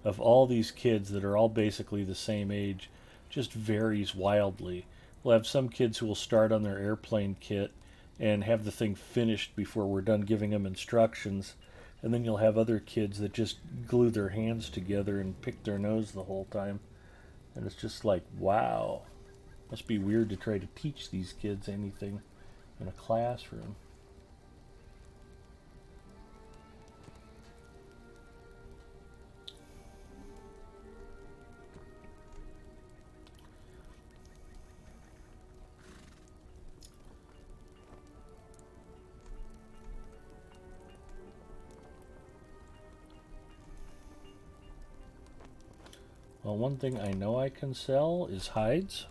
S1: of all these kids that are all basically the same age just varies wildly. We'll have some kids who will start on their airplane kit and have the thing finished before we're done giving them instructions, and then you'll have other kids that just glue their hands together and pick their nose the whole time. And it's just like, wow. Must be weird to try to teach these kids anything in a classroom. Well, one thing I know I can sell is hides.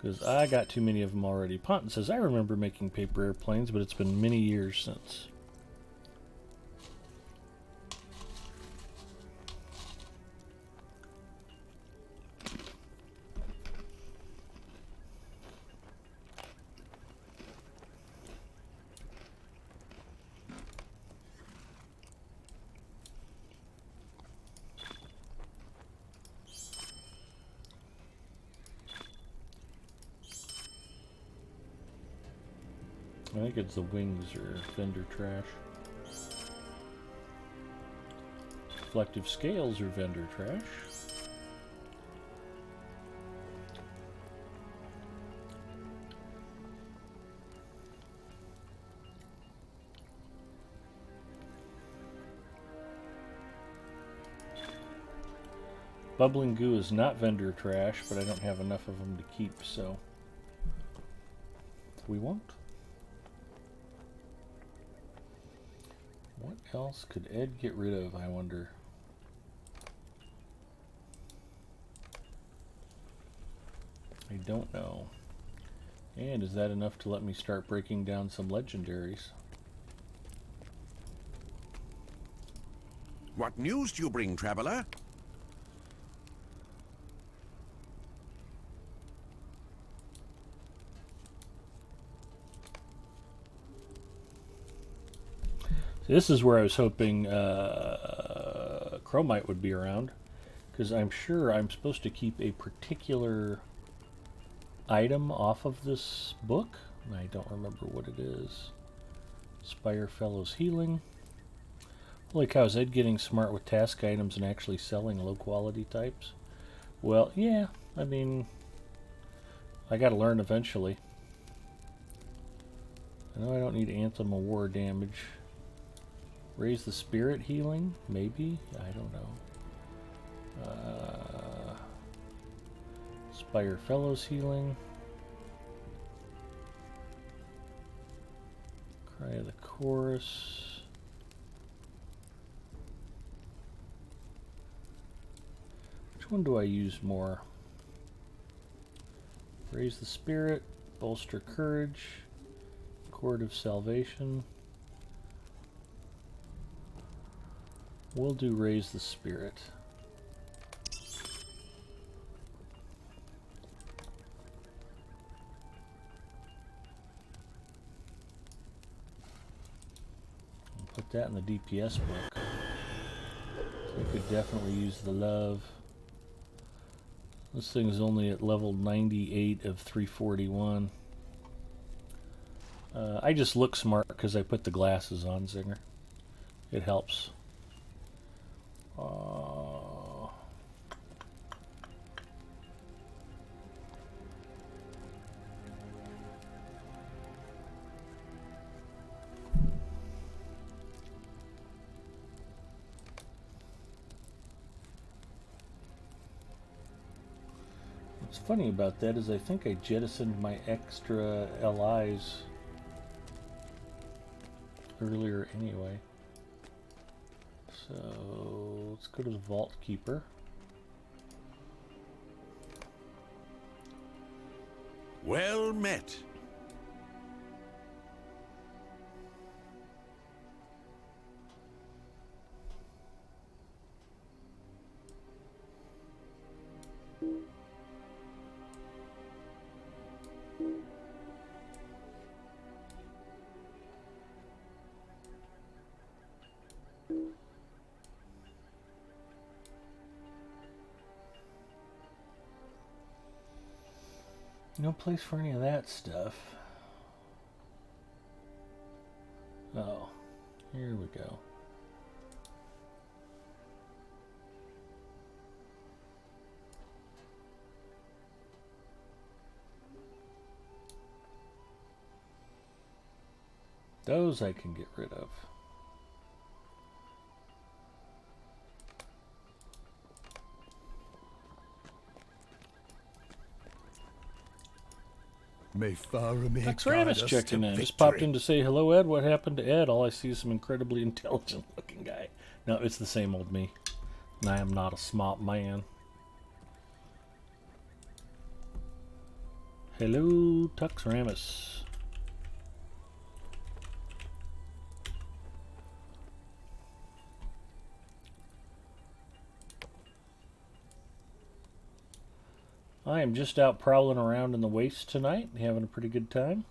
S1: Because I got too many of them already. Ponton says, I remember making paper airplanes, but it's been many years since. I think it's the wings or vendor trash. Reflective scales or vendor trash. Bubbling goo is not vendor trash, but I don't have enough of them to keep, so we won't. What else could Ed get rid of, I wonder? I don't know. And is that enough to let me start breaking down some legendaries?
S7: What news do you bring, traveler?
S1: This is where I was hoping Chromite would be around, because I'm sure I'm supposed to keep a particular item off of this book. I don't remember what it is. Spire Fellows Healing. Holy cow, is Ed getting smart with task items and actually selling low quality types? Well, yeah, I mean, I gotta learn eventually. I know I don't need Anthem of War damage. Raise the spirit healing? Maybe? I don't know. Spire Fellows healing. Cry of the Chorus. Which one do I use more? Raise the spirit. Bolster courage. Cord of Salvation. We'll do Raise the Spirit. I'll put that in the DPS book. We could definitely use the love. This thing is only at level 98 of 341. I just look smart because I put the glasses on, Zinger. It helps. What's funny about that is I think I jettisoned my extra LIs earlier anyway. So let's go to the Vault Keeper.
S7: Well met.
S1: No place for any of that stuff. Oh, here we go. Those I can get rid of.
S4: May Faramir
S1: Tux
S4: guide
S1: Ramus
S4: us
S1: checking
S4: to
S1: in. Just popped
S4: victory.
S1: in to say, hello, Ed. What happened to Ed? All I see is some incredibly intelligent looking guy. No, it's the same old me. And I am not a smart man. Hello, Tux Ramus. I am just out prowling around in the waste tonight, having a pretty good time.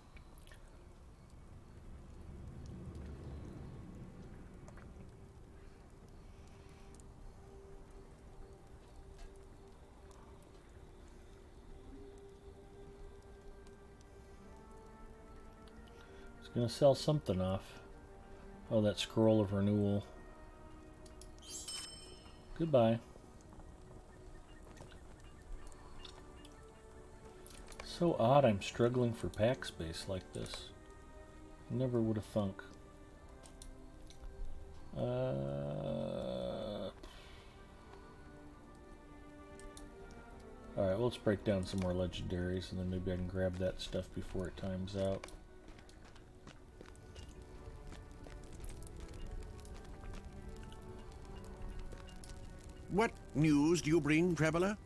S1: It's gonna sell something off. Oh, that scroll of renewal. Goodbye. So odd I'm struggling for pack space like this. Never would have thunk. Alright, well, let's break down some more legendaries and then maybe I can grab that stuff before it times out.
S7: What news do you bring, traveler?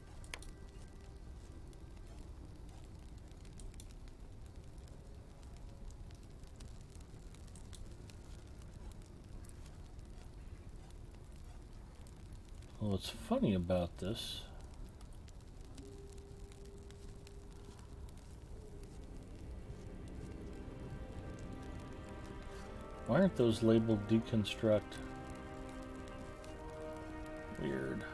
S1: Well, what's funny about this... Why aren't those labeled deconstruct? Weird.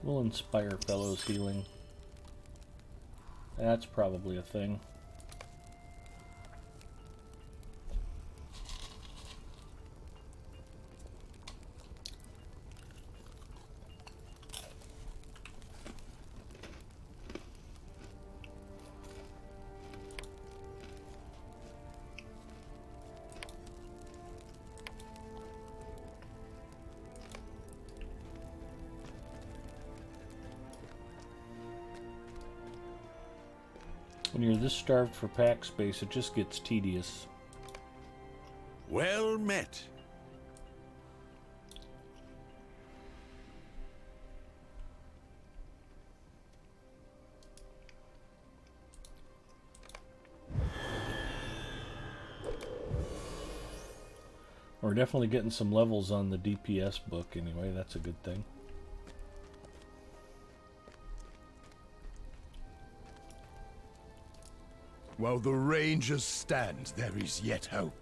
S1: We'll inspire fellows healing. That's probably a thing. When you're this starved for pack space, it just gets tedious.
S7: Well met.
S1: We're definitely getting some levels on the DPS book anyway. That's a good thing.
S4: While the Rangers stand, there is yet hope.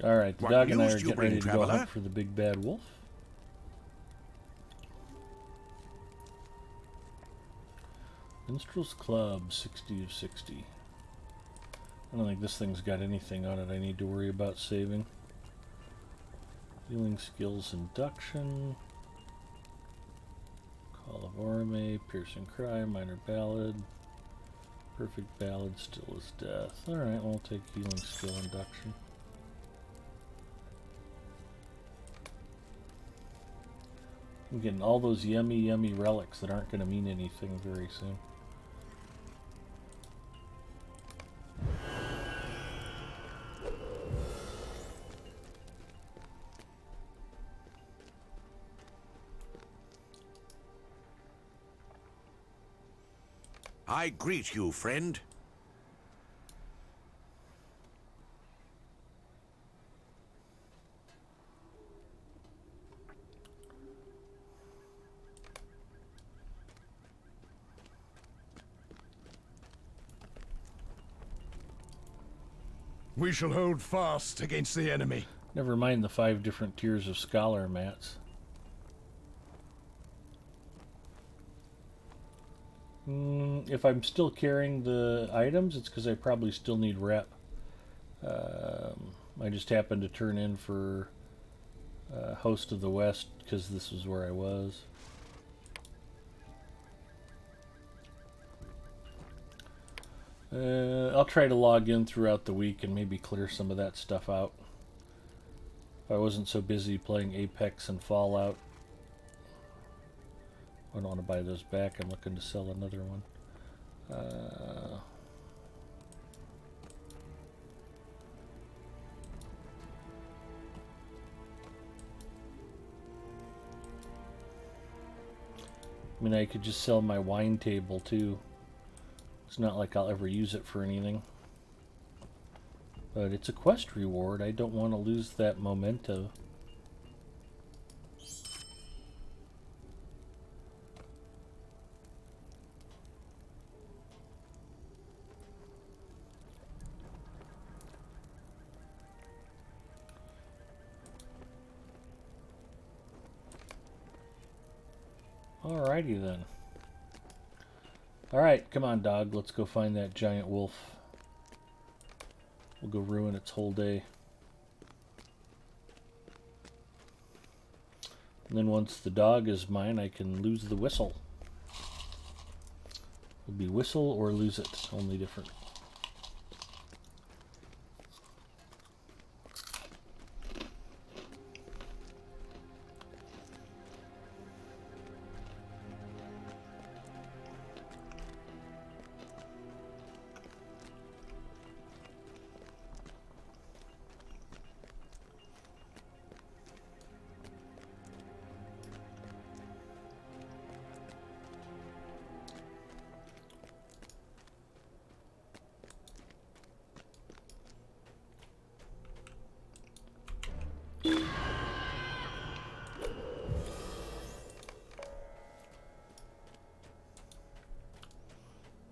S1: Alright, the
S7: What
S1: dog and I
S7: news
S1: are
S7: do you
S1: getting
S7: bring,
S1: ready to go
S7: traveler?
S1: hunt for the big bad wolf. Minstrel's Club, 60 of 60. I don't think this thing's got anything on it I need to worry about saving. Healing Skills Induction. Call of Orme, Piercing Cry, Minor Ballad. Perfect Ballad, Still as Death. Alright, we'll take Healing Skill Induction. I'm getting all those yummy relics that aren't going to mean anything very soon.
S7: I greet you, friend.
S4: We shall hold fast against the enemy.
S1: Never mind the 5 different tiers of scholar mats. If I'm still carrying the items, it's because I probably still need rep. I just happened to turn in for Host of the West because this was where I was. I'll try to log in throughout the week and maybe clear some of that stuff out. If I wasn't so busy playing Apex and Fallout. I don't want to buy those back. I'm looking to sell another one. I mean, I could just sell my wine table too. It's not like I'll ever use it for anything. But it's a quest reward. I don't want to lose that memento. Alrighty then. Alright, come on dog, let's go find that giant wolf. We'll go ruin its whole day. And then once the dog is mine, I can lose the whistle. It'll be whistle or lose it, only different.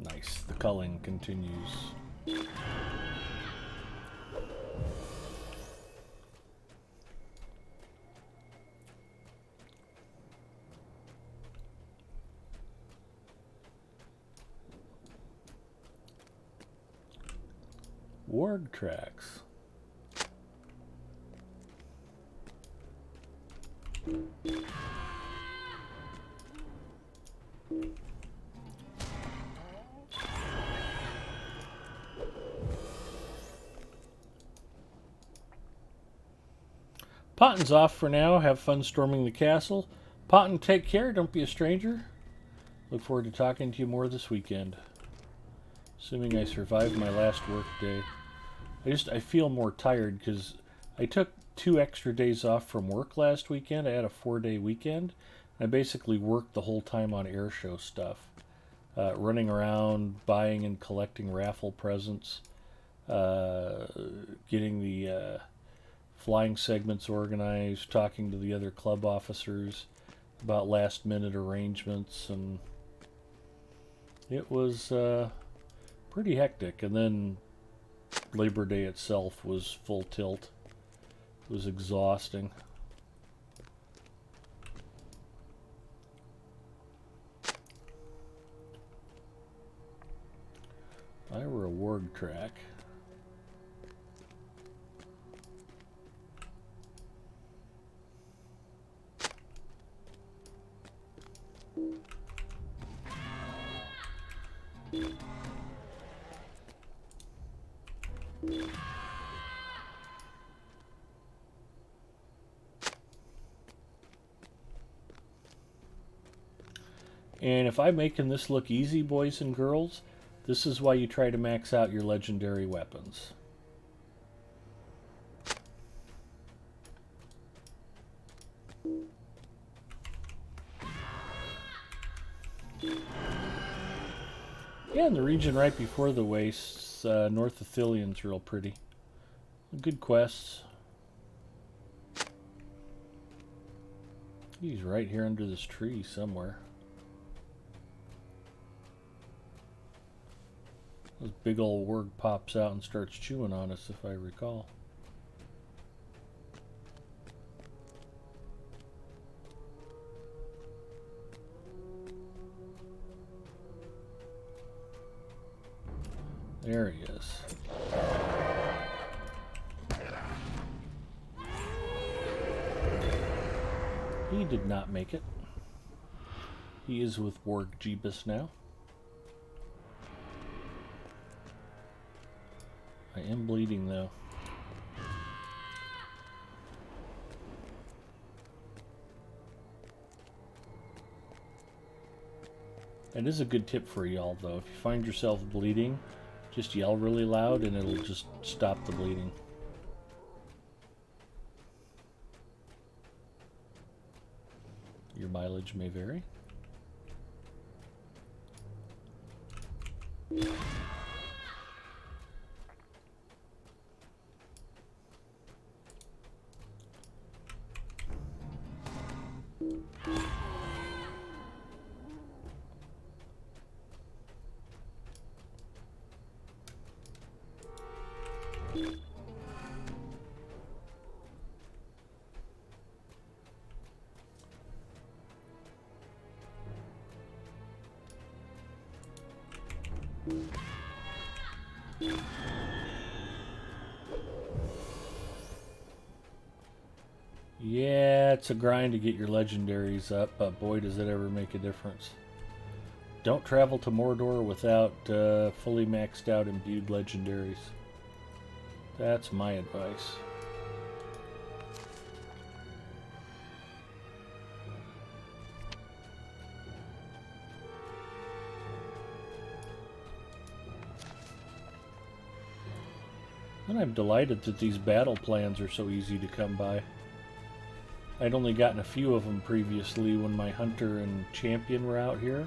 S1: Nice. The culling continues. Warg tracks. Potton's off for now. Have fun storming the castle. Potton, take care. Don't be a stranger. Look forward to talking to you more this weekend. Assuming I survive my last work day. I feel more tired because I took 2 extra days off from work last weekend. I had a 4-day weekend. I basically worked the whole time on airshow stuff. Running around, buying and collecting raffle presents. Getting the flying segments organized, talking to the other club officers about last minute arrangements, and it was pretty hectic. And then Labor Day itself was full tilt. It was exhausting. If I were a warg track. And if I'm making this look easy, boys and girls, this is why you try to max out your legendary weapons. Yeah, and the region right before the wastes, north of Thillion's real pretty. Good quests. He's right here under this tree somewhere. This big old warg pops out and starts chewing on us, if I recall. There he is. He did not make it. He is with Warg Jeebus now. I am bleeding though. That is a good tip for y'all though. If you find yourself bleeding, just yell really loud and it'll just stop the bleeding. Your mileage may vary. Yeah, it's a grind to get your legendaries up, but boy does it ever make a difference. Don't travel to Mordor without fully maxed out imbued legendaries. That's my advice. And I'm delighted that these battle plans are so easy to come by. I'd only gotten a few of them previously when my hunter and champion were out here.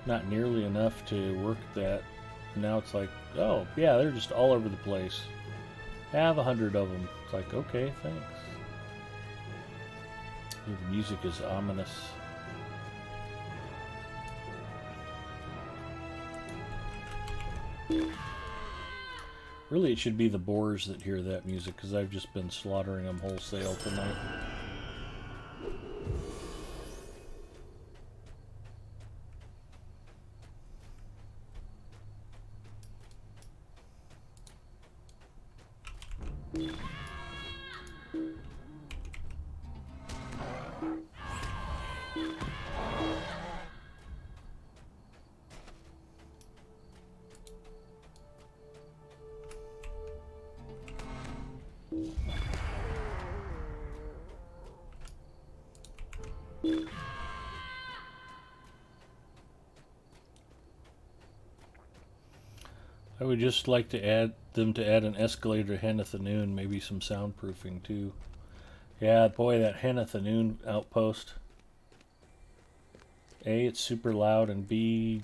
S1: Not nearly enough to work that. Now it's like, oh, yeah, they're just all over the place. Have 100 of them. It's like, okay, thanks. The music is ominous. Really, it should be the boars that hear that music, because I've just been slaughtering them wholesale tonight. I would just like to add an escalator to Hennethanoon, maybe some soundproofing too. Yeah, boy, that Hennethanoon outpost. A, it's super loud, and B,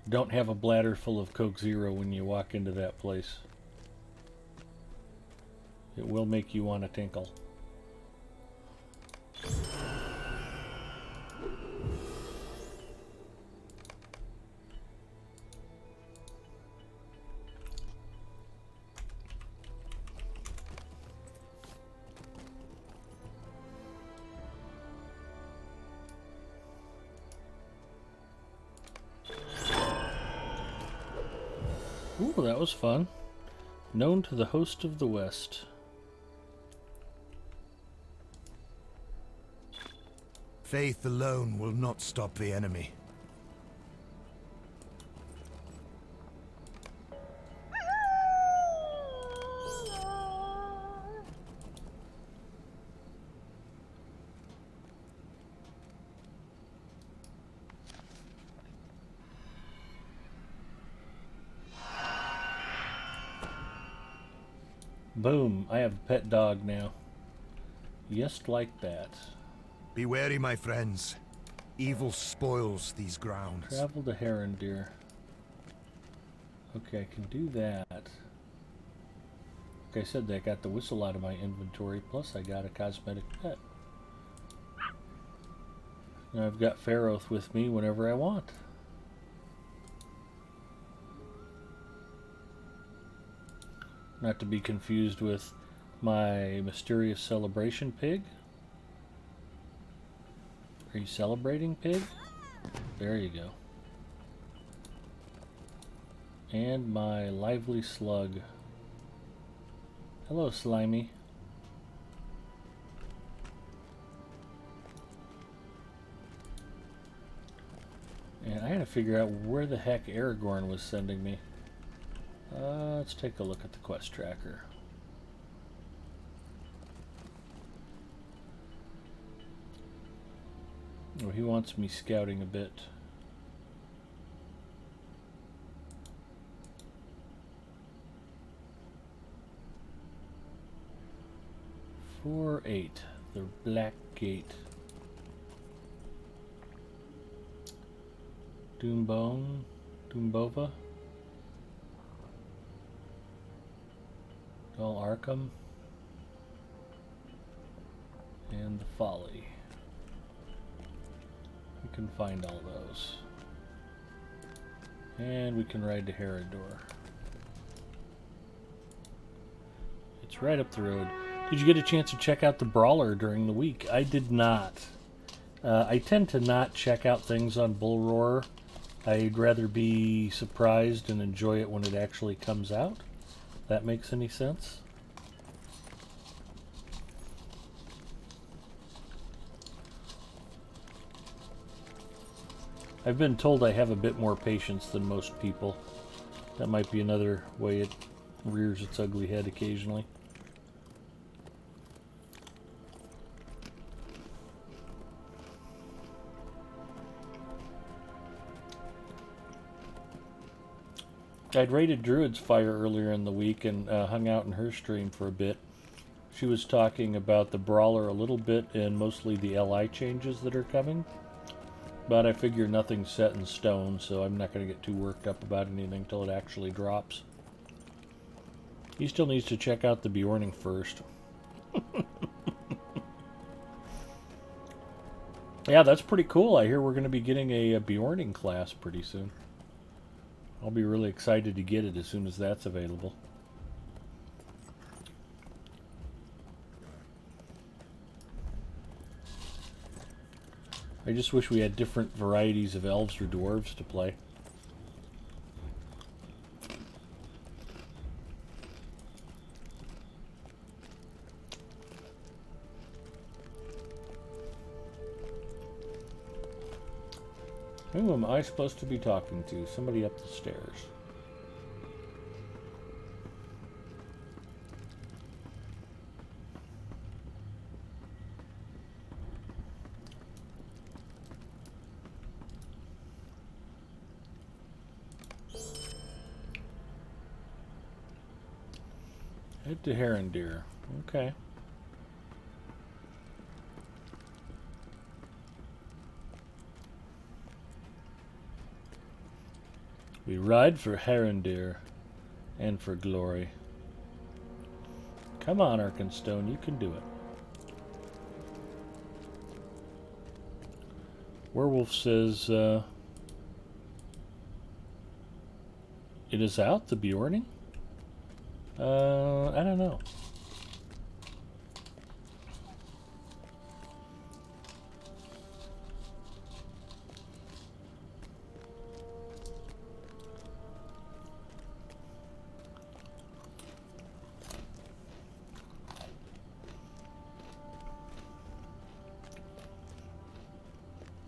S1: don't have a bladder full of Coke Zero when you walk into that place. It will make you want to tinkle. Ooh, that was fun. Known to the host of the West.
S4: Faith alone will not stop the enemy.
S1: Boom, I have a pet dog now. Just like that.
S4: Be wary, my friends. Evil spoils these grounds.
S1: Travel to Herondeer. Okay, I can do that. Like I said, I got the whistle out of my inventory, plus I got a cosmetic pet. Now I've got Faroth with me whenever I want. Not to be confused with my mysterious celebration pig. Are you celebrating, pig? There you go. And my lively slug. Hello, Slimy. And I had to figure out where the heck Aragorn was sending me. Let's take a look at the quest tracker. Oh, he wants me scouting a bit. Four 8, the Black Gate. Doombova. Dol Arkham. And the Folly. We can find all those. And we can ride to Herodor. It's right up the road. Did you get a chance to check out the Brawler during the week? I did not. I tend to not check out things on Bull Roar. I'd rather be surprised and enjoy it when it actually comes out. That makes any sense? I've been told I have a bit more patience than most people. That might be another way it rears its ugly head occasionally. I'd raided Druid's Fire earlier in the week and hung out in her stream for a bit. She was talking about the Brawler a little bit and mostly the LI changes that are coming. But I figure nothing's set in stone, so I'm not going to get too worked up about anything till it actually drops. He still needs to check out the Bjorning first. Yeah, that's pretty cool. I hear we're going to be getting a Bjorning class pretty soon. I'll be really excited to get it as soon as that's available. I just wish we had different varieties of elves or dwarves to play. Who am I supposed to be talking to? Somebody up the stairs. Head to Herondeer. Okay. We ride for Herondeer and for glory. Come on, Arkenstone, you can do it. Werewolf says, it is out, the Bjorning? I don't know.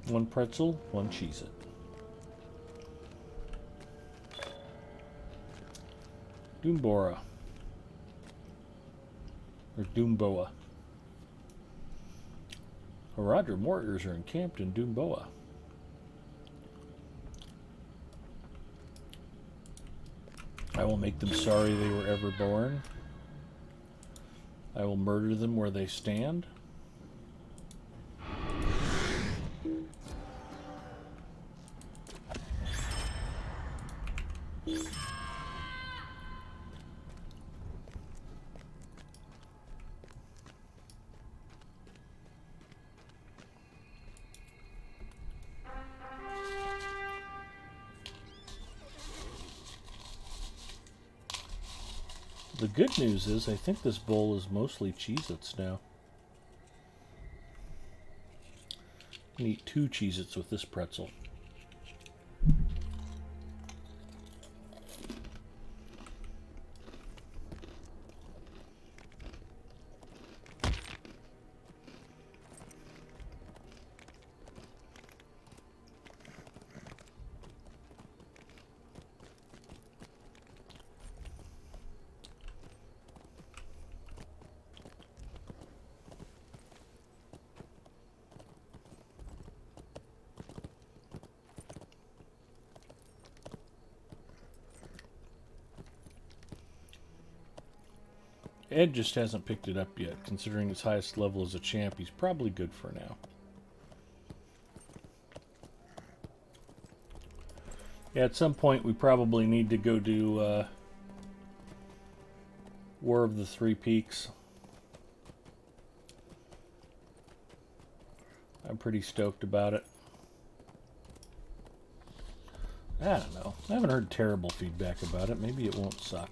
S1: One pretzel, one Cheez-It. Doombora. Or Doomboa. Haradrim warriors are encamped in Doomboa. I will make them sorry they were ever born. I will murder them where they stand. The good news is I think this bowl is mostly Cheez-Its now. I can eat 2 Cheez-Its with this pretzel. Ed just hasn't picked it up yet. Considering his highest level as a champ, he's probably good for now. Yeah, at some point we probably need to go do War of the Three Peaks. I'm pretty stoked about it. I don't know. I haven't heard terrible feedback about it. Maybe it won't suck.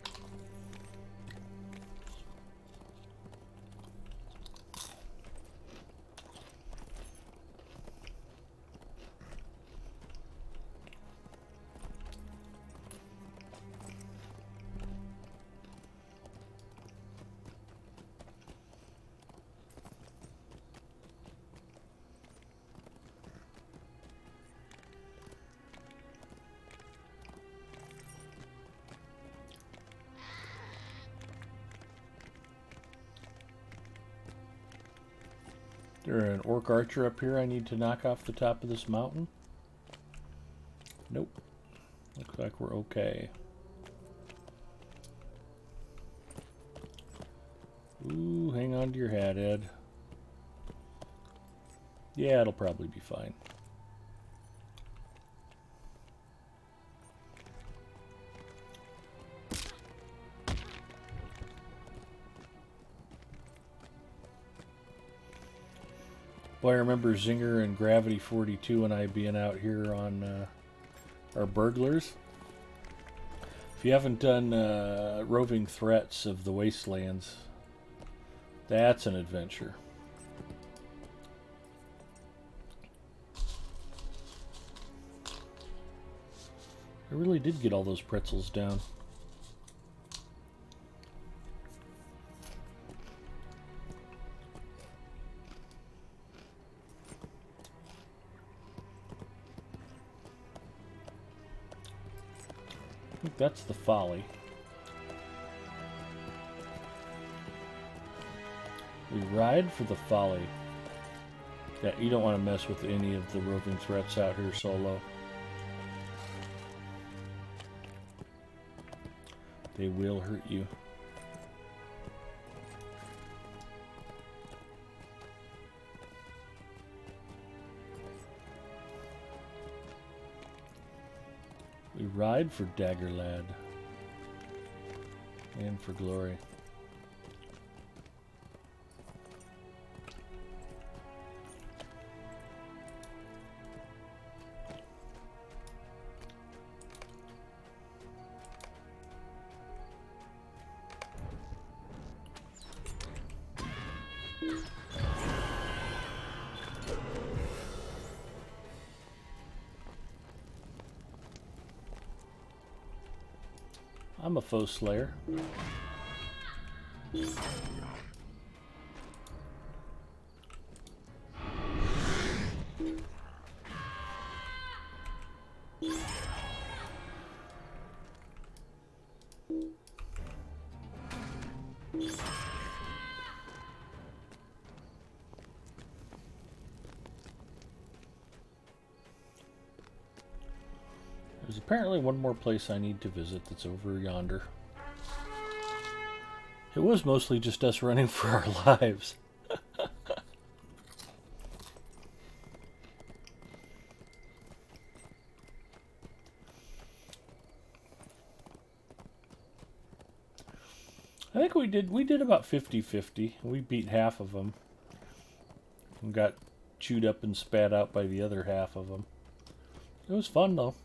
S1: Is there an orc archer up here I need to knock off the top of this mountain? Nope. Looks like we're okay. Ooh, hang on to your hat, Ed. Yeah, it'll probably be fine. Boy, I remember Zinger and Gravity 42 and I being out here on our burglars. If you haven't done Roving Threats of the Wastelands, that's an adventure. I really did get all those pretzels down. I think that's the Folly. We ride for the Folly. Yeah, you don't want to mess with any of the roving threats out here solo. They will hurt you. We ride for Dagger Lad and for glory. I'm a foe slayer. There's apparently one more place I need to visit that's over yonder. It was mostly just us running for our lives. I think we did about 50-50. We beat half of them. And got chewed up and spat out by the other half of them. It was fun though.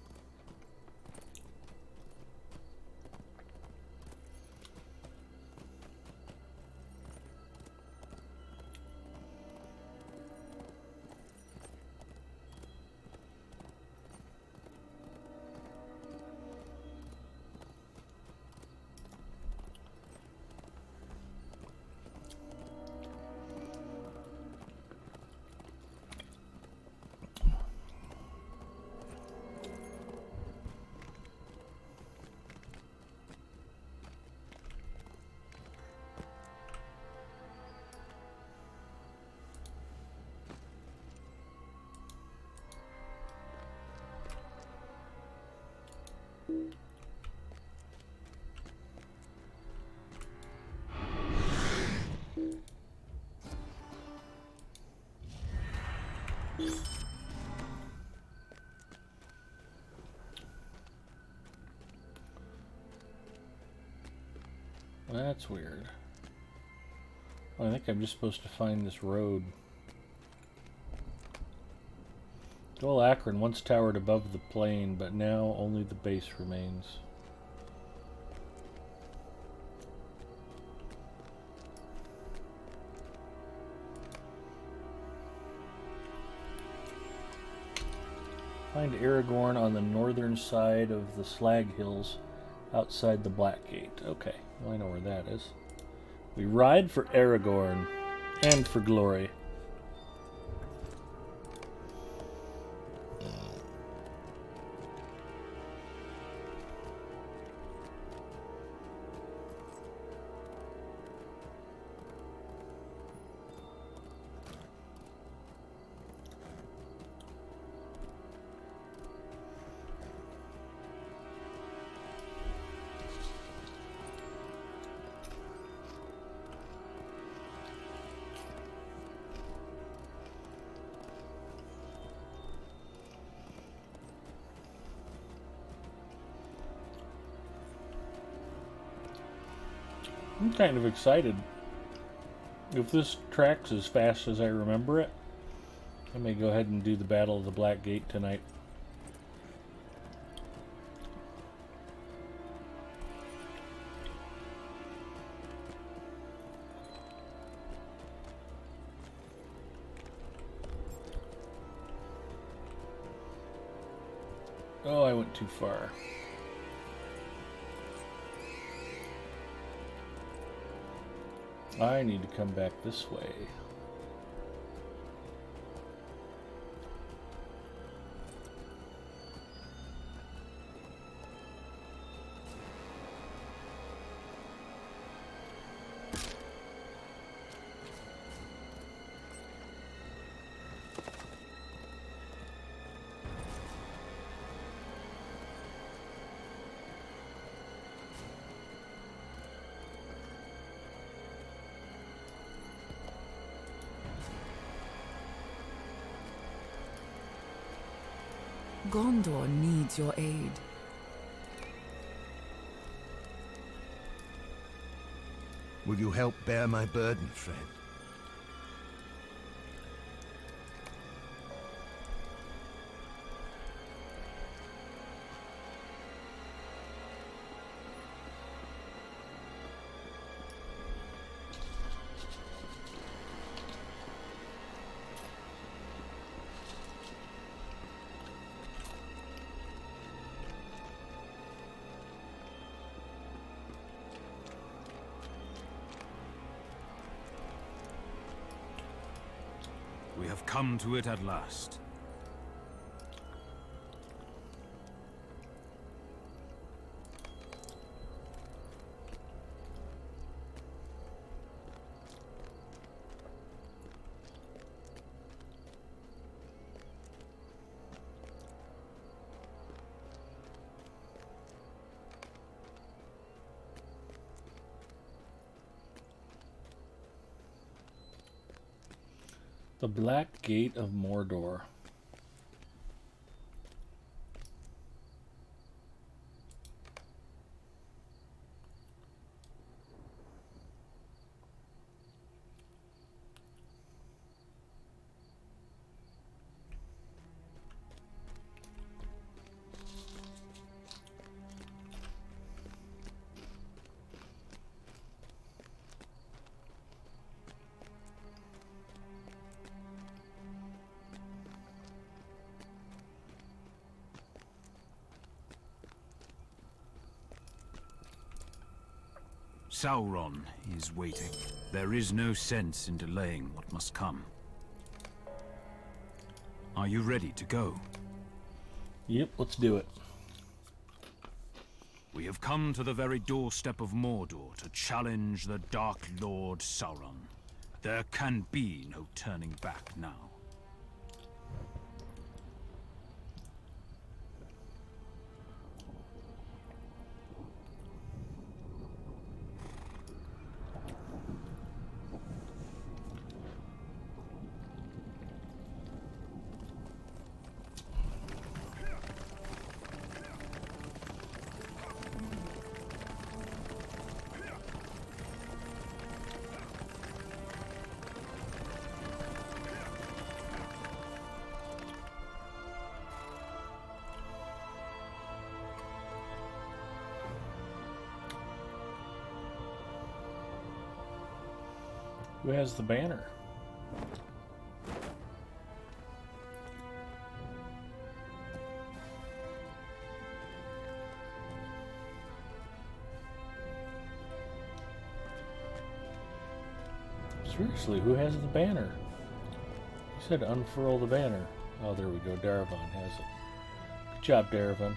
S1: That's weird. I think I'm just supposed to find this road. Dol Akron once towered above the plain, but now only the base remains. Find Aragorn on the northern side of the Slag Hills outside the Black Gate. Okay, well, I know where that is. We ride for Aragorn and for glory. I'm kind of excited. If this tracks as fast as I remember it, I may go ahead and do the Battle of the Black Gate tonight. Oh, I went too far. I need to come back this way.
S11: Gondor needs your aid.
S4: Will you help bear my burden, friend?
S3: We have come to it at last.
S1: The Black Gate of Mordor.
S3: Sauron is waiting. There is no sense in delaying what must come. Are you ready to go?
S1: Yep, let's do it.
S3: We have come to the very doorstep of Mordor to challenge the Dark Lord Sauron. There can be no turning back now.
S1: Who has the banner? Seriously, who has the banner? He said unfurl the banner. Oh, there we go. Daravan has it. Good job, Daravan.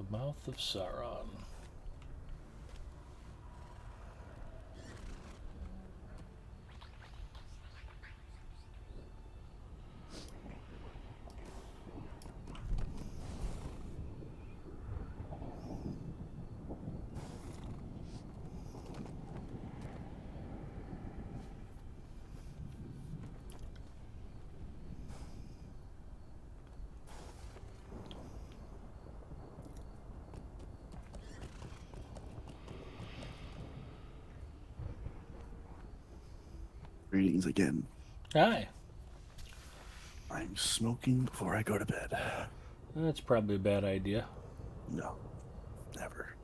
S1: Mouth of Sauron.
S2: Greetings again.
S1: Hi.
S2: I'm smoking before I go to bed.
S1: That's probably a bad idea.
S2: No, never.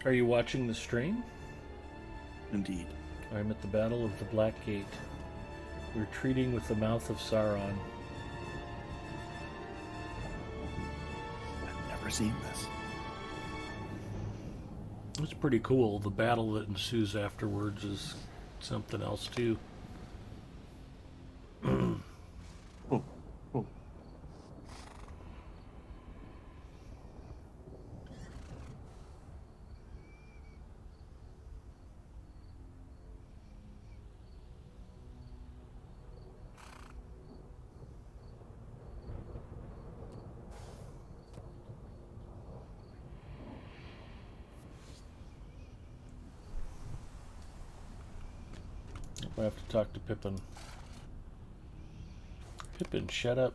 S1: Are you watching the stream?
S2: Indeed.
S1: I'm at the Battle of the Black Gate. We're retreating with the mouth of Sauron.
S2: I've never seen this.
S1: It's pretty cool. The battle that ensues afterwards is something else too.
S2: Oh, oh.
S1: I have to talk to Pippin. Pippin, shut up.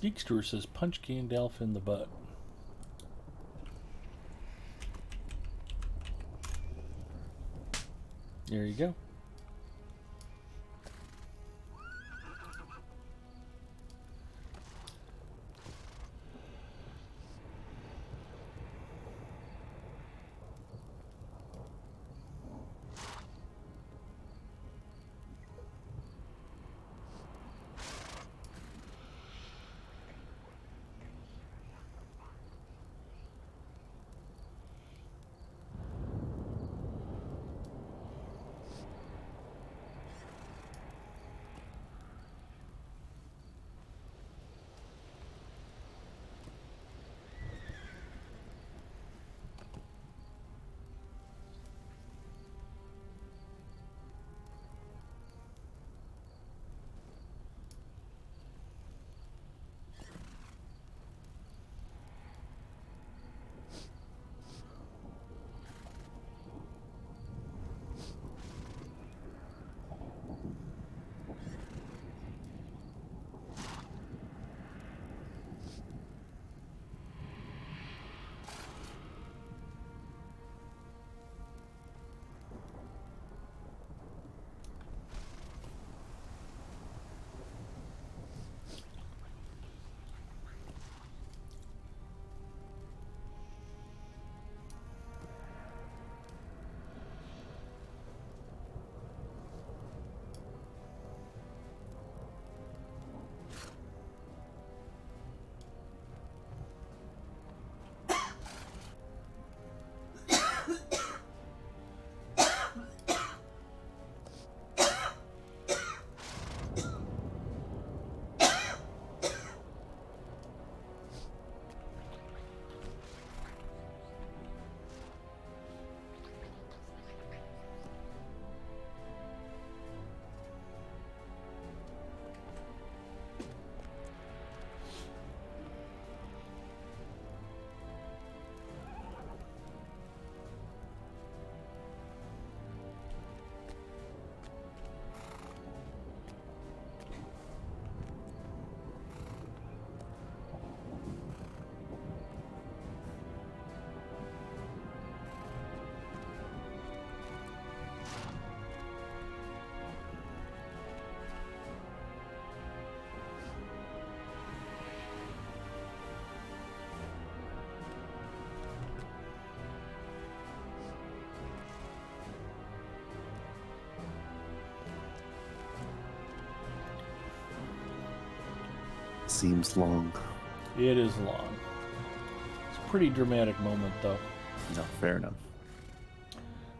S1: Geekster says punch Gandalf in the butt. There you go.
S2: Seems long.
S1: It is long. It's a pretty dramatic moment, though.
S2: No, fair enough.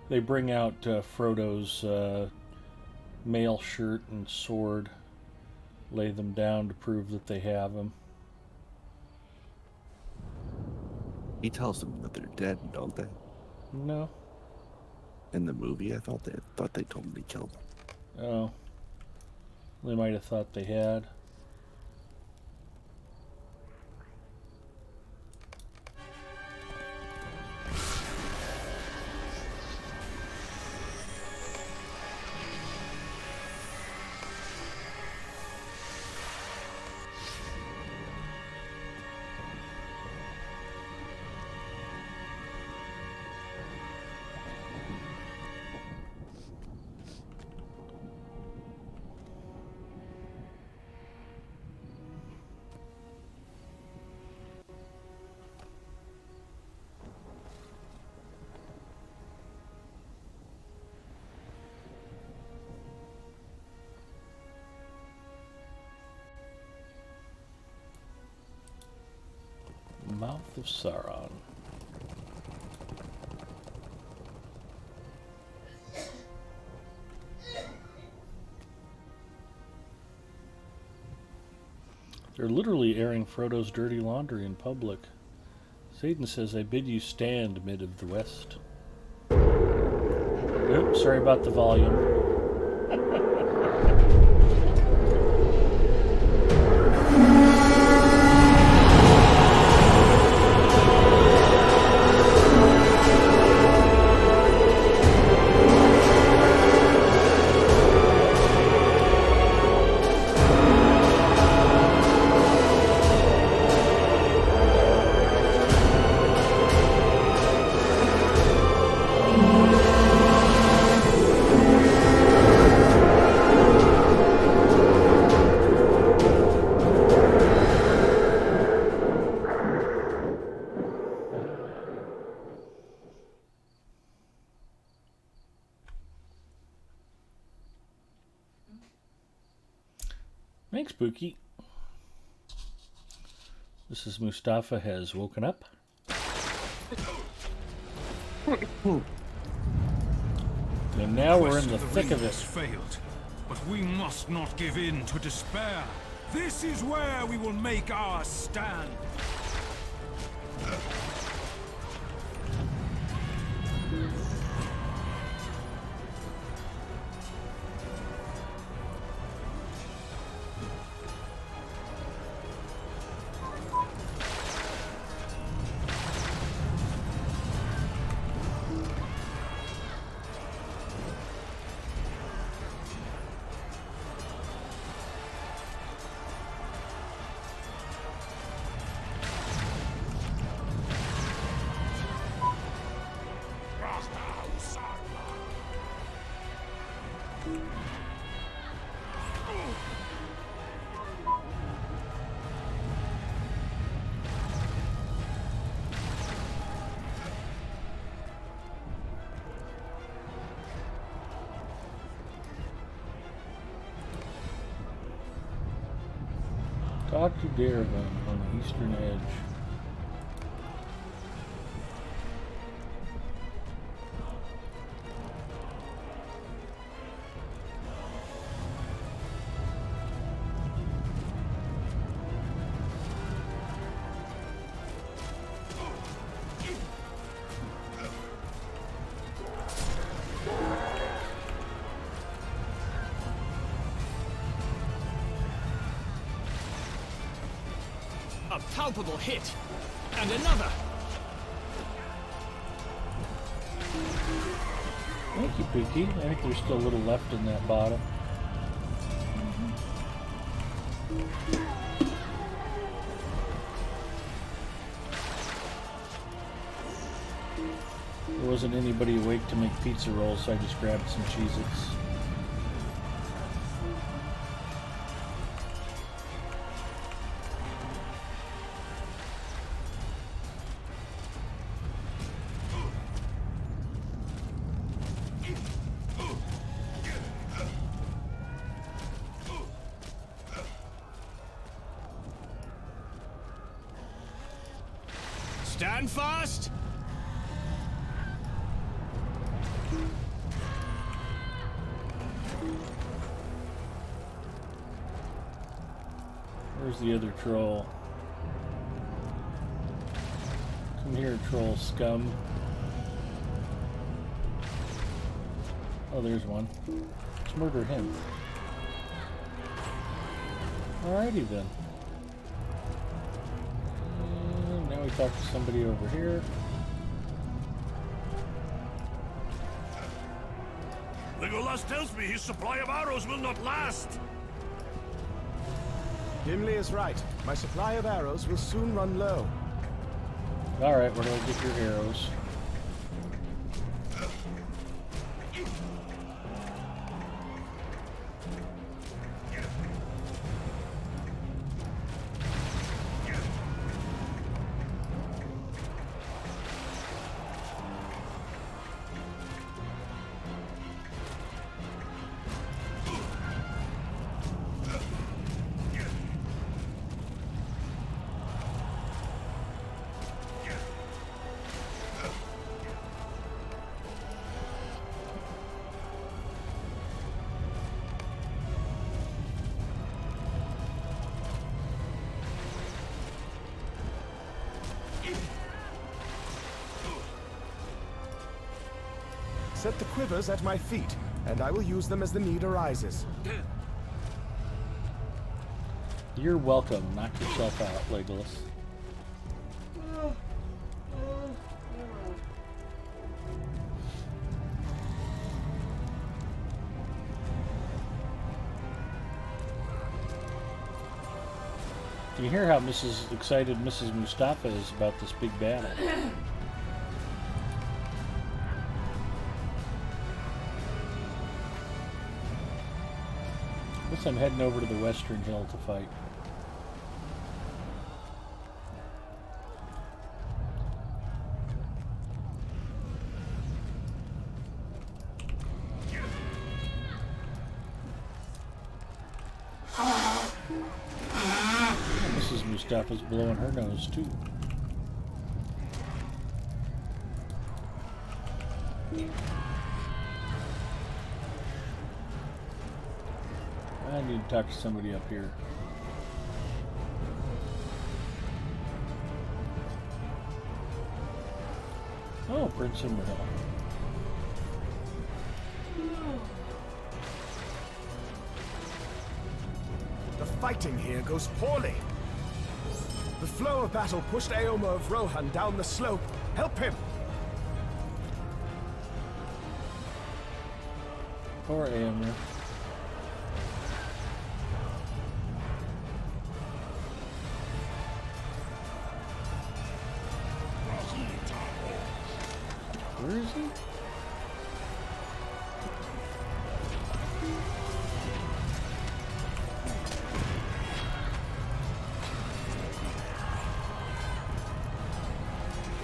S1: They bring out Frodo's mail shirt and sword, lay them down to prove that they have him.
S2: He tells them that they're dead, don't they?
S1: No.
S2: In the movie, I thought they told him he killed them.
S1: Oh. They might have thought they had. Mouth of Sauron. They're literally airing Frodo's dirty laundry in public. Satan says, I bid you stand mid of the west. Oops, sorry about the volume. Thanks, Pookie. This is Mustafa has woken up. And now we're in the thick of it.
S3: Failed, but we must not give in to despair. This is where we will make our stand.
S1: Talk to Darabin on the eastern edge.
S5: A palpable hit! And another!
S1: Thank you, Pookie. I think there's still a little left in that bottom. There wasn't anybody awake to make pizza rolls, so I just grabbed some Cheez-Its.
S5: Stand fast!
S1: Where's the other troll? Come here, troll scum? Oh, there's one. Let's murder him. Alrighty then. And now we talk to somebody over here.
S7: Legolas tells me his supply of arrows will not last.
S11: Gimli is right. My supply of arrows will soon run low.
S1: Alright, where do I get your arrows?
S11: Set the quivers at my feet, and I will use them as the need arises.
S1: You're welcome. Knock yourself out, Legolas. You hear how excited Mrs. Mustafa is about this big battle. Guess I'm heading over to the Western Hill to fight. Mrs. Mustafa's blowing her nose too. I need to talk to somebody up here. Oh, Prince Imrahil.
S11: The fighting here goes poorly. The flow of battle pushed Aomer of Rohan down the slope. Help him!
S1: Poor Aomer. Where is he?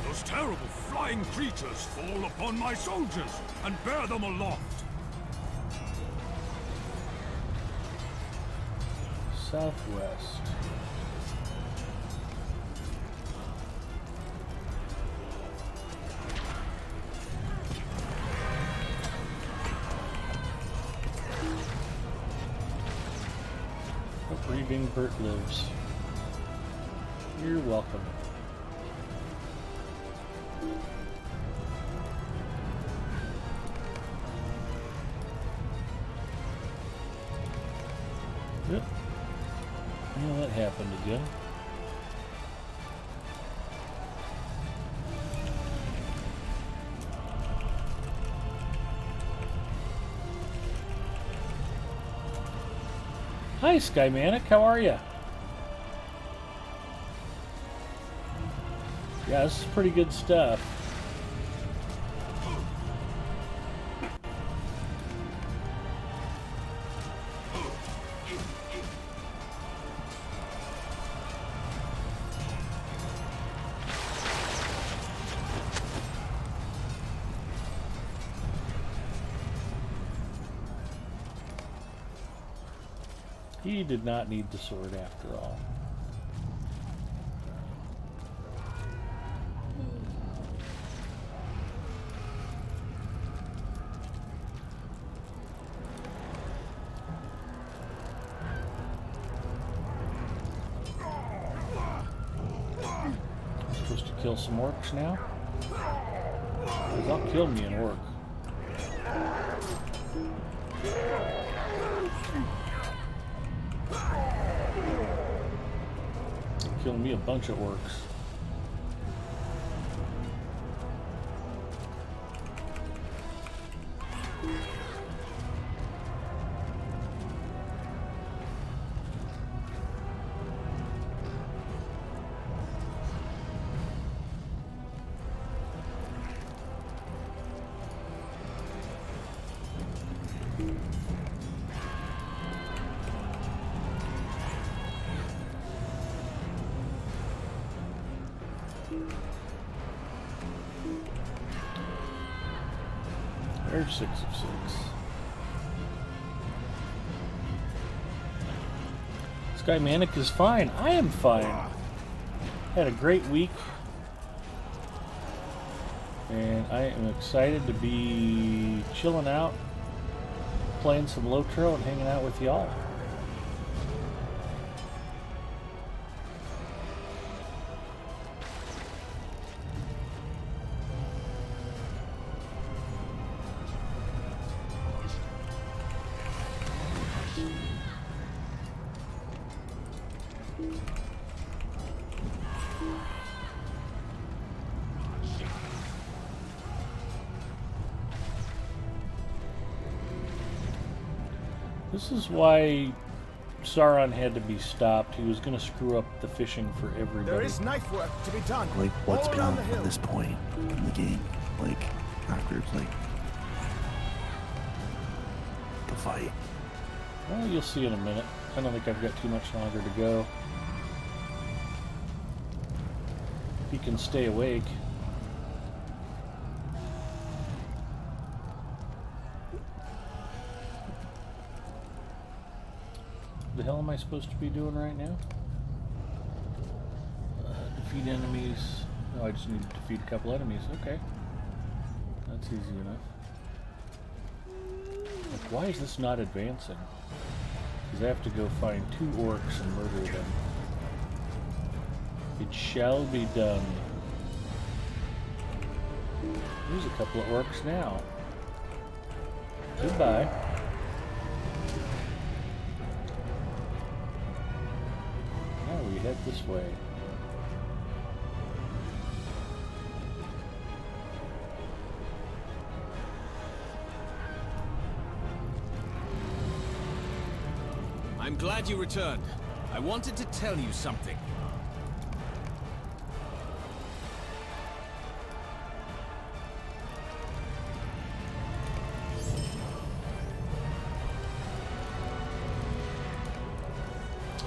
S9: Those terrible flying creatures fall upon my soldiers and bear them aloft.
S1: Southwest. Grieving Bert lives. You're welcome. Yep. Yeah, that happened again. Hi, Skymanic. How are you? Yeah, this is pretty good stuff. He did not need the sword after all. I'm supposed to kill some orcs now? 'Cause they'll kill me an orc. Kill me a bunch of orcs. There's 6 of 6. Sky Manic is fine. I am fine. Had a great week. And I am excited to be chilling out, playing some Lotro and hanging out with y'all. This is why Sauron had to be stopped. He was going to screw up the fishing for everybody.
S11: There is knife work to be done.
S2: Like, what's
S11: all around
S2: beyond
S11: the hill.
S2: this point in the game? Like, after, like, the fight.
S1: Well, you'll see in a minute. I don't think I've got too much longer to go. He can stay awake. The hell am I supposed to be doing right now? Defeat enemies. Oh, I just need to defeat a couple enemies. Okay. That's easy enough. Like, why is this not advancing? Because I have to go find 2 orcs and murder them. It shall be done. There's a couple of orcs now. Goodbye. Now we head this way.
S5: I'm glad you returned. I wanted to tell you something.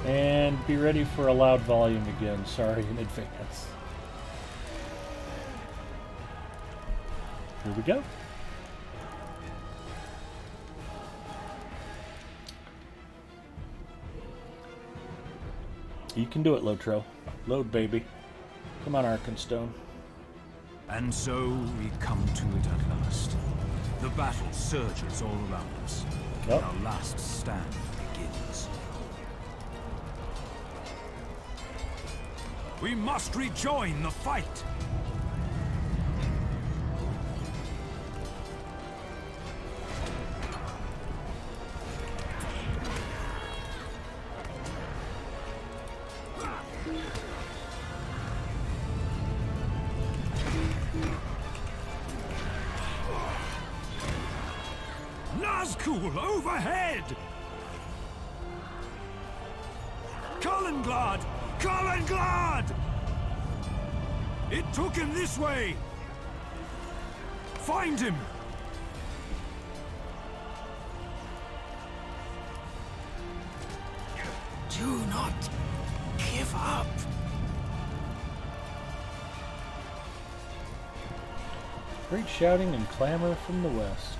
S1: And be ready for a loud volume again. Sorry in advance. Here we go. You can do it, Lotro. Load, baby. Come on, Arkenstone.
S3: And so we come to it at last. The battle surges all around us.
S1: Yep.
S3: Our last stand begins. We must rejoin the fight! Nazgul overhead! Kalinglad! Kalinglad! It took him this way! Find him!
S8: Do not give up.
S1: Great shouting and clamor from the west.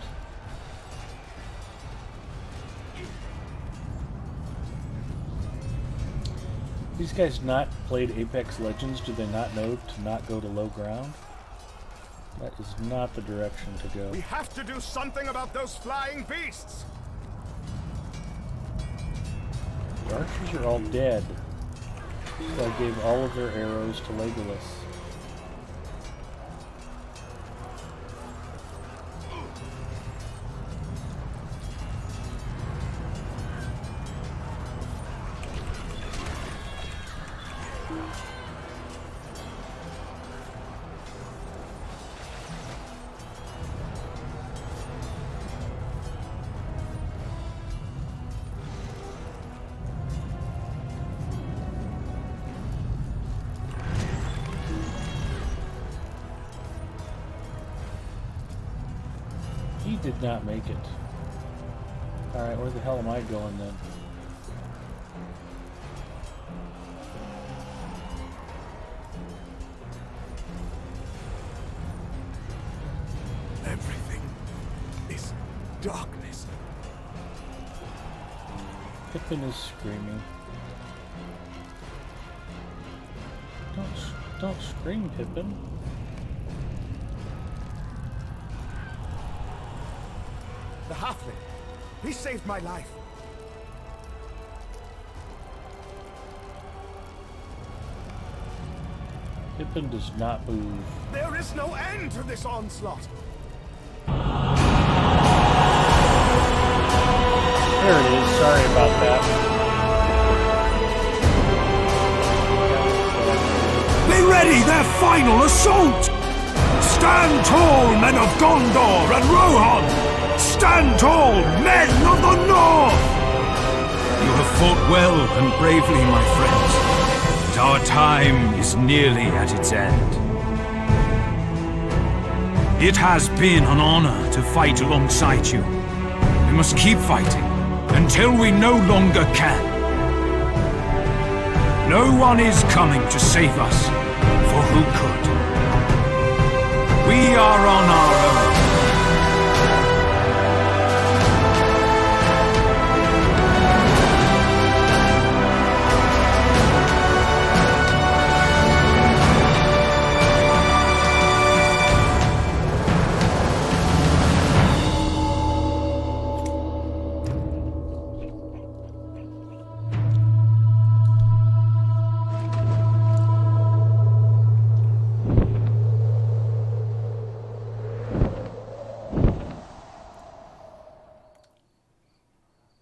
S1: These guys not played Apex Legends, do they not know to not go to low ground? That is not the direction to go.
S11: We have to do something about those flying beasts.
S1: The archers are all dead. So I gave all of their arrows to Legolas. He did not make it. Alright, where the hell am I going then?
S11: Everything is darkness.
S1: Pippin is screaming. Don't scream, Pippin.
S11: The halfling. He saved my life.
S1: Pippin does not move.
S11: There is no end to this onslaught.
S1: There it is. Sorry about that.
S9: Be ready, their final assault! Stand tall, men of Gondor and Rohan! Stand tall, men of the North! You have fought well and bravely, my friends, but our time is nearly at its end. It has been an honor to fight alongside you. We must keep fighting until we no longer can. No one is coming to save us, for who could? We are on our own.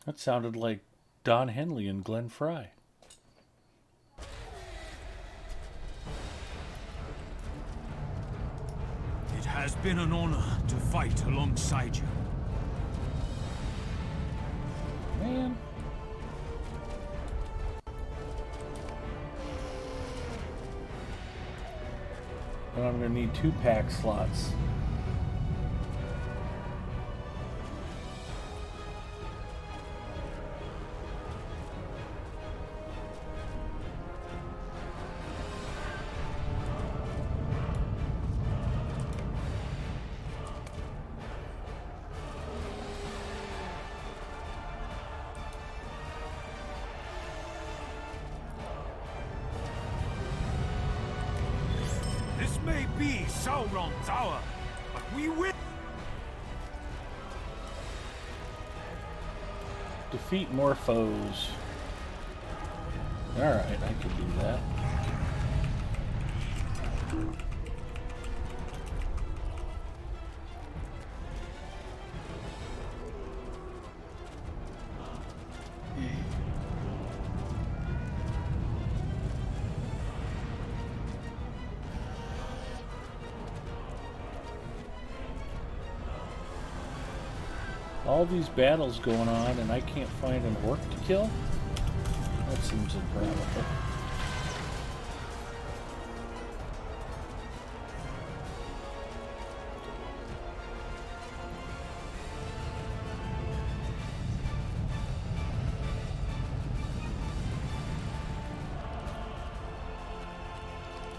S1: That sounded like Don Henley and Glenn Fry.
S3: It has been an honor to fight alongside you.
S1: Man. And I'm going to need 2 pack slots.
S9: This may be Sauron's hour, but we will.
S1: Defeat more foes. Alright, I can do that. All these battles going on and I can't find an orc to kill? That seems improbable.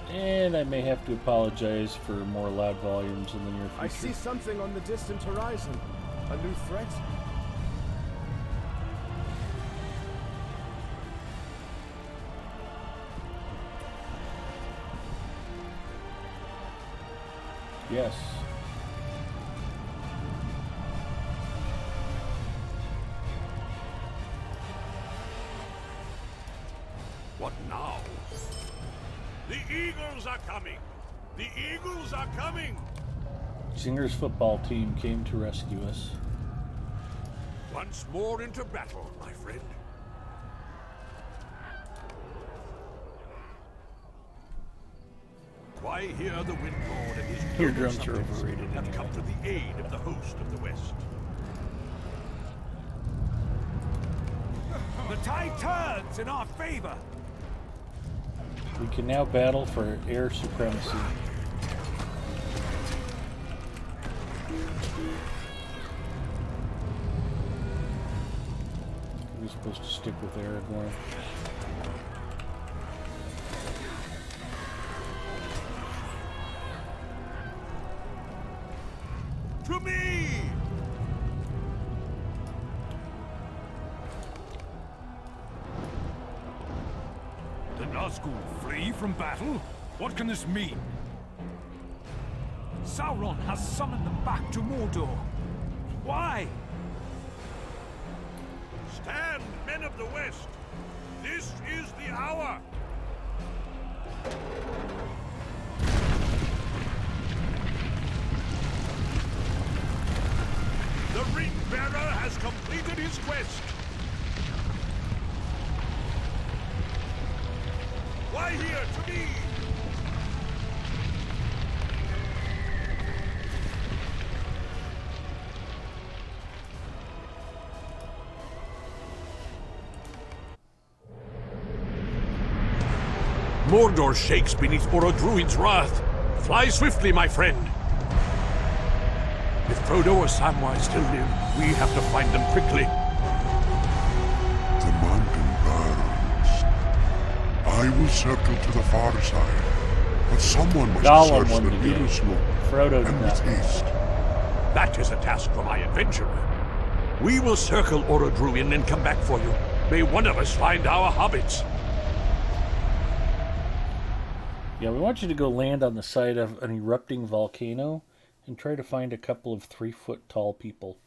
S1: And I may have to apologize for more loud volumes in the near future.
S11: I see something on the distant horizon. A new threat?
S1: Yes.
S7: What now? The Eagles are coming! The Eagles are coming!
S1: Zinger's football team came to rescue us.
S7: Once more into battle, my friend. Why here the Wind Lord and his
S1: Your
S7: noble
S1: drums are
S7: subjects
S1: overrated
S7: have
S1: anyway.
S7: come to the aid of the host of the West.
S9: The tide turns in our favor.
S1: We can now battle for air supremacy. was supposed to stick with Aragorn.
S7: To me!
S9: The Nazgul flee from battle? What can this mean? Sauron has summoned them back to Mordor. Why?
S7: Stand, men of the West! This is the hour! The Ring-Bearer has completed his quest! Why here to me?
S9: Mordor shakes beneath Orodruid's wrath. Fly swiftly, my friend. If Frodo or Samwise still live, we have to find them quickly.
S12: The mountain burns. I will circle to the far side, but someone must
S1: Gollum
S12: search
S1: won
S12: the
S1: the game.
S12: middle slope.
S1: Frodo did
S12: and
S1: not.
S12: with haste.
S9: That is a task for my adventurer. We will circle Orodruin and come back for you. May one of us find our hobbits.
S1: Yeah, we want you to go land on the side of an erupting volcano and try to find a couple of 3-foot tall people.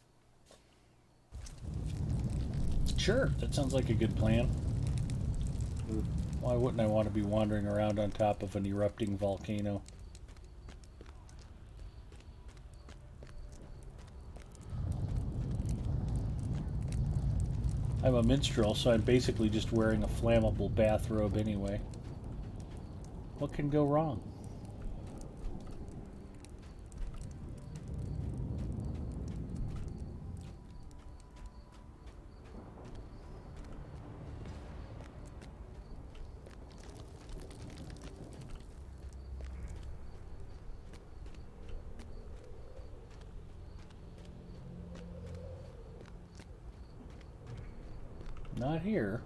S1: Sure, that sounds like a good plan. Why wouldn't I want to be wandering around on top of an erupting volcano? I'm a minstrel, so I'm basically just wearing a flammable bathrobe anyway. What can go wrong? Not here.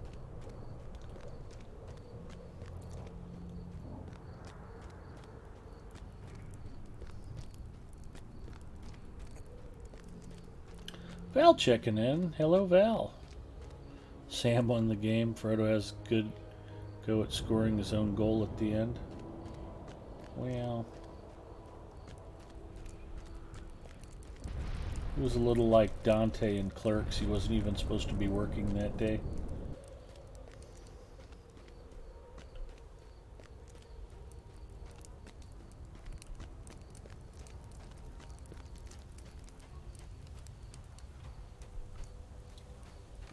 S1: Val checking in. Hello, Val. Sam won the game. Frodo has good go at scoring his own goal at the end. Well, it was a little like Dante in Clerks. He wasn't even supposed to be working that day.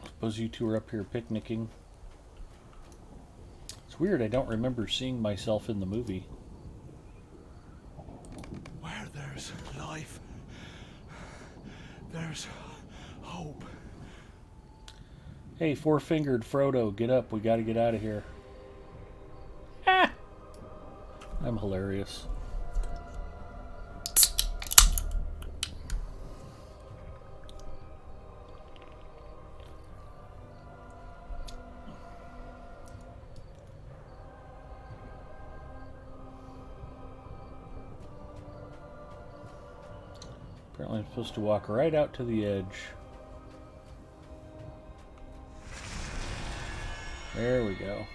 S1: Suppose you two are up here picnicking. It's weird, I don't remember seeing myself in the movie.
S7: Where there's life, there's hope.
S1: Hey, four-fingered Frodo, get up. We gotta get out of here. Ah! I'm hilarious. Apparently I'm supposed to walk right out to the edge. There we go.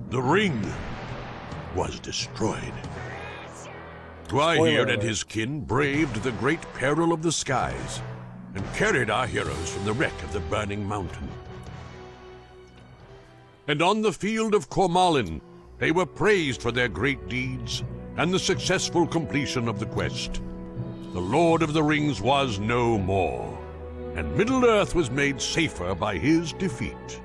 S9: The ring was destroyed. Dwyer and his kin braved the great peril of the skies and carried our heroes from the wreck of the burning mountain. And on the field of Cormallen, they were praised for their great deeds and the successful completion of the quest. The Lord of the Rings was no more, and Middle-earth was made safer by his defeat.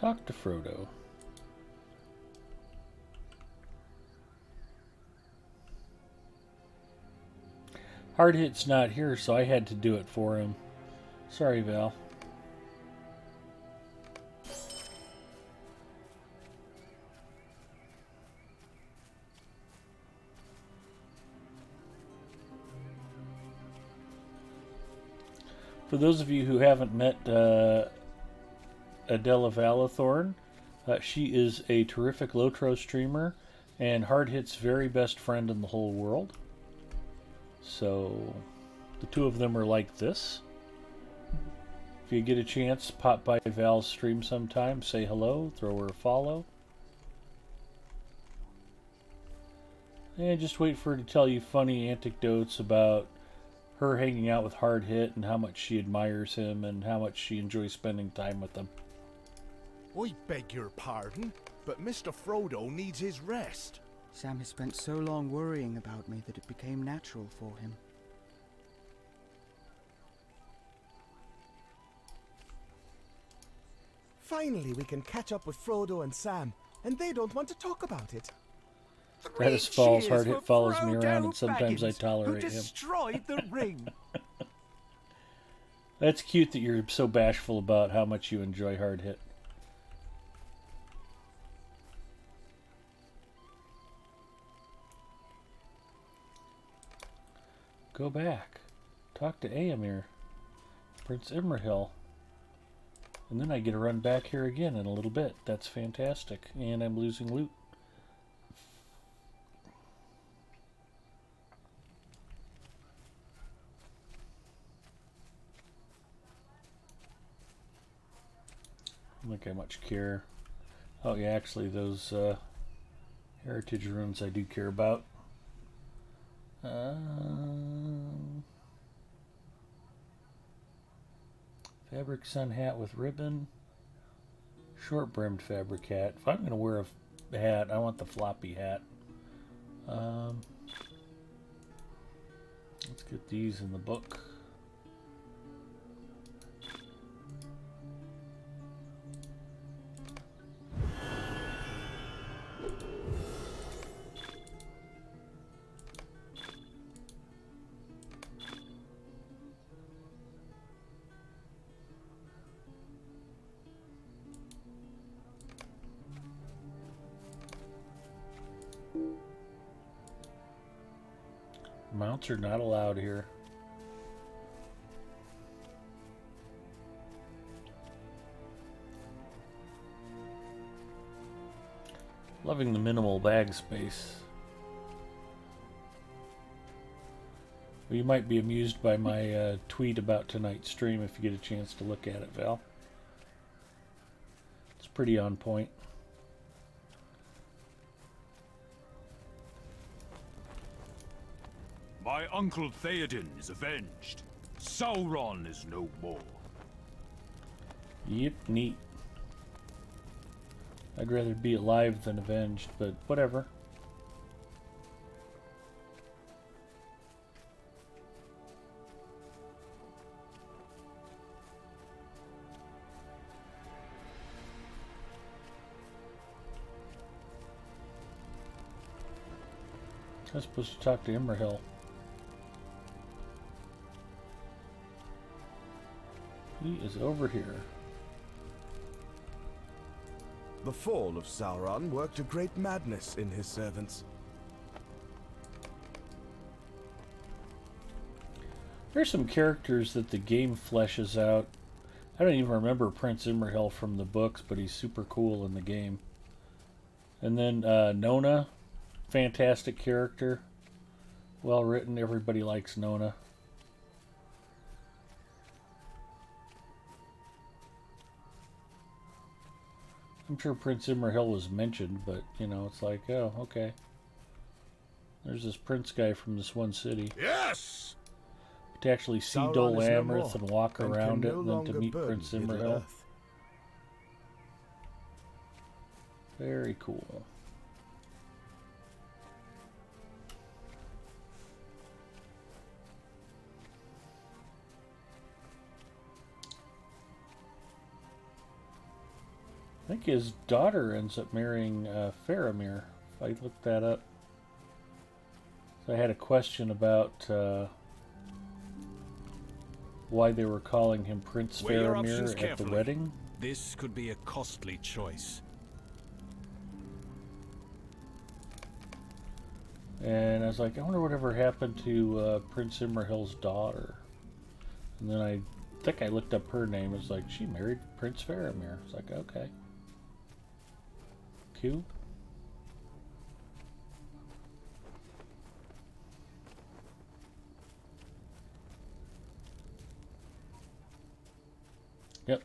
S1: Talk to Frodo. Hardhit's not here, so I had to do it for him. Sorry, Val. For those of you who haven't met Adela Valathorn, she is a terrific Lotro streamer and Hardhit's very best friend in the whole world. So the two of them are like this. If you get a chance, pop by Val's stream sometime, say hello, throw her a follow. And just wait for her to tell you funny anecdotes about her hanging out with Hardhit and how much she admires him and how much she enjoys spending time with him.
S11: I beg your pardon, but Mr. Frodo needs his rest.
S13: Sam has spent so long worrying about me that it became natural for him.
S11: Finally, we can catch up with Frodo and Sam, and they don't want to talk about it.
S1: That is false. Hardhit follows me around and sometimes I tolerate
S11: who
S1: him.
S11: Destroyed the ring.
S1: That's cute that you're so bashful about how much you enjoy Hardhit. Go back. Talk to Éomer, Prince Imrahil. And then I get to run back here again in a little bit. That's fantastic. And I'm losing loot. I don't think I much care. Oh yeah, actually those heritage runes I do care about. Fabric sun hat with ribbon. Short brimmed fabric hat. If I'm going to wear a hat, I want the floppy hat. Let's get these in the book. Mounts are not allowed here. Loving the minimal bag space. Well, you might be amused by my tweet about tonight's stream if you get a chance to look at it, Val. It's pretty on point.
S3: My uncle Theoden is avenged. Sauron is no more.
S1: Yep, neat. I'd rather be alive than avenged, but whatever. I was supposed to talk to Imrahil. He is over here.
S11: The fall of Sauron worked a great madness in his servants.
S1: There's some characters that the game fleshes out. I don't even remember Prince Imrahil from the books, but he's super cool in the game. And then Nona, fantastic character. Well written, everybody likes Nona. I'm sure Prince Imrahil was mentioned, but, you know, it's like, oh, okay. There's this prince guy from this one city.
S7: Yes!
S1: To actually see Dol Amroth and walk around it, and then to meet Prince Imrahil. Very cool. think his daughter ends up marrying Faramir. If I look that up. So I had a question about why they were calling him Prince
S3: Weigh your options
S1: Faramir at the
S3: carefully.
S1: wedding.
S3: This could be a costly choice.
S1: And I was like, I wonder whatever happened to Prince Imrahil's daughter. And then I think I looked up her name. It was like, she married Prince Faramir. It's like, okay. Cool. Yep.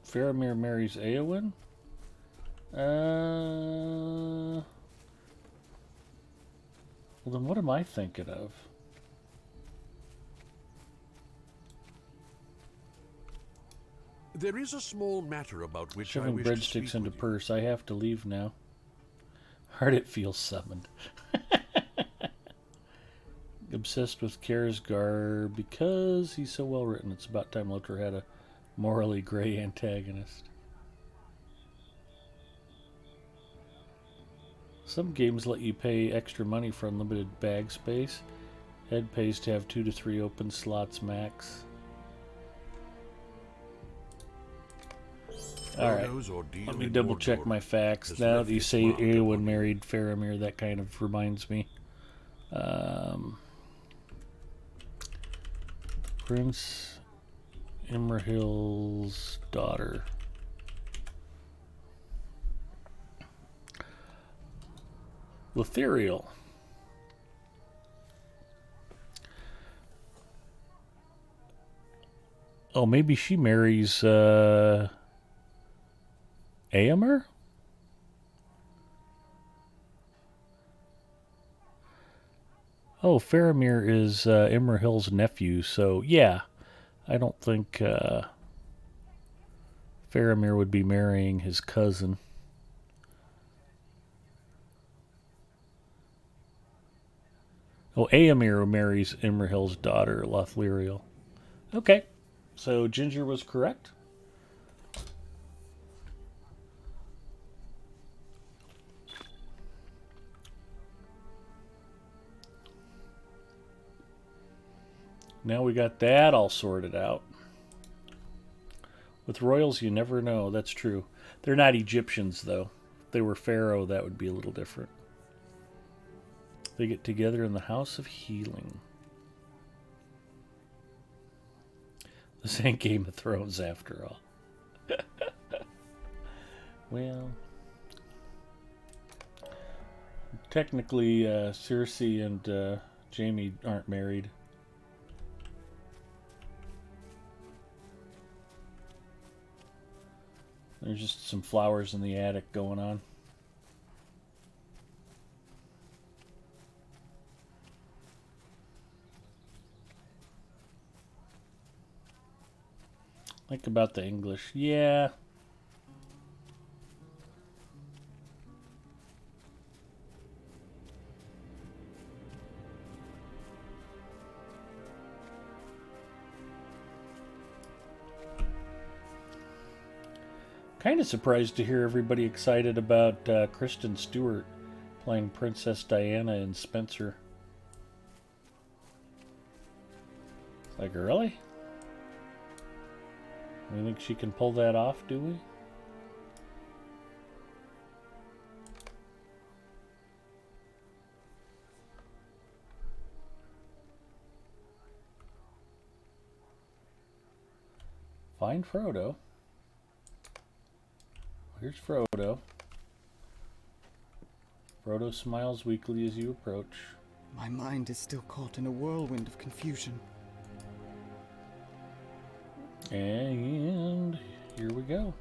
S1: Faramir marries Eowyn. Well, then what am I thinking of?
S7: There is a small matter about which I
S1: Shoving
S7: wish to
S1: breadsticks
S7: speak
S1: into
S7: with you.
S1: purse. I have to leave now. Heart it feels summoned. Obsessed with Karsgar because he's so well written. It's about time Lothar had a morally gray antagonist. Some games let you pay extra money for unlimited bag space. Ed pays to have 2 to 3 open slots max. Alright, let me double check my facts. Now that you say Eowyn married Faramir, that kind of reminds me. Prince Imrahil's daughter. Lothariel. Oh, maybe she marries Éomer? Oh, Faramir is Imrahil's nephew, so yeah. I don't think Faramir would be marrying his cousin. Oh, Éomer marries Imrahil's daughter, Lothariel. Okay, so Ginger was correct. Now we got that all sorted out. With royals, you never know. That's true. They're not Egyptians, though. If they were Pharaoh, that would be a little different. They get together in the House of Healing. This ain't Game of Thrones, after all. Well, technically, Cersei and Jaime aren't married. There's just some flowers in the attic going on. Think about the English. Yeah. Kind of surprised to hear everybody excited about Kristen Stewart playing Princess Diana in Spencer. Like, really? We think she can pull that off, do we? Find Frodo. Here's Frodo. Frodo smiles weakly as you approach.
S13: My mind is still caught in a whirlwind of confusion.
S1: And here we go.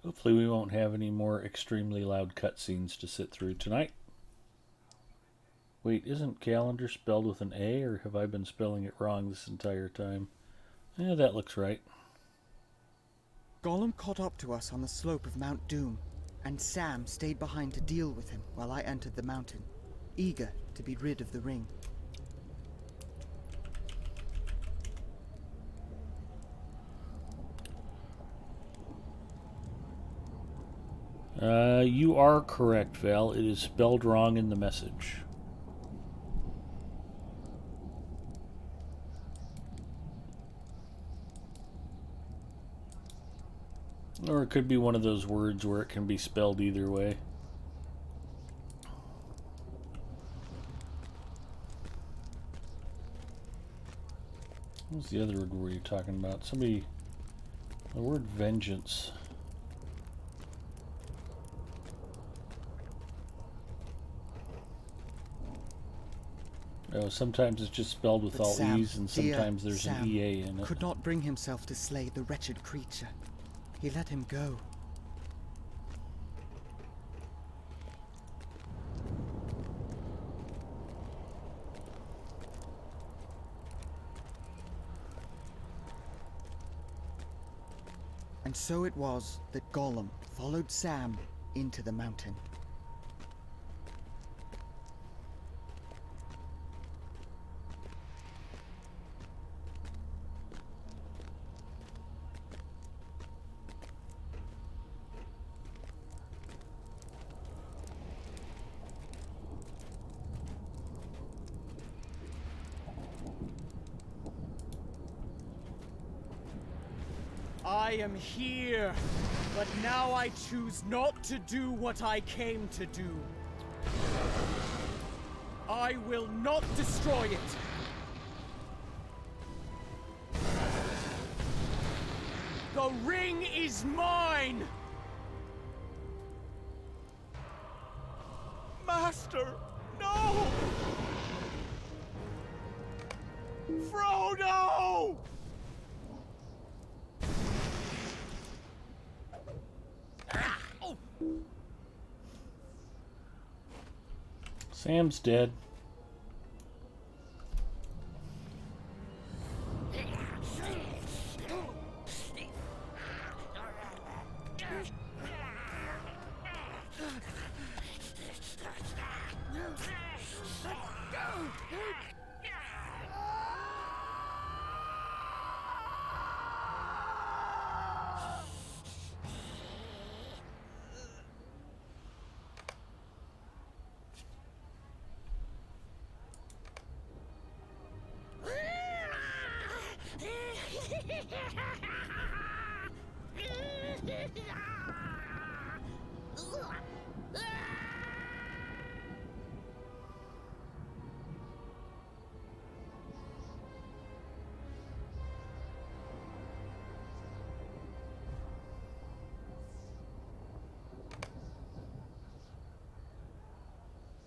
S1: Hopefully we won't have any more extremely loud cutscenes to sit through tonight. Wait, isn't calendar spelled with an A, or have I been spelling it wrong this entire time? Yeah, that looks right.
S13: Gollum caught up to us on the slope of Mount Doom, and Sam stayed behind to deal with him while I entered the mountain, eager to be rid of the ring.
S1: You are correct, Val. It is spelled wrong in the message. Or it could be one of those words where it can be spelled either way. What was the other word were you talking about? Somebody... The word vengeance. Oh, sometimes it's just spelled with
S13: But
S1: all
S13: Sam,
S1: E's, and sometimes there's
S13: Sam
S1: an EA in it.
S13: could not bring himself to slay the wretched creature. He let him go. And so it was that Gollum followed Sam into the mountain.
S14: I am here, but now I choose not to do what I came to do. I will not destroy it. The ring is mine! Master, no! Frodo!
S1: Sam's dead.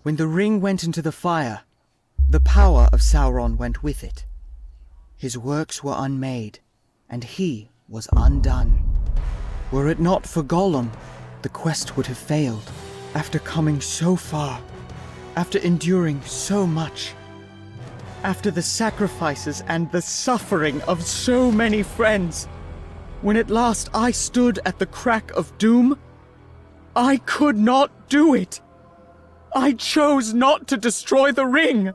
S13: When the ring went into the fire, the power of Sauron went with it. His works were unmade, and he was undone. Were it not for Gollum, the quest would have failed. After coming so far, after enduring so much, after the sacrifices and the suffering of so many friends, when at last I stood at the crack of doom, I could not do it. I chose not to destroy the ring.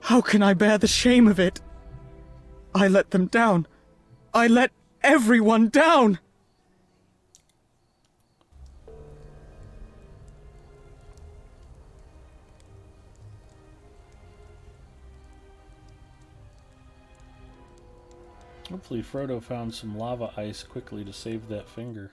S13: How can I bear the shame of it? I let them down. I let everyone down.
S1: Hopefully Frodo found some lava ice quickly to save that finger.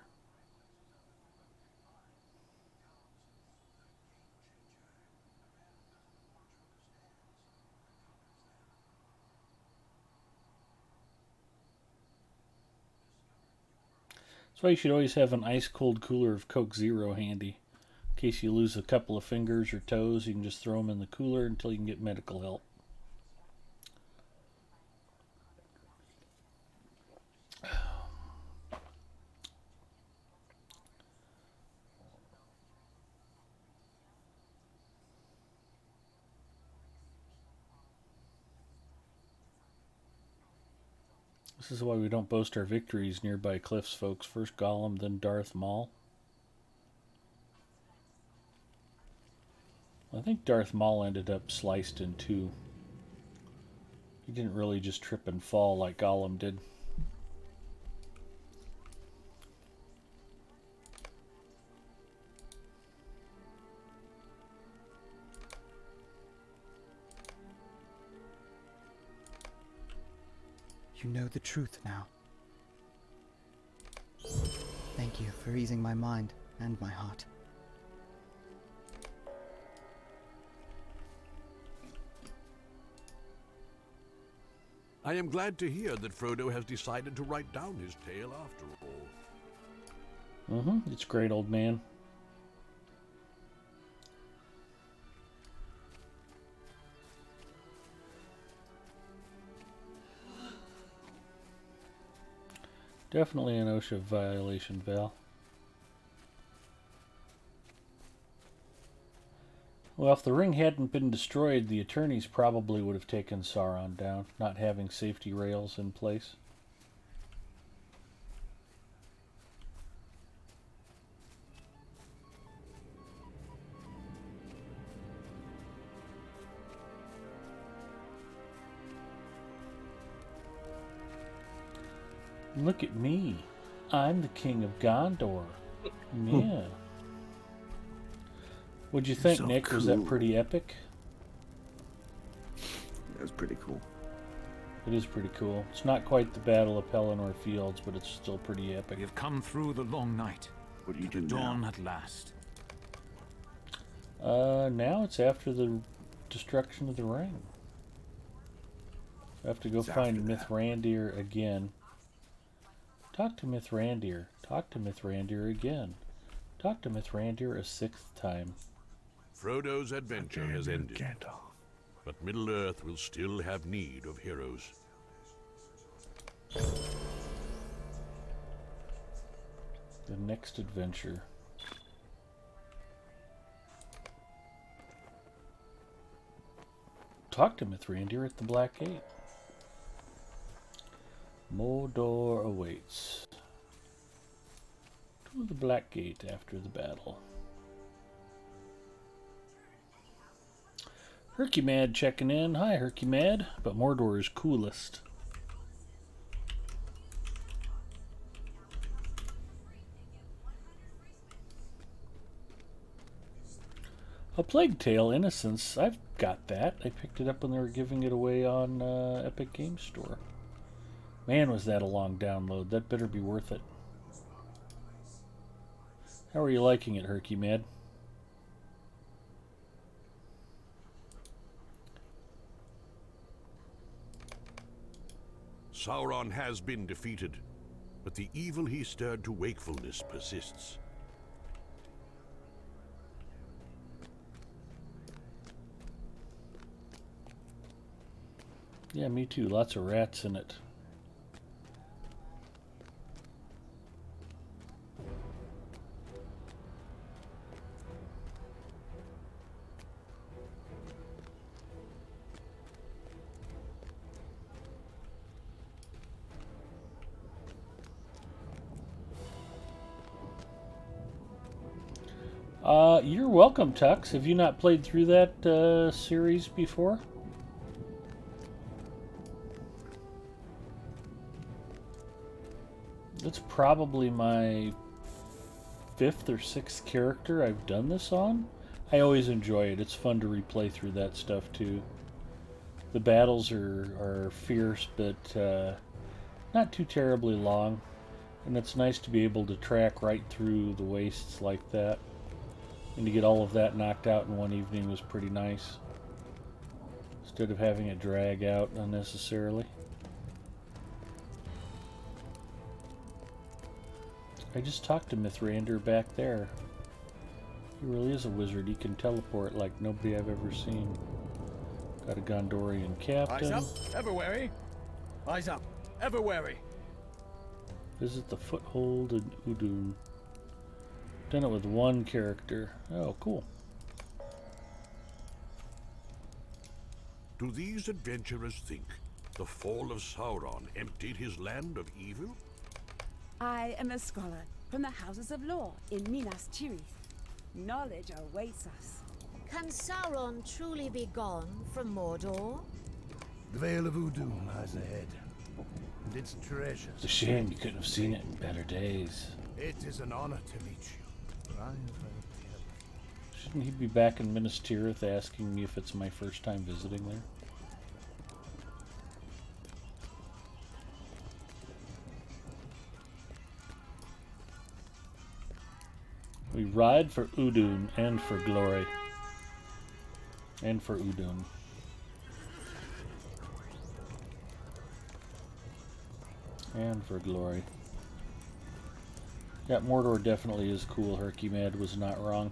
S1: That's why you should always have an ice-cold cooler of Coke Zero handy. In case you lose a couple of fingers or toes, you can just throw them in the cooler until you can get medical help. This is why we don't boast our victories nearby cliffs, folks. First Gollum, then Darth Maul. I think Darth Maul ended up sliced in two. He didn't really just trip and fall like Gollum did.
S13: You know the truth now. Thank you for easing my mind and my heart.
S7: I am glad to hear that Frodo has decided to write down his tale after all.
S1: Mm-hmm. It's great, old man. Definitely an OSHA violation, Val. Well, if the ring hadn't been destroyed, the attorneys probably would have taken Sauron down, not having safety rails in place. Look at me. I'm the king of Gondor. Yeah. What'd you think,
S2: So
S1: Nick? Was that
S2: cool.
S1: pretty epic?
S2: That was pretty cool.
S1: It is pretty cool. It's not quite the Battle of Pelennor Fields, but it's still pretty epic.
S3: We have come through the long night.
S2: What do you
S3: to
S2: do
S3: the dawn
S2: now?
S3: at last.
S1: Now it's after the destruction of the ring. I have to go
S2: It's
S1: find
S2: after that.
S1: Mithrandir again. Talk to Mithrandir. Talk to Mithrandir again. Talk to Mithrandir a sixth time.
S7: Frodo's adventure has ended,
S2: Gandalf.
S7: but Middle-earth will still have need of heroes.
S1: The next adventure. Talk to Mithrandir at the Black Gate. Mordor awaits. To the Black Gate after the battle. Hercumad checking in. Hi, Hercumad. But Mordor is coolest. A Plague Tale Innocence. I've got that. I picked it up when they were giving it away on Epic Games Store. Man, was that a long download. That better be worth it. How are you liking it, Hercumad?
S7: Sauron has been defeated, but the evil he stirred to wakefulness persists.
S1: Yeah, me too. Lots of rats in it. You're welcome, Tux. Have you not played through that series before? That's probably my 5th or 6th character I've done this on. I always enjoy it. It's fun to replay through that stuff too. The battles are fierce, but not too terribly long. And it's nice to be able to track right through the wastes like that. And to get all of that knocked out in one evening was pretty nice. Instead of having it drag out unnecessarily. I just talked to Mithrandir back there. He really is a wizard. He can teleport like nobody I've ever seen. Got a Gondorian captain.
S14: Eyes up, ever wary. Eyes up, ever wary.
S1: Visit the foothold in Udun. Done it with one character. Oh, cool.
S7: Do these adventurers think The fall of Sauron emptied his land of evil?
S15: I am a scholar from the Houses of Law in Minas Tirith. Knowledge awaits us.
S16: Can Sauron truly be gone from Mordor?
S4: The Vale of Udun lies ahead, and its treasures.
S1: It's a shame you couldn't have seen it in better days.
S4: It is an honor to meet you. For I have heard tales.
S1: Shouldn't he be back in Minas Tirith asking me if it's my first time visiting there? We ride for Udun and for glory. And for Udun. And for glory. Yeah, Mordor definitely is cool. Herky-Mad was not wrong.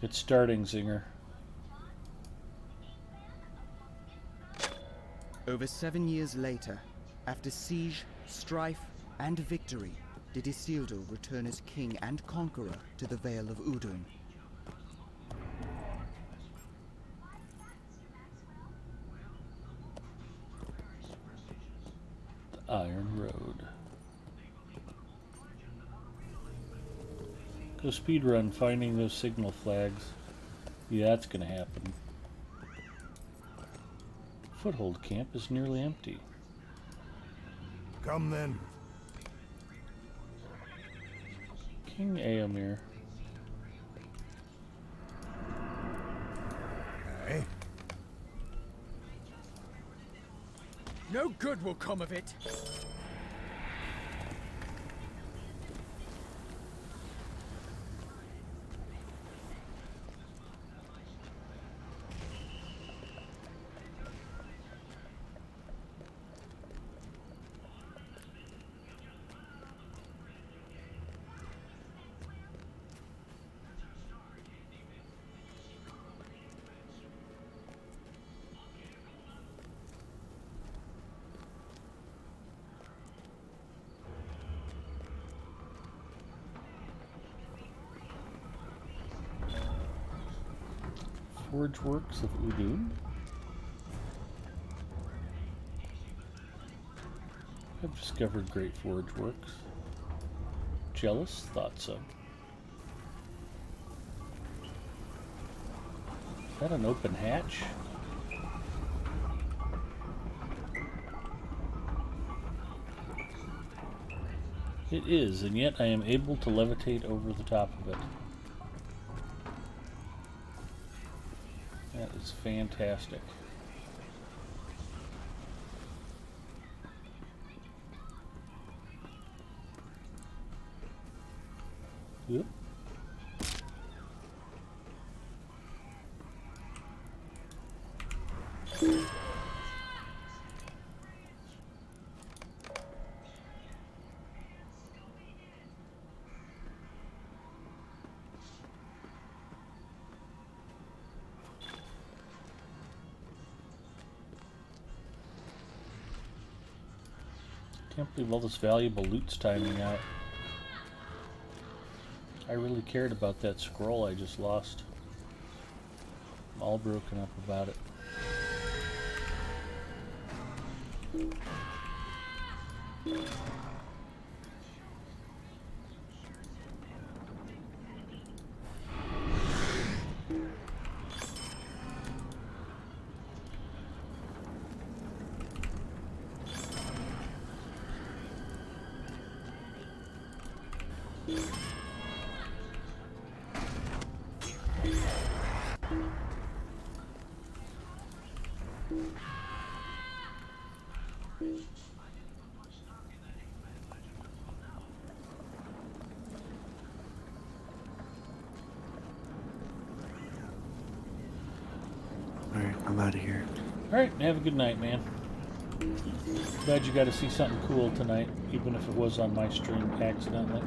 S1: It's starting, Zinger.
S13: Over 7 years later, after siege, strife, and victory, did Isildur return as king and conqueror to the Vale of Udun.
S1: The Iron Road. Go speedrun finding those signal flags. Yeah, that's gonna happen. Foothold camp is nearly empty.
S4: Come then.
S1: King Eomer.
S4: Hey.
S14: No good will come of it.
S1: Forge Works of Udun. I've discovered great forge works. Jealous? Thought so. Is that an open hatch? It is, and yet I am able to levitate over the top of it. That is fantastic. Yep. Can't believe all this valuable loot's timing out. I really cared about that scroll I just lost. I'm all broken up about it.
S2: Alright, I'm out of here.
S1: Alright, have a good night, man. Glad you got to see something cool tonight, even if it was on my stream accidentally.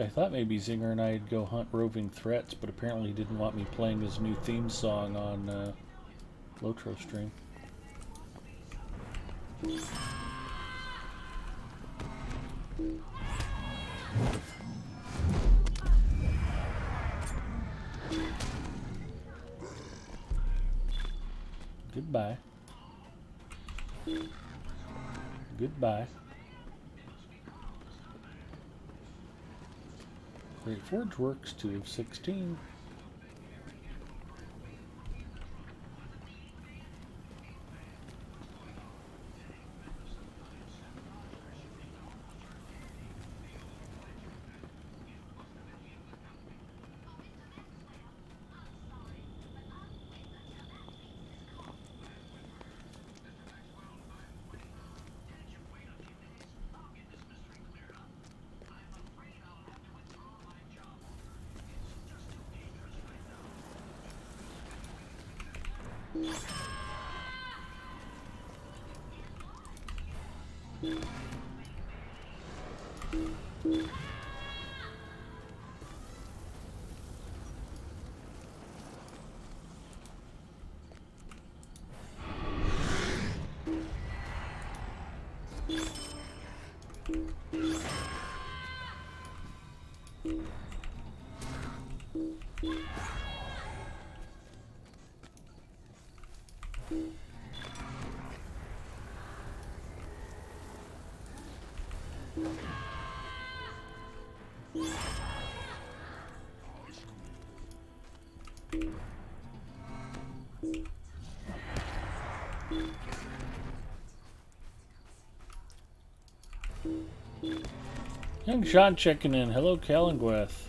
S1: I thought maybe Zinger and I'd go hunt roving threats, but apparently he didn't want me playing his new theme song on Lotro stream. Goodbye. Goodbye. Great Forge works, 2 of 16. Young Sean checking in. Hello, Calingweth.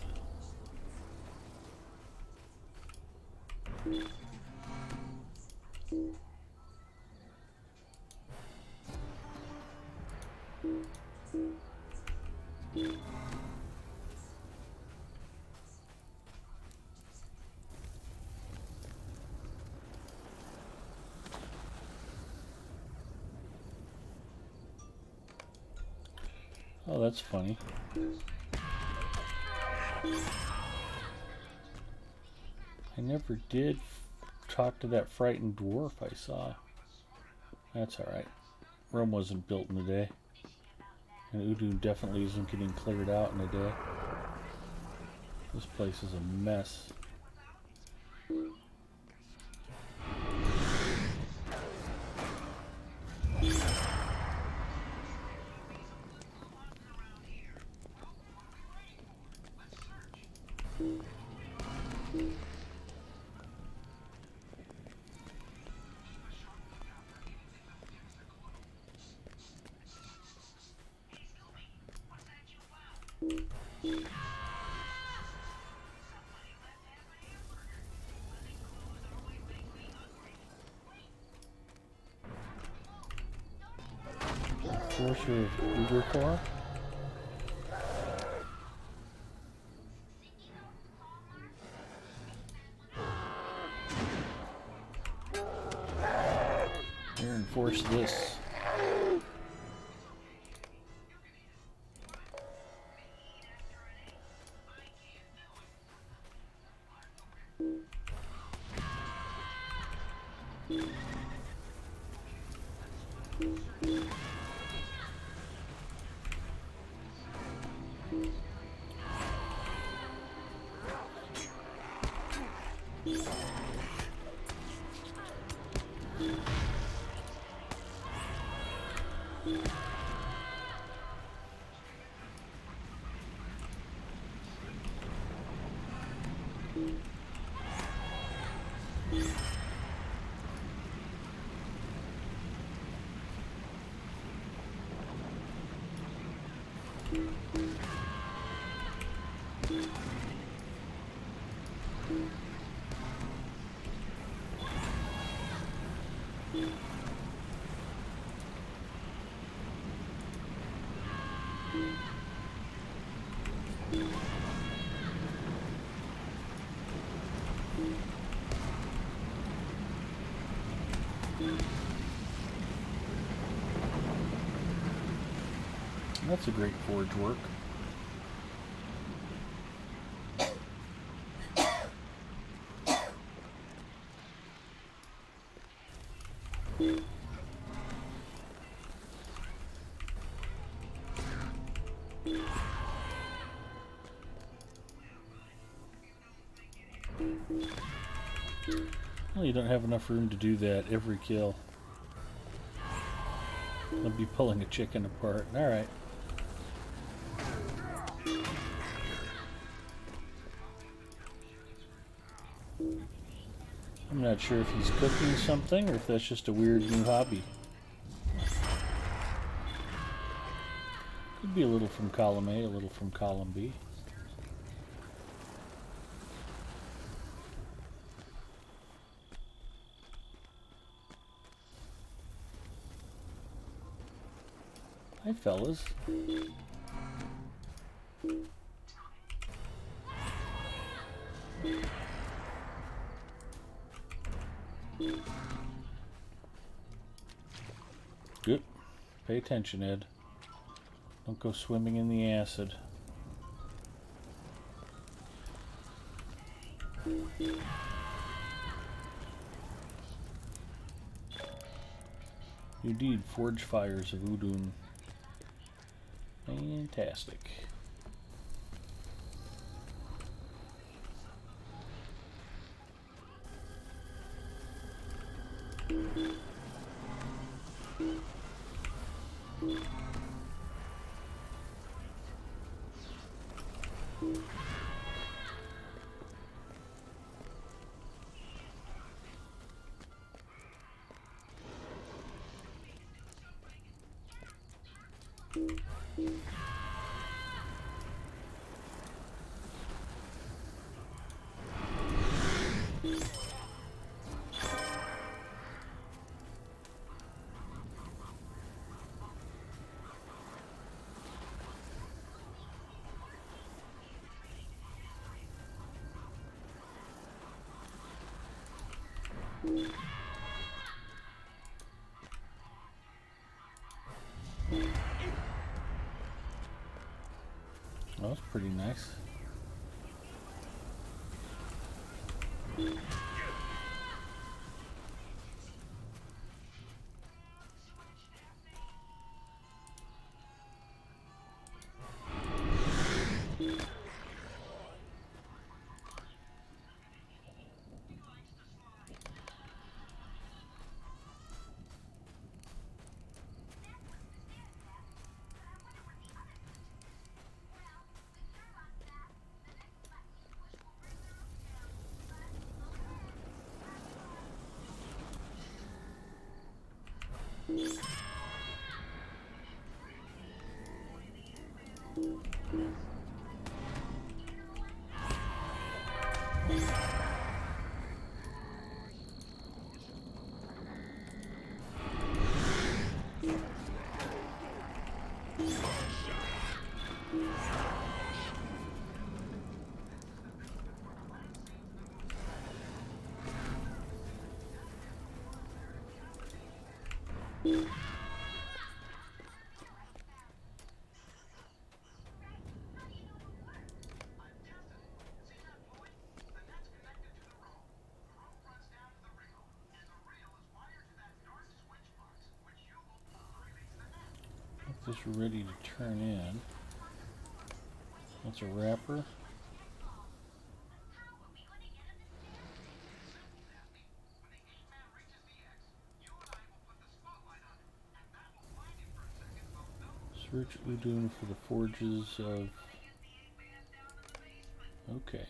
S1: Oh, that's funny. I never did talk to that frightened dwarf I saw. That's alright. Rome wasn't built in a day. And Udun definitely isn't getting cleared out in a day. This place is a mess. Sorcerer of Ubercore. Here, enforce this. That's a great forge work. Well, you don't have enough room to do that every kill. I'll be pulling a chicken apart. Alright. I'm not sure if he's cooking something or if that's just a weird new hobby. Could be a little from column A, a little from column B. Hi, fellas. Good. Pay attention, Ed. Don't go swimming in the acid. Indeed, forge fires of Udun. Fantastic. Well, that's pretty nice. This ready to turn in. That's a wrapper. Search Udun for the forges of... Okay.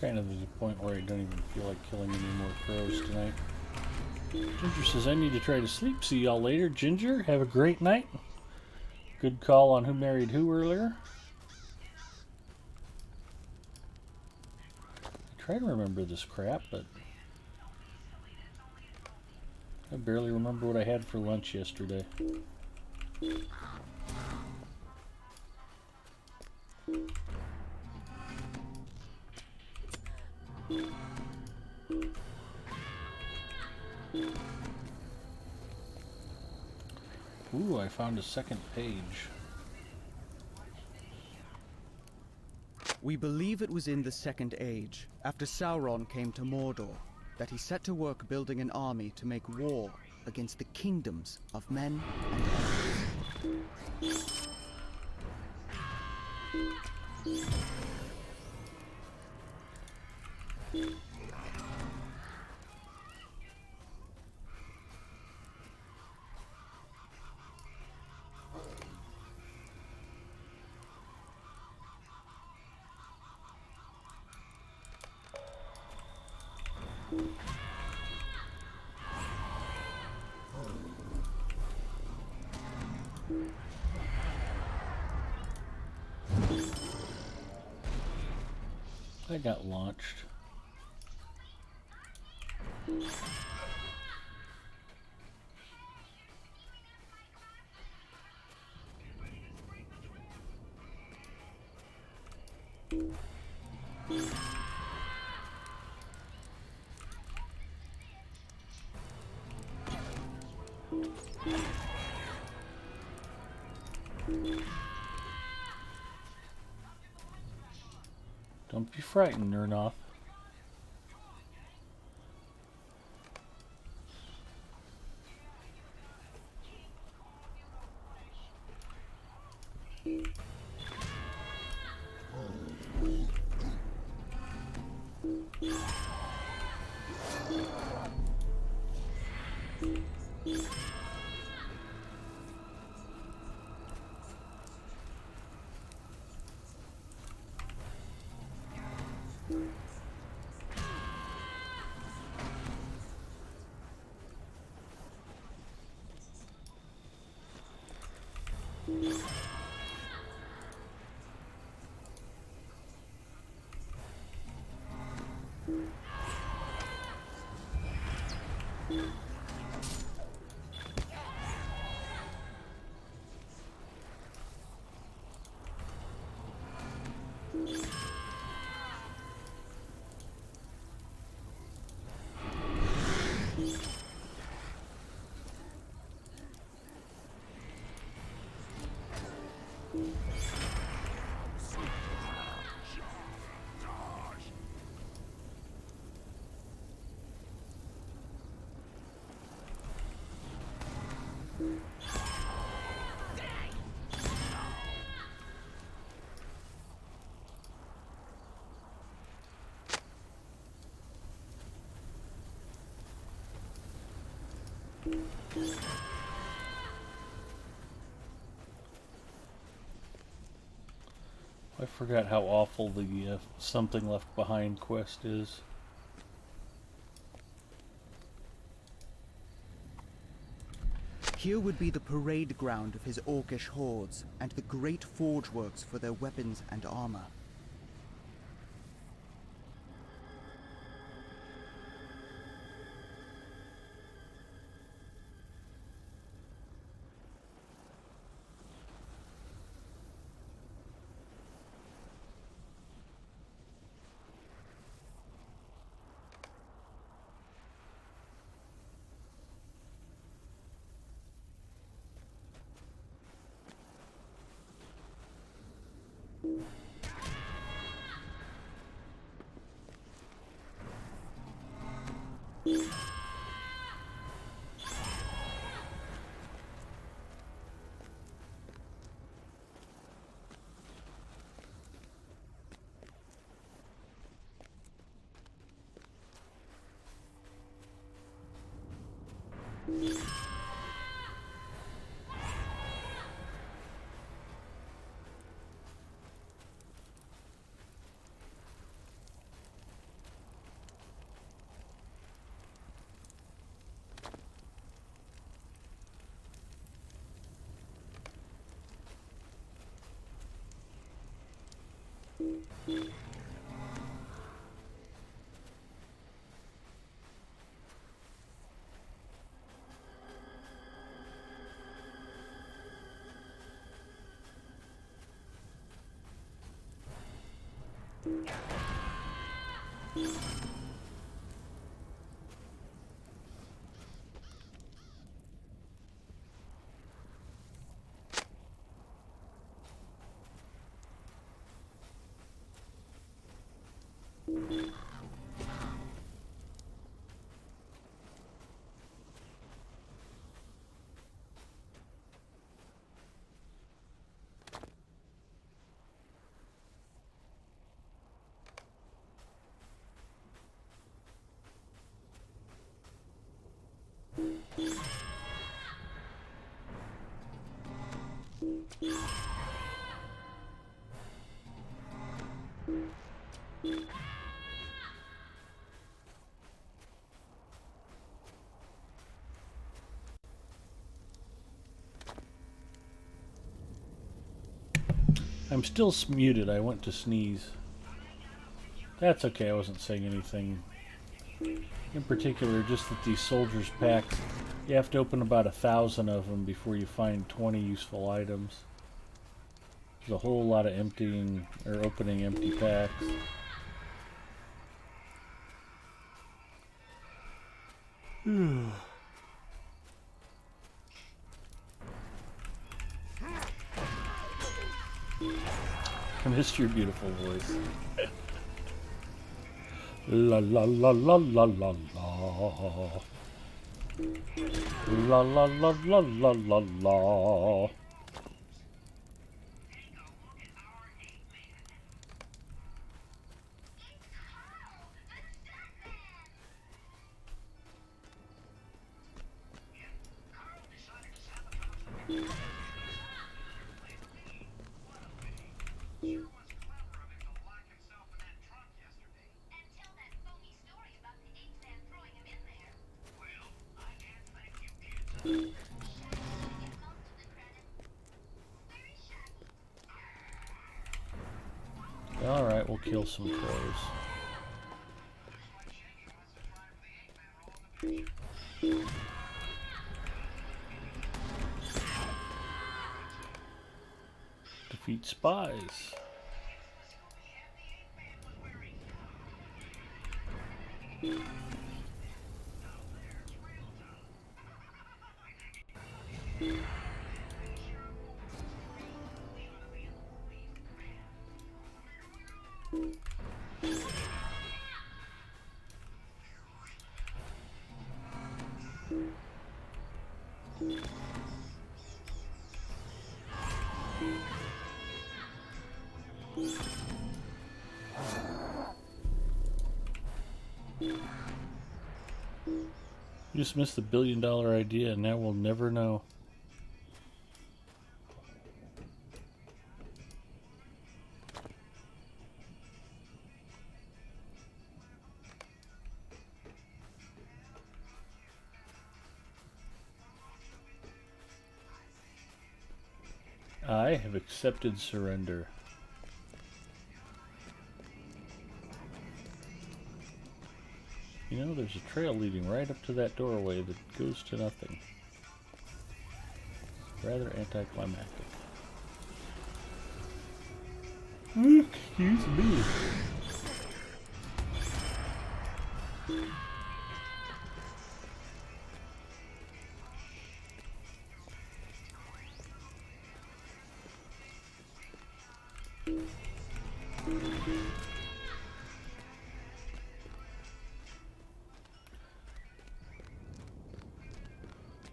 S1: Kind of at a point where I don't even feel like killing any more crows tonight. Ginger says, I need to try to sleep. See y'all later. Ginger, have a great night. Good call on who married who earlier. I try to remember this crap, but I barely remember what I had for lunch yesterday. Ooh, I found a second page.
S13: We believe it was in the Second Age, after Sauron came to Mordor, that he set to work building an army to make war against the kingdoms of men and elves.
S1: I got launched. Don't be frightened, Nernoth. I forgot how awful the Something Left Behind quest is.
S13: Here would be the parade ground of his orcish hordes, and the great forge works for their weapons and armor.
S1: I'm still muted. I went to sneeze. That's okay. I wasn't saying anything in particular, just that these soldiers packs, you have to open about 1,000 of them before you find 20 useful items. There's a whole lot of emptying or opening empty packs. I missed your beautiful voice. La la la la la la la. La la la la la la la. Alright, we'll kill some crows. Defeat spies. You just missed the $1 billion idea, and now we'll never know. I have accepted surrender. You know, there's a trail leading right up to that doorway that goes to nothing. Rather anticlimactic. Excuse me.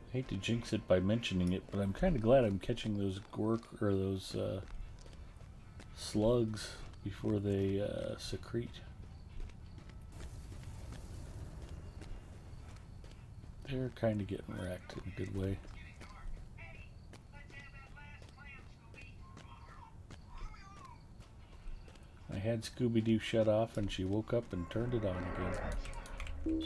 S1: I hate to jinx it by mentioning it, but I'm kind of glad I'm catching those slugs before they secrete. They're kind of getting wrecked in a good way. I had Scooby-Doo shut off and she woke up and turned it on again.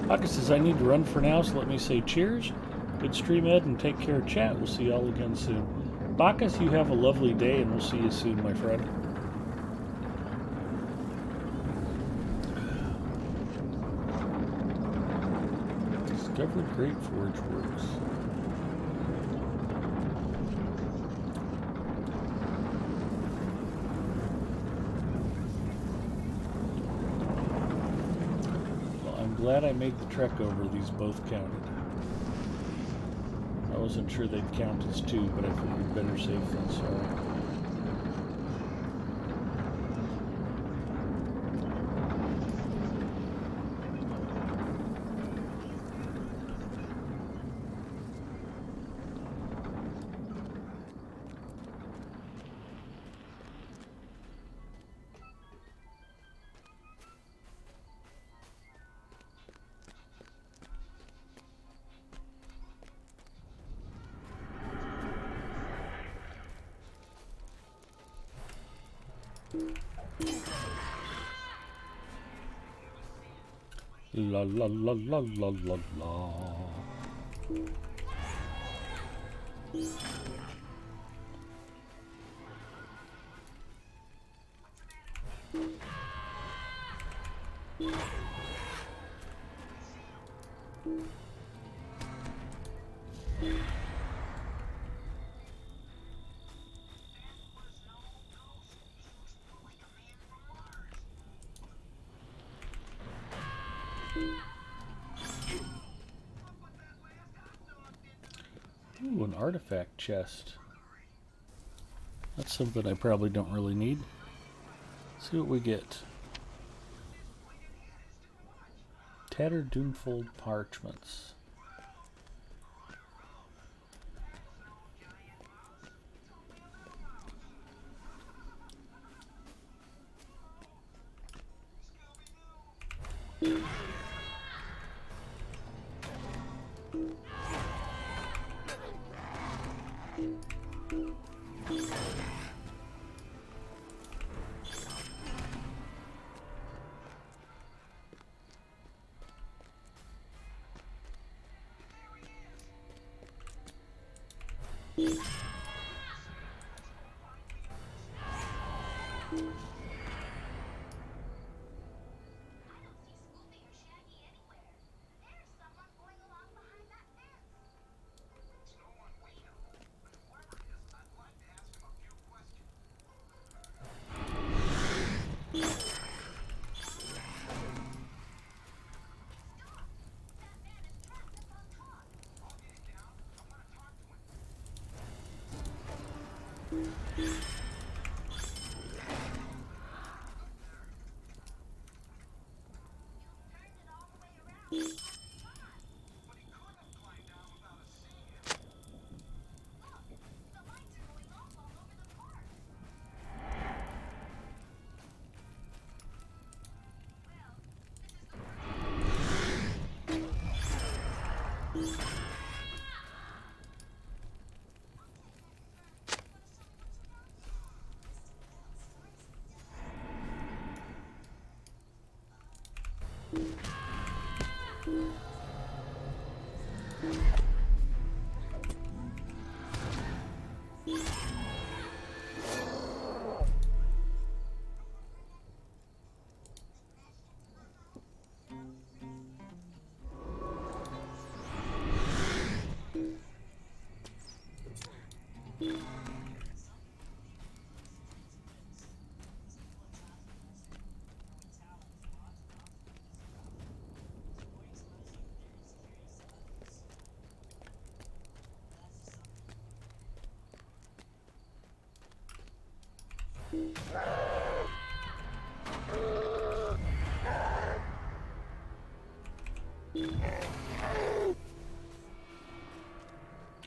S1: Bacchus says, I need to run for now, so let me say cheers. Good stream, Ed, and take care, chat. We'll see y'all again soon. Bacchus, you have a lovely day, and we'll see you soon, my friend. Discovered Great Forge Works. Glad I made the trek over. These both counted. I wasn't sure they'd count as two, but I figured better safe than sorry. La la la la la la la. Ooh, an artifact chest. That's something I probably don't really need. Let's see what we get. Tattered Doomfold parchments.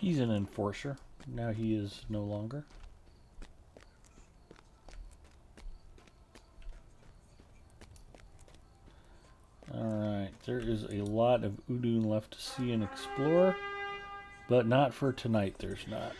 S1: He's an enforcer. Now he is no longer. Alright, there is a lot of Udun left to see and explore, but not for tonight, there's not.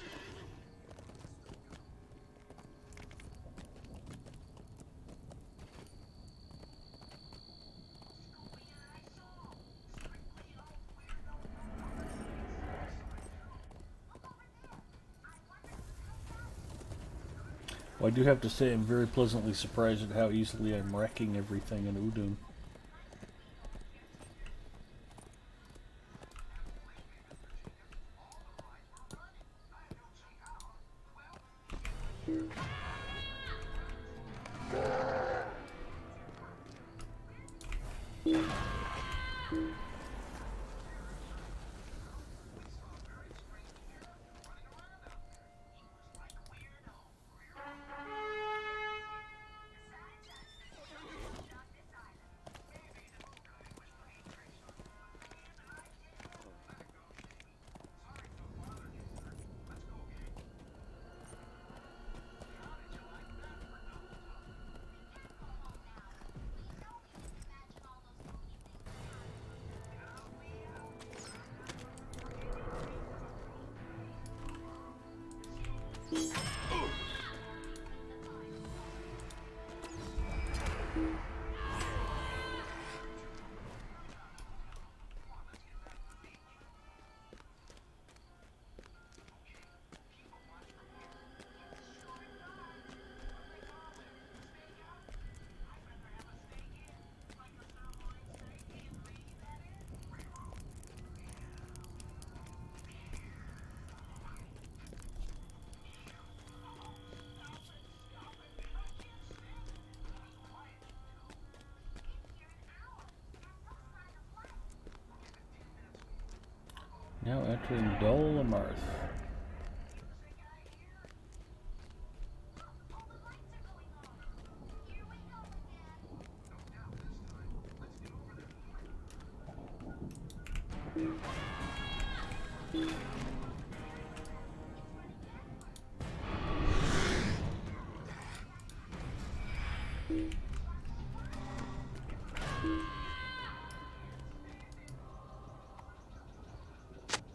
S1: Well, I do have to say I'm very pleasantly surprised at how easily I'm wrecking everything in Udun. Now entering Dol Amarth.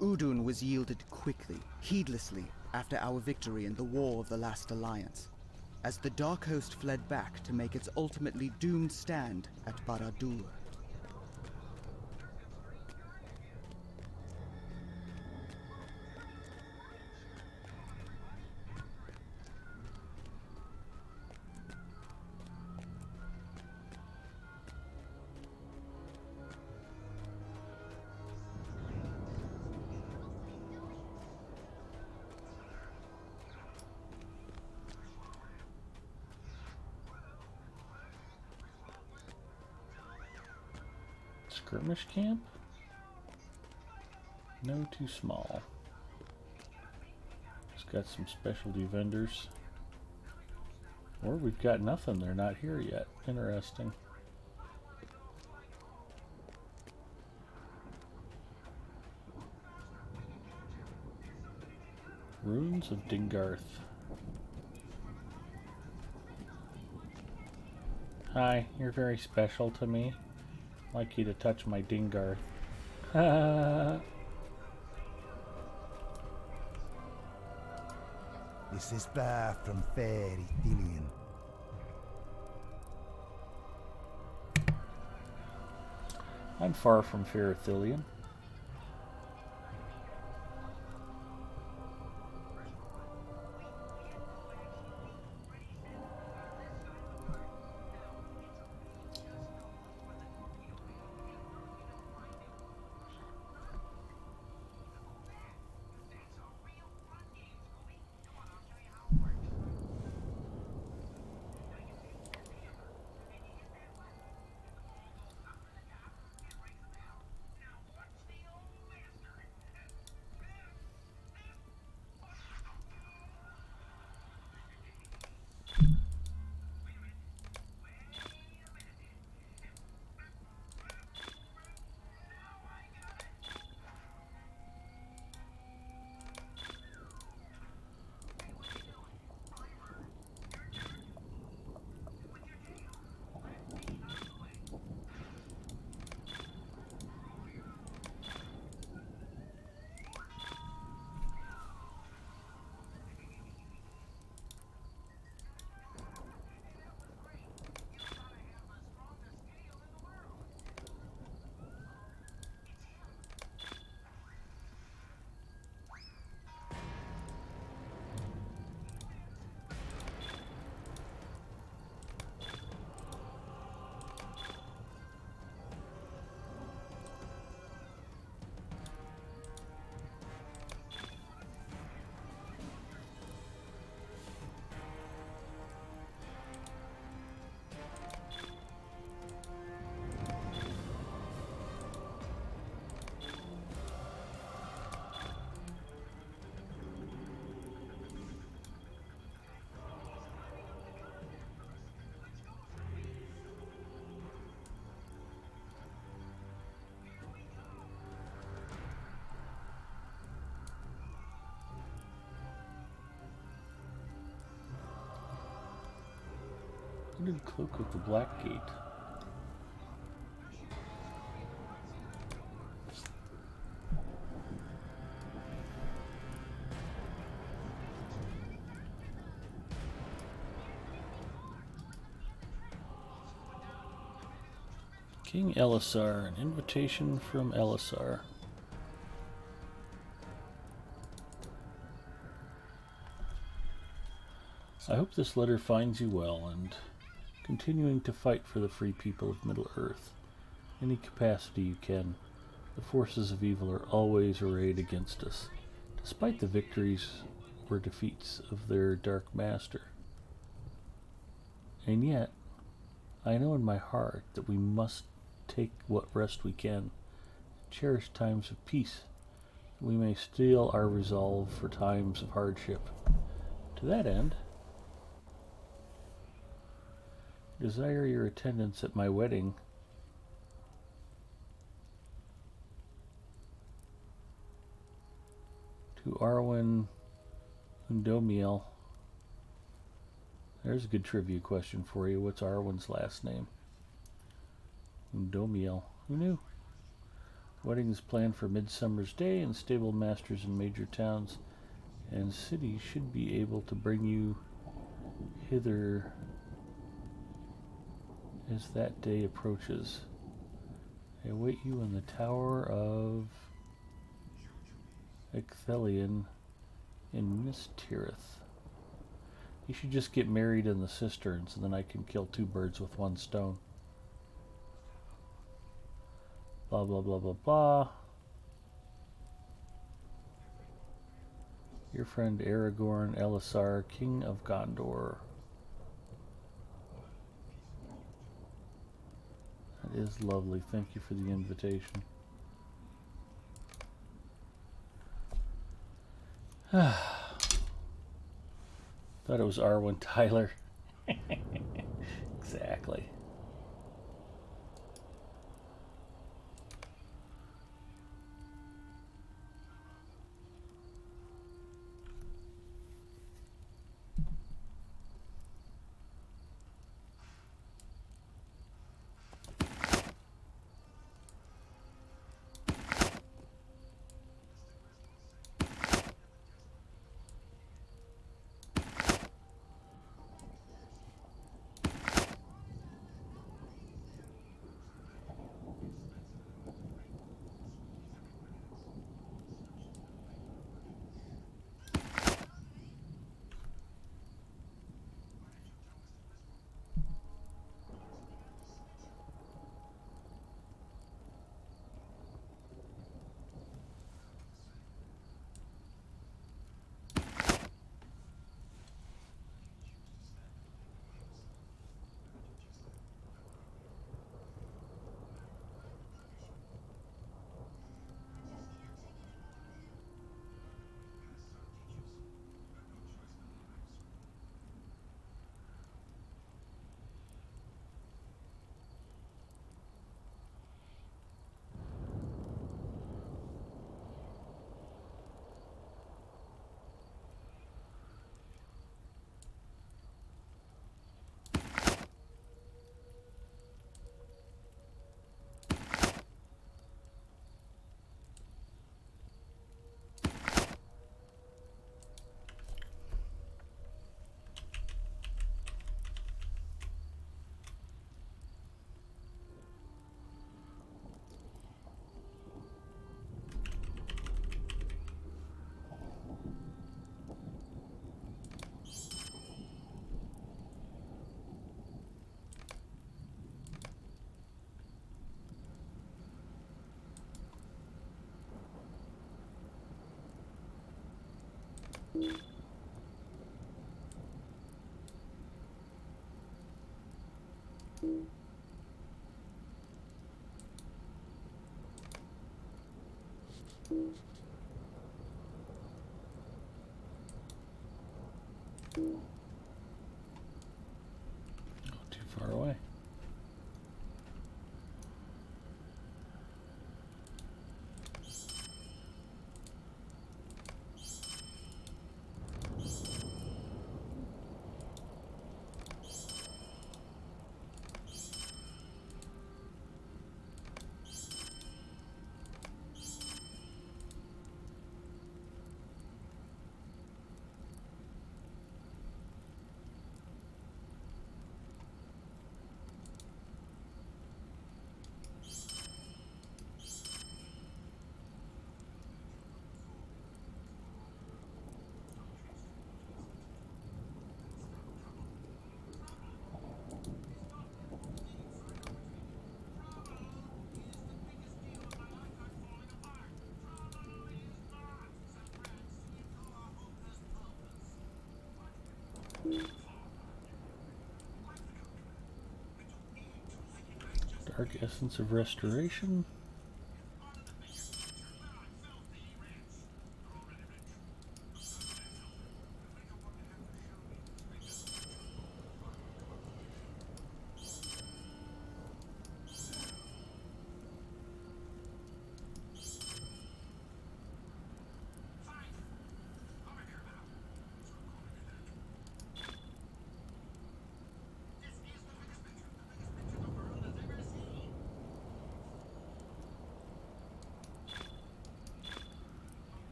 S13: Udun was yielded quickly, heedlessly, after our victory in the War of the Last Alliance, as the Dark Host fled back to make its ultimately doomed stand at Barad-dûr.
S1: Skirmish camp? No, too small. It's got some specialty vendors. Or we've got nothing, they're not here yet. Interesting. Ruins of Dingarth. Hi, you're very special to me. I'd like you to touch my Dingarth.
S11: This is far from fair, Ithilien.
S1: I'm far from fair, Ithilien. Hooded cloak of the Black Gate. King Elisar, an invitation from Elisar. I hope this letter finds you well and continuing to fight for the free people of Middle-earth. Any capacity you can. The forces of evil are always arrayed against us, despite the victories or defeats of their dark master. And yet, I know in my heart that we must take what rest we can, cherish times of peace, that we may steel our resolve for times of hardship. To that end, desire your attendance at my wedding. To Arwen Undomiel. There's a good trivia question for you. What's Arwen's last name? Undomiel. Who knew? Wedding is planned for Midsummer's Day, and stable masters in major towns and cities should be able to bring you hither as that day approaches. I await you in the Tower of Ecthelion in Minas Tirith. You should just get married in the cisterns, and then I can kill two birds with one stone. Blah, blah, blah, blah, blah. Your friend Aragorn Elisar, King of Gondor. That is lovely. Thank you for the invitation. Thought it was Arwen Tyler. Exactly. Not too far away. Dark Essence of Restoration.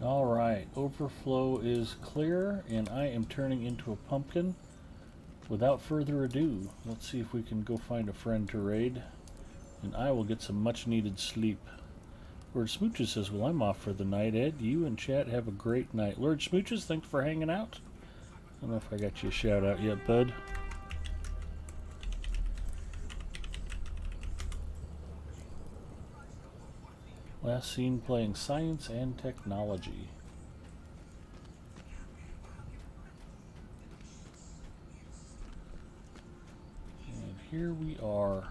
S1: Alright, overflow is clear, and I am turning into a pumpkin. Without further ado, let's see if we can go find a friend to raid, and I will get some much needed sleep. Lord Smooches says, well, I'm off for the night, Ed. You and chat have a great night. Lord Smooches, thanks for hanging out. I don't know if I got you a shout out yet, bud. Last seen playing Science and Technology. And here we are.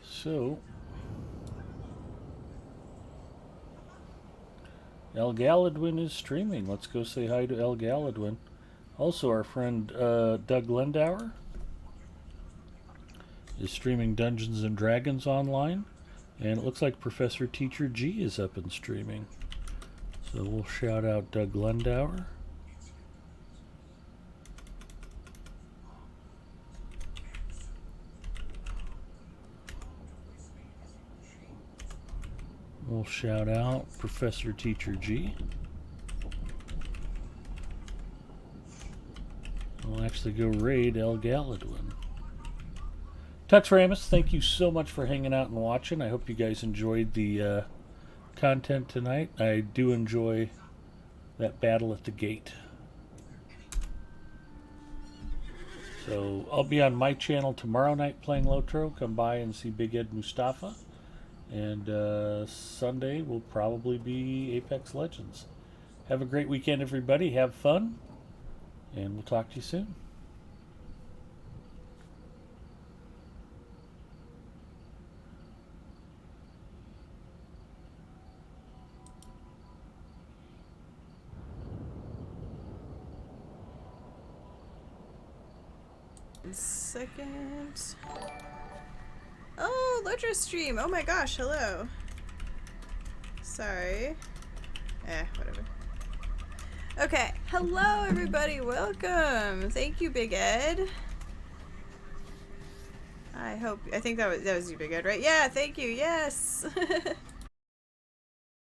S1: So, El Galadwin is streaming. Let's go say hi to El Galadwin. Also, our friend Doug Lendauer is streaming Dungeons and Dragons online, and it looks like Professor Teacher G is up and streaming. So we'll shout out Doug Lendauer. We'll shout out Professor Teacher G. We'll actually go raid El Galadwin. Tux Ramus, thank you so much for hanging out and watching. I hope you guys enjoyed the content tonight. I do enjoy that battle at the gate. So I'll be on my channel tomorrow night playing Lotro. Come by and see Big Ed Mustafa. And Sunday will probably be Apex Legends. Have a great weekend, everybody. Have fun. And we'll talk to you soon.
S17: Second. Oh, Lotro stream. Oh my gosh, hello. Sorry. Whatever. Okay, hello everybody, welcome. Thank you, Big Ed. I think that was you, Big Ed, right? Yeah, thank you, yes.